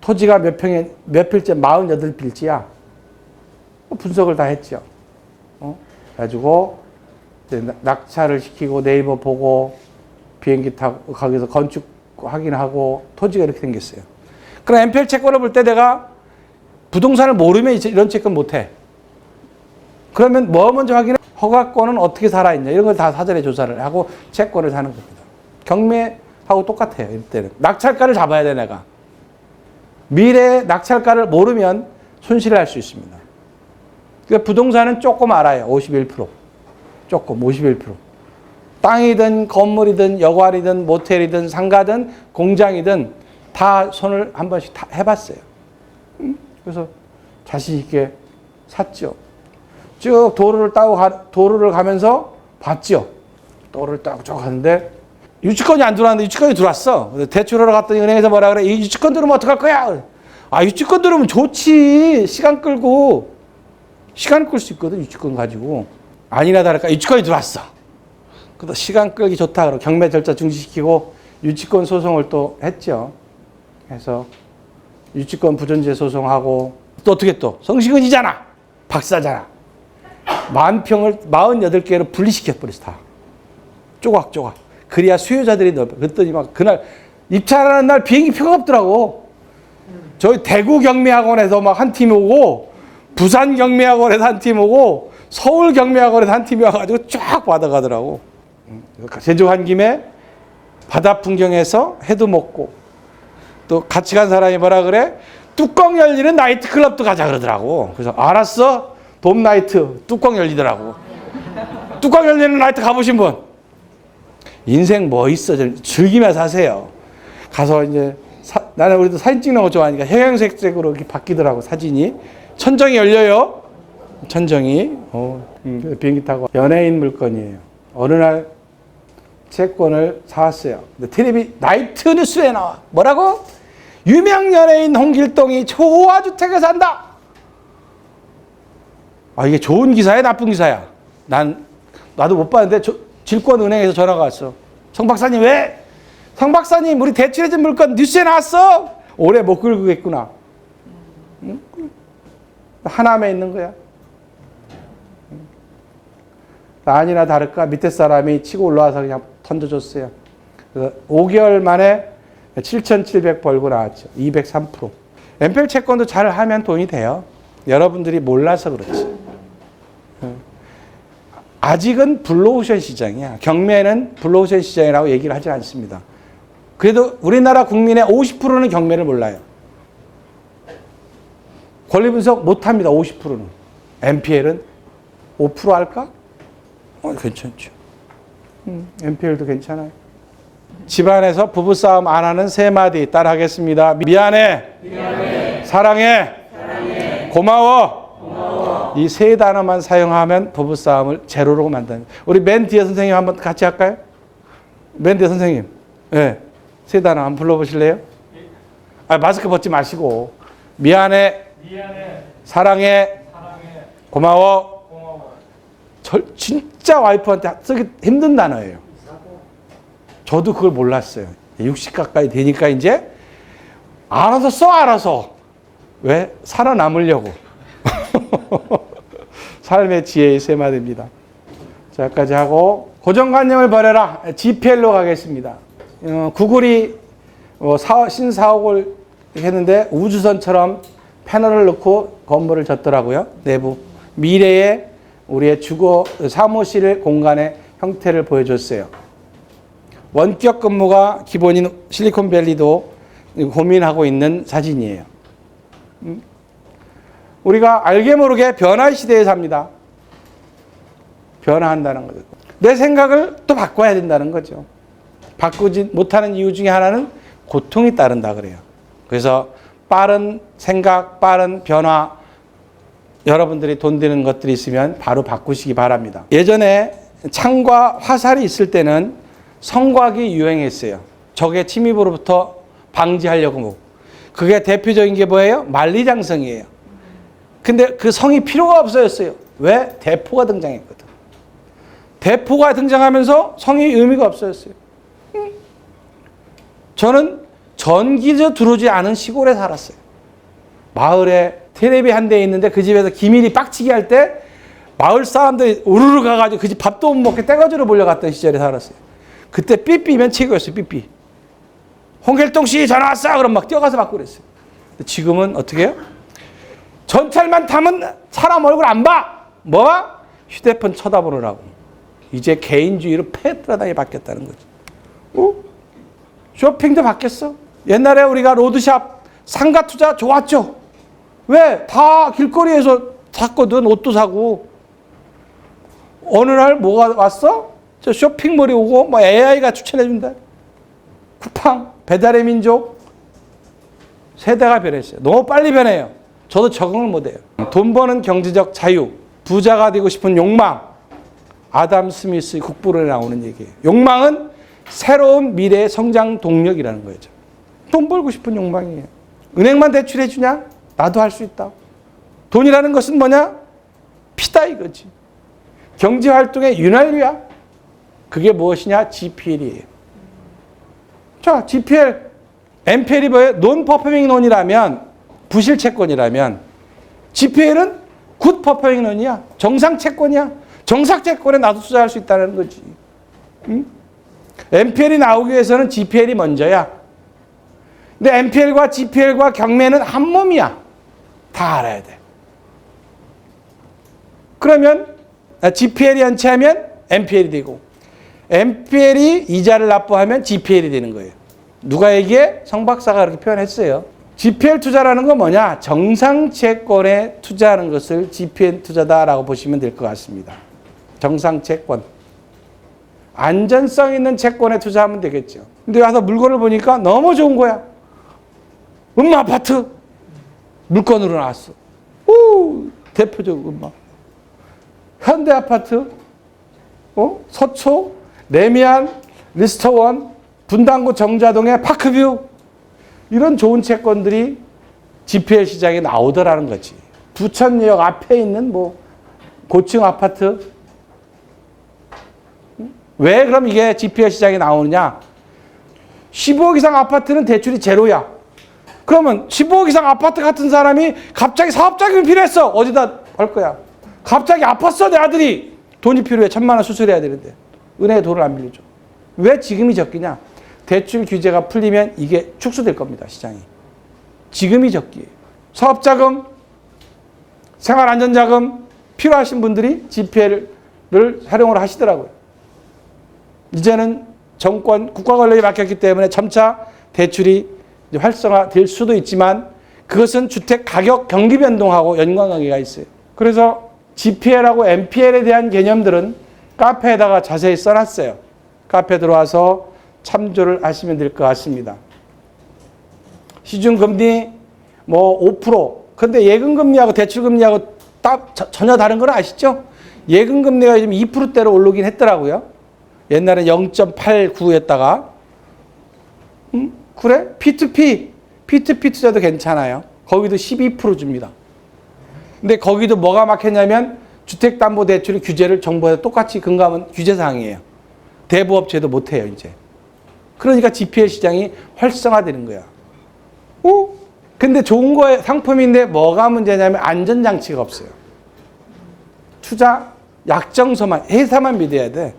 토지가 몇 필지, 48필지야. 분석을 다 했죠. 그래가지고 낙찰을 시키고 네이버 보고 비행기 타고 거기서 건축 확인하고 토지가 이렇게 생겼어요. 그럼 NPL 채권을 볼 때 내가 부동산을 모르면 이런 채권 못 해. 그러면 뭐 먼저 확인해? 허가권은 어떻게 살아있냐. 이런 걸 다 사전에 조사를 하고 채권을 사는 겁니다. 경매하고 똑같아요. 이때는. 낙찰가를 잡아야 돼, 내가. 미래 낙찰가를 모르면 손실을 할 수 있습니다. 그러니까 부동산은 조금 알아요. 51%. 조금, 51%. 땅이든 건물이든 여관이든 모텔이든 상가든 공장이든 다 손을 한 번씩 다 해봤어요. 그래서 자신 있게 샀죠. 쭉 도로를 가면서 봤죠. 도로를 딱 쭉 가는데 유치권이 안 들어왔는데 유치권이 들어왔어. 대출하러 갔더니 은행에서 뭐라 그래? 이 유치권 들으면 어떡할 거야? 아, 유치권 들으면 좋지. 시간 끌 수 있거든, 유치권 가지고. 아니나 다를까 유치권이 들어왔어. 그래서 시간 끌기 좋다 그러고 경매 절차 중지시키고 유치권 소송을 또 했죠. 그래서 유치권 부존재 소송하고 또 어떻게 또 성시근이잖아. 박사잖아. 10,000평을 48개로 분리시켜버렸어. 다. 조각조각. 그래야 수요자들이 넓어. 그랬더니 막 그날 입찰하는 날 비행기 표가 없더라고. 저희 대구 경매학원에서 막 한 팀 오고 부산 경매학원에서 한 팀 오고 서울 경매학원에서 한 팀이 와가지고 쫙 받아가더라고. 제주 한 김에 바다 풍경에서 회도 먹고 또 같이 간 사람이 뭐라 그래? 뚜껑 열리는 나이트클럽도 가자 그러더라고. 그래서 알았어. 봄 나이트 뚜껑 열리더라고. 뚜껑 열리는 나이트 가보신 분? 인생 뭐 있어? 즐기면서 하세요. 가서 이제 나는 우리도 사진 찍는 거 좋아하니까 형형색색으로 이렇게 바뀌더라고 사진이. 천정이 열려요. 천정이. 비행기 타고 연예인 물건이에요. 어느 날 채권을 사왔어요. 근데 텔레비 나이트 뉴스에 나와. 뭐라고? 유명 연예인 홍길동이 초호화주택에 산다. 아, 이게 좋은 기사야, 나쁜 기사야? 나도 못 봤는데 질권은행에서 전화가 왔어. 정 박사님 왜 성 박사님, 우리 대출해준 물건 뉴스에 나왔어. 오래 못 긁겠구나. 응? 하남에 있는 거야. 아니나 다를까 밑에 사람이 치고 올라와서 그냥 던져줬어요. 그래서 5개월 만에 7,700 벌고 나왔죠. 203%. MPL 채권도 잘 하면 돈이 돼요. 여러분들이 몰라서 그렇지. 아직은 블루오션 시장이야. 경매는 블루오션 시장이라고 얘기를 하지 않습니다. 그래도 우리나라 국민의 50%는 경매를 몰라요. 권리 분석 못합니다. 50%는. MPL은 5% 할까? 괜찮죠. MPL도 괜찮아요. 집안에서 부부싸움 안 하는 세 마디 따라하겠습니다. 미안해. 사랑해. 고마워. 이 세 단어만 사용하면 부부싸움을 제로로 만듭니다. 우리 맨 뒤에 선생님 한번 같이 할까요? 맨 뒤에 선생님. 네. 세 단어 한번 불러보실래요? 마스크 벗지 마시고. 미안해. 사랑해. 고마워. 진짜 와이프한테 쓰기 힘든 단어예요. 저도 그걸 몰랐어요. 60 가까이 되니까 이제 알아서 써, 알아서. 왜? 살아남으려고. 삶의 지혜의 세 마디입니다. 자, 여기까지 하고 고정관념을 버려라. GPL로 가겠습니다. 구글이 신사옥을 했는데 우주선처럼 패널을 넣고 건물을 졌더라고요. 내부. 미래의 우리의 주거 사무실 공간의 형태를 보여줬어요. 원격 근무가 기본인 실리콘밸리도 고민하고 있는 사진이에요. 우리가 알게 모르게 변화의 시대에 삽니다. 변화한다는 거죠. 내 생각을 또 바꿔야 된다는 거죠. 바꾸지 못하는 이유 중에 하나는 고통이 따른다 그래요. 그래서 빠른 생각, 빠른 변화, 여러분들이 돈 드는 것들이 있으면 바로 바꾸시기 바랍니다. 예전에 창과 화살이 있을 때는 성곽이 유행했어요. 적의 침입으로부터 방지하려고. 그게 대표적인 게 뭐예요? 만리장성이에요. 근데 그 성이 필요가 없어졌어요. 왜? 대포가 등장했거든. 대포가 등장하면서 성이 의미가 없어졌어요. 저는 전기도 들어오지 않은 시골에 살았어요. 마을에 텔레비 한 대 있는데 그 집에서 기밀이 빡치게 할 때 마을 사람들이 우르르 가가지고 그 집 밥도 못 먹게 떼거지로 몰려갔던 시절에 살았어요. 그때 삐삐면 최고였어요. 삐삐. 홍길동 씨 전화 왔어. 그럼 막 뛰어가서 받고 그랬어요. 근데 지금은 어떻게 해요? 전철만 타면 사람 얼굴 안 봐. 뭐? 휴대폰 쳐다보느라고. 이제 개인주의로 패드라당이 바뀌었다는 거죠. 쇼핑도 바뀌었어. 옛날에 우리가 로드샵 상가 투자 좋았죠. 왜? 다 길거리에서 샀거든. 옷도 사고. 어느 날 뭐가 왔어? 저 쇼핑몰이 오고 뭐 AI가 추천해준다. 쿠팡, 배달의 민족. 세대가 변했어요. 너무 빨리 변해요. 저도 적응을 못해요. 돈 버는 경제적 자유, 부자가 되고 싶은 욕망. 아담 스미스 국부론에 나오는 얘기예요. 욕망은 새로운 미래의 성장 동력이라는 거죠. 돈 벌고 싶은 욕망이에요. 은행만 대출해 주냐? 나도 할 수 있다. 돈이라는 것은 뭐냐? 피다 이거지. 경제활동의 윤활유야. 그게 무엇이냐? GPL이에요. 자, GPL, MPL이 뭐예요? 논 퍼포밍 론이라면, 부실 채권이라면, GPL은 굿 퍼포밍 론이야. 정상 채권이야. 정상 채권에 나도 투자할 수 있다는 거지. 응? MPL이 나오기 위해서는 GPL이 먼저야. 근데 MPL과 GPL과 경매는 한 몸이야. 다 알아야 돼. 그러면 GPL이 연체하면 MPL이 되고 MPL이 이자를 납부하면 GPL이 되는 거예요. 누가 얘기해? 성 박사가 그렇게 표현했어요. GPL 투자라는 건 뭐냐? 정상채권에 투자하는 것을 GPL 투자다라고 보시면 될 것 같습니다. 정상채권. 안전성 있는 채권에 투자하면 되겠죠. 근데 와서 물건을 보니까 너무 좋은 거야. 아파트 물건으로 나왔어. 오, 대표적 현대아파트, 서초, 레미안, 리스터원, 분당구 정자동의 파크뷰 이런 좋은 채권들이 GPL 시장에 나오더라는 거지. 부천역 앞에 있는 뭐 고층 아파트. 왜 그럼 이게 GPL 시장에 나오느냐? 15억 이상 아파트는 대출이 제로야. 그러면 15억 이상 아파트 같은 사람이 갑자기 사업 자금이 필요했어. 어디다 할 거야? 갑자기 아팠어, 내 아들이. 돈이 필요해. 1,000만 원 수술해야 되는데. 은행에 돈을 안 빌려줘. 왜 지금이 적기냐? 대출 규제가 풀리면 이게 축소될 겁니다, 시장이. 지금이 적기예요. 사업자금, 생활안전자금 필요하신 분들이 GPL을 활용을 하시더라고요. 이제는 정권, 국가 권력이 맡겼기 때문에 점차 대출이 활성화될 수도 있지만 그것은 주택 가격 경기 변동하고 연관관계가 있어요. 그래서 GPL하고 NPL에 대한 개념들은 카페에다가 자세히 써놨어요. 카페 들어와서 참조를 하시면 될 것 같습니다. 시중금리 뭐 5%. 근데 예금금리하고 대출금리하고 전혀 다른 건 아시죠? 예금금리가 요즘 2%대로 오르긴 했더라고요. 옛날엔 0.89였다가 그래? P2P 투자도 괜찮아요. 거기도 12% 줍니다. 근데 거기도 뭐가 막혔냐면 주택담보대출 규제를 정부에서 똑같이 근거하면 규제사항이에요. 대부업체도 못해요, 이제. 그러니까 GPL 시장이 활성화되는 거야. 근데 좋은 거에 상품인데 뭐가 문제냐면 안전장치가 없어요. 투자 약정서만, 회사만 믿어야 돼.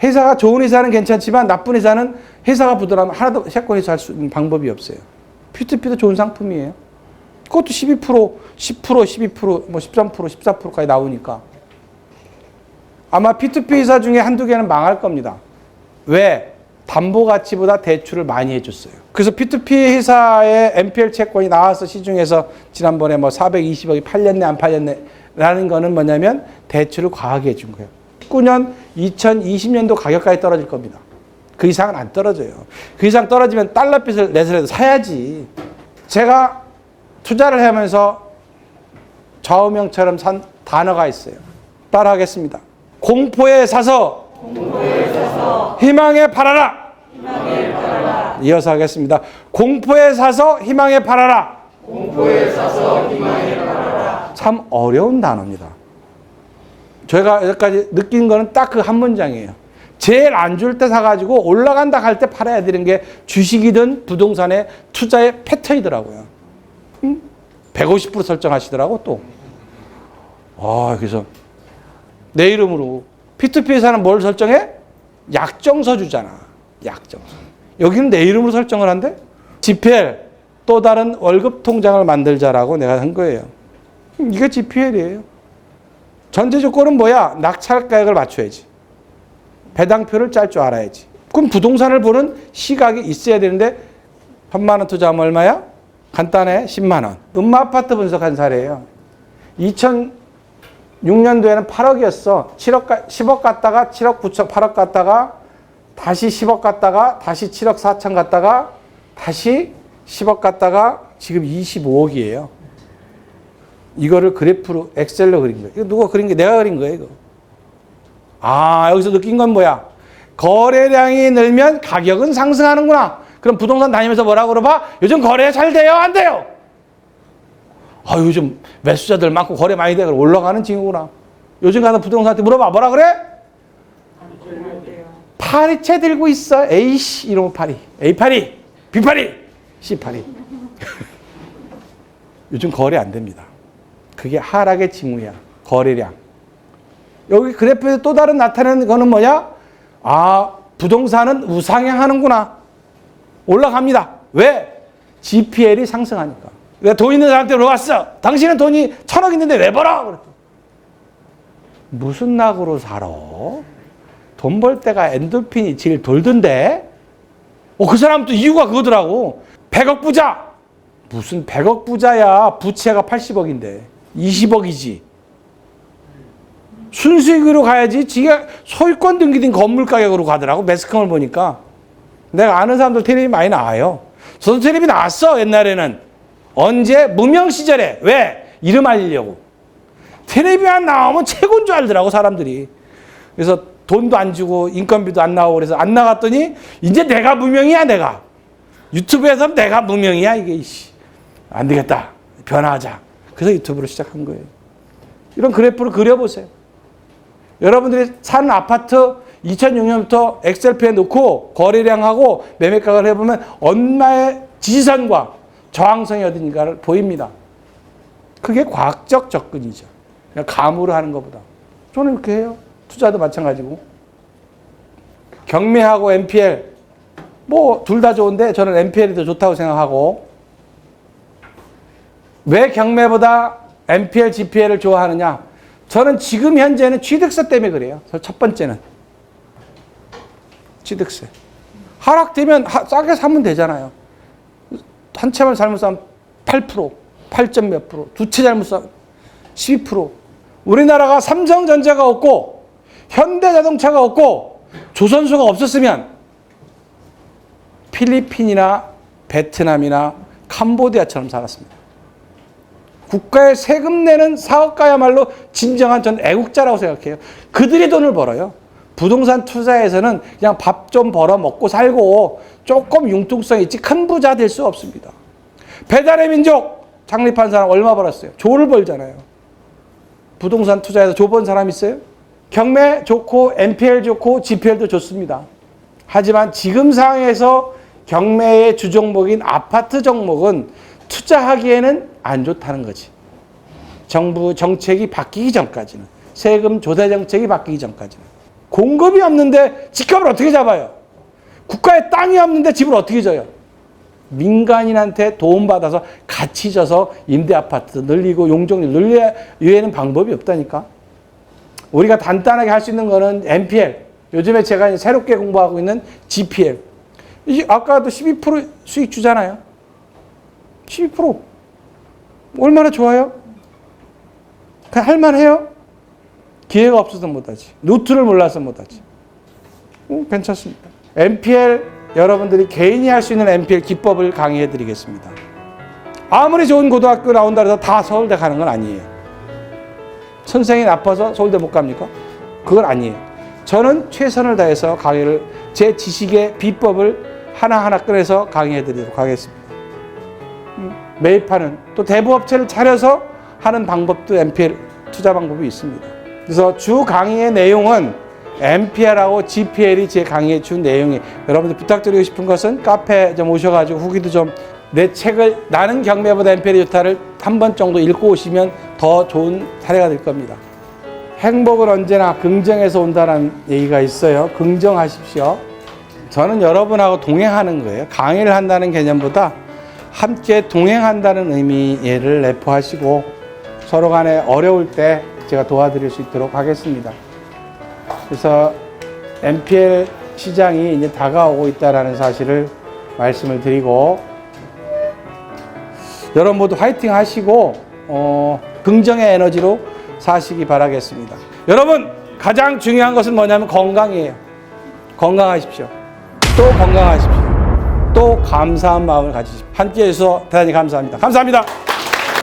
회사가 좋은 회사는 괜찮지만 나쁜 회사는 회사가 부도나면 하나도 채권에서 할 수 있는 방법이 없어요. P2P도 좋은 상품이에요. 그것도 12%, 10%, 12%, 뭐 13%, 14%까지 나오니까. 아마 P2P 회사 중에 한두 개는 망할 겁니다. 왜? 담보 가치보다 대출을 많이 해줬어요. 그래서 P2P 회사의 NPL 채권이 나와서 시중에서 지난번에 뭐 420억이 팔렸네, 안 팔렸네 라는 거는 뭐냐면 대출을 과하게 해준 거예요. 19년, 2020년도 가격까지 떨어질 겁니다. 그 이상은 안 떨어져요. 그 이상 떨어지면 달러빚을 내서라도 사야지. 제가 투자를 하면서 좌우명처럼 산 단어가 있어요. 따라하겠습니다. 공포에 사서 희망에 팔아라. 이어서 하겠습니다. 공포에 사서 희망에 팔아라. 참 어려운 단어입니다. 저희가 여기까지 느낀 거는 딱 그 한 문장이에요. 제일 안 줄 때 사가지고 올라간다 할 때 팔아야 되는 게 주식이든 부동산의 투자의 패턴이더라고요. 150% 설정하시더라고 또. 그래서 내 이름으로 P2P 회사는 뭘 설정해? 약정서 주잖아. 약정서. 여기는 내 이름으로 설정을 한대? GPL, 또 다른 월급 통장을 만들자라고 내가 한 거예요. 이게 GPL이에요. 전제 조건은 뭐야? 낙찰 가격을 맞춰야지. 배당표를 짤 줄 알아야지. 그럼 부동산을 보는 시각이 있어야 되는데 1,000만 원 투자하면 얼마야? 간단해. 10만 원. 음마아파트 분석한 사례예요. 2006년도에는 8억이었어. 10억 갔다가 7억 9천, 8억 갔다가 다시 10억 갔다가 다시 7억 4천 갔다가 다시 10억 갔다가 지금 25억이에요. 이거를 그래프로 엑셀로 그린 거예요. 이거 누가 그린 게 내가 그린 거예요, 이거. 여기서 느낀 건 뭐야? 거래량이 늘면 가격은 상승하는구나. 그럼 부동산 다니면서 뭐라고 물어봐? 요즘 거래 잘 돼요? 안 돼요? 요즘 매수자들 많고 거래 많이 돼. 그럼 올라가는 징후구나. 요즘 가서 부동산한테 물어봐. 뭐라 그래? 파리채 들고 있어. A씨 이러면 파리. A파리, B파리, C파리. 요즘 거래 안 됩니다. 그게 하락의 징후야. 거래량. 여기 그래프에 또 다른 나타내는 거는 뭐냐? 부동산은 우상향하는구나. 올라갑니다. 왜? GPL이 상승하니까. 내가 돈 있는 사람한테 물어봤어. 당신은 돈이 1,000억 있는데 왜 벌어? 그랬더니 무슨 낙으로 살아? 돈 벌 때가 엔돌핀이 제일 돌던데? 그 사람 또 이유가 그거더라고. 100억 부자. 무슨 100억 부자야. 부채가 80억인데. 20억이지. 순수익으로 가야지. 지가 소유권 등기된 건물 가격으로 가더라고. 매스컴을 보니까. 내가 아는 사람들 텔레비 많이 나와요. 저도 텔레비 나왔어. 옛날에는. 언제? 무명 시절에. 왜? 이름 알리려고. 텔레비 안 나오면 최고인 줄 알더라고, 사람들이. 그래서 돈도 안 주고 인건비도 안 나오고 그래서 안 나갔더니 이제 내가 무명이야, 내가. 유튜브에서 내가 무명이야, 이게. 안 되겠다. 변화하자. 그래서 유튜브를 시작한 거예요. 이런 그래프를 그려보세요. 여러분들이 사는 아파트 2006년부터 엑셀표에 넣고 거래량하고 매매가를 해보면 얼마의 지지선과 저항선이 어딘가를 보입니다. 그게 과학적 접근이죠. 그냥 감으로 하는 것보다. 저는 이렇게 해요. 투자도 마찬가지고. 경매하고 NPL 뭐 둘 다 좋은데 저는 NPL이 더 좋다고 생각하고. 왜 경매보다 NPL, GPL을 좋아하느냐? 저는 지금 현재는 취득세 때문에 그래요. 첫 번째는 취득세. 하락되면 싸게 사면 되잖아요. 한 채만 잘못 사면 8%, 8점 몇 프로, 두 채 잘못 사면 12%. 우리나라가 삼성전자가 없고 현대자동차가 없고 조선소가 없었으면 필리핀이나 베트남이나 캄보디아처럼 살았습니다. 국가에 세금 내는 사업가야말로 진정한 전 애국자라고 생각해요. 그들이 돈을 벌어요. 부동산 투자에서는 그냥 밥 좀 벌어 먹고 살고 조금 융통성이 있지 큰 부자 될 수 없습니다. 배달의 민족 창립한 사람 얼마 벌었어요? 조를 벌잖아요. 부동산 투자에서 조 번 사람 있어요? 경매 좋고 NPL 좋고 GPL도 좋습니다. 하지만 지금 상황에서 경매의 주종목인 아파트 종목은 투자하기에는 안 좋다는 거지. 정부 정책이 바뀌기 전까지는. 세금 조세 정책이 바뀌기 전까지는. 공급이 없는데 집값을 어떻게 잡아요? 국가에 땅이 없는데 집을 어떻게 져요? 민간인한테 도움받아서 같이 져서 임대 아파트 늘리고 용적률 늘려야 외에는 방법이 없다니까. 우리가 단단하게 할 수 있는 거는 NPL. 요즘에 제가 새롭게 공부하고 있는 GPL. 이게 아까도 12% 수익 주잖아요. 12%. 얼마나 좋아요? 그냥 할만해요? 기회가 없어서 못하지. 루트를 몰라서 못하지. 괜찮습니다. NPL 여러분들이 개인이 할 수 있는 NPL 기법을 강의해 드리겠습니다. 아무리 좋은 고등학교 나온다 해서 다 서울대 가는 건 아니에요. 선생이 나빠서 서울대 못 갑니까? 그건 아니에요. 저는 최선을 다해서 강의를 제 지식의 비법을 하나하나 꺼내서 강의해 드리도록 하겠습니다. 매입하는 또 대부업체를 차려서 하는 방법도 NPL 투자 방법이 있습니다. 그래서 주 강의의 내용은 NPL하고 GPL이 제 강의에 준 내용이에요. 여러분들 부탁드리고 싶은 것은 카페 좀 오셔가지고 후기도 좀 내 책을 나는 경매보다 NPL이 좋다를 한 번 정도 읽고 오시면 더 좋은 사례가 될 겁니다. 행복은 언제나 긍정에서 온다는 얘기가 있어요. 긍정하십시오. 저는 여러분하고 동행하는 거예요. 강의를 한다는 개념보다 함께 동행한다는 의미를 내포하시고 서로 간에 어려울 때 제가 도와드릴 수 있도록 하겠습니다. 그래서 NPL 시장이 이제 다가오고 있다는 사실을 말씀을 드리고 여러분 모두 화이팅 하시고 긍정의 에너지로 사시기 바라겠습니다. 여러분 가장 중요한 것은 뭐냐면 건강이에요. 건강하십시오. 또 건강하십시오. 또 감사한 마음을 가지십시오. 함께해 주셔서 대단히 감사합니다. 감사합니다.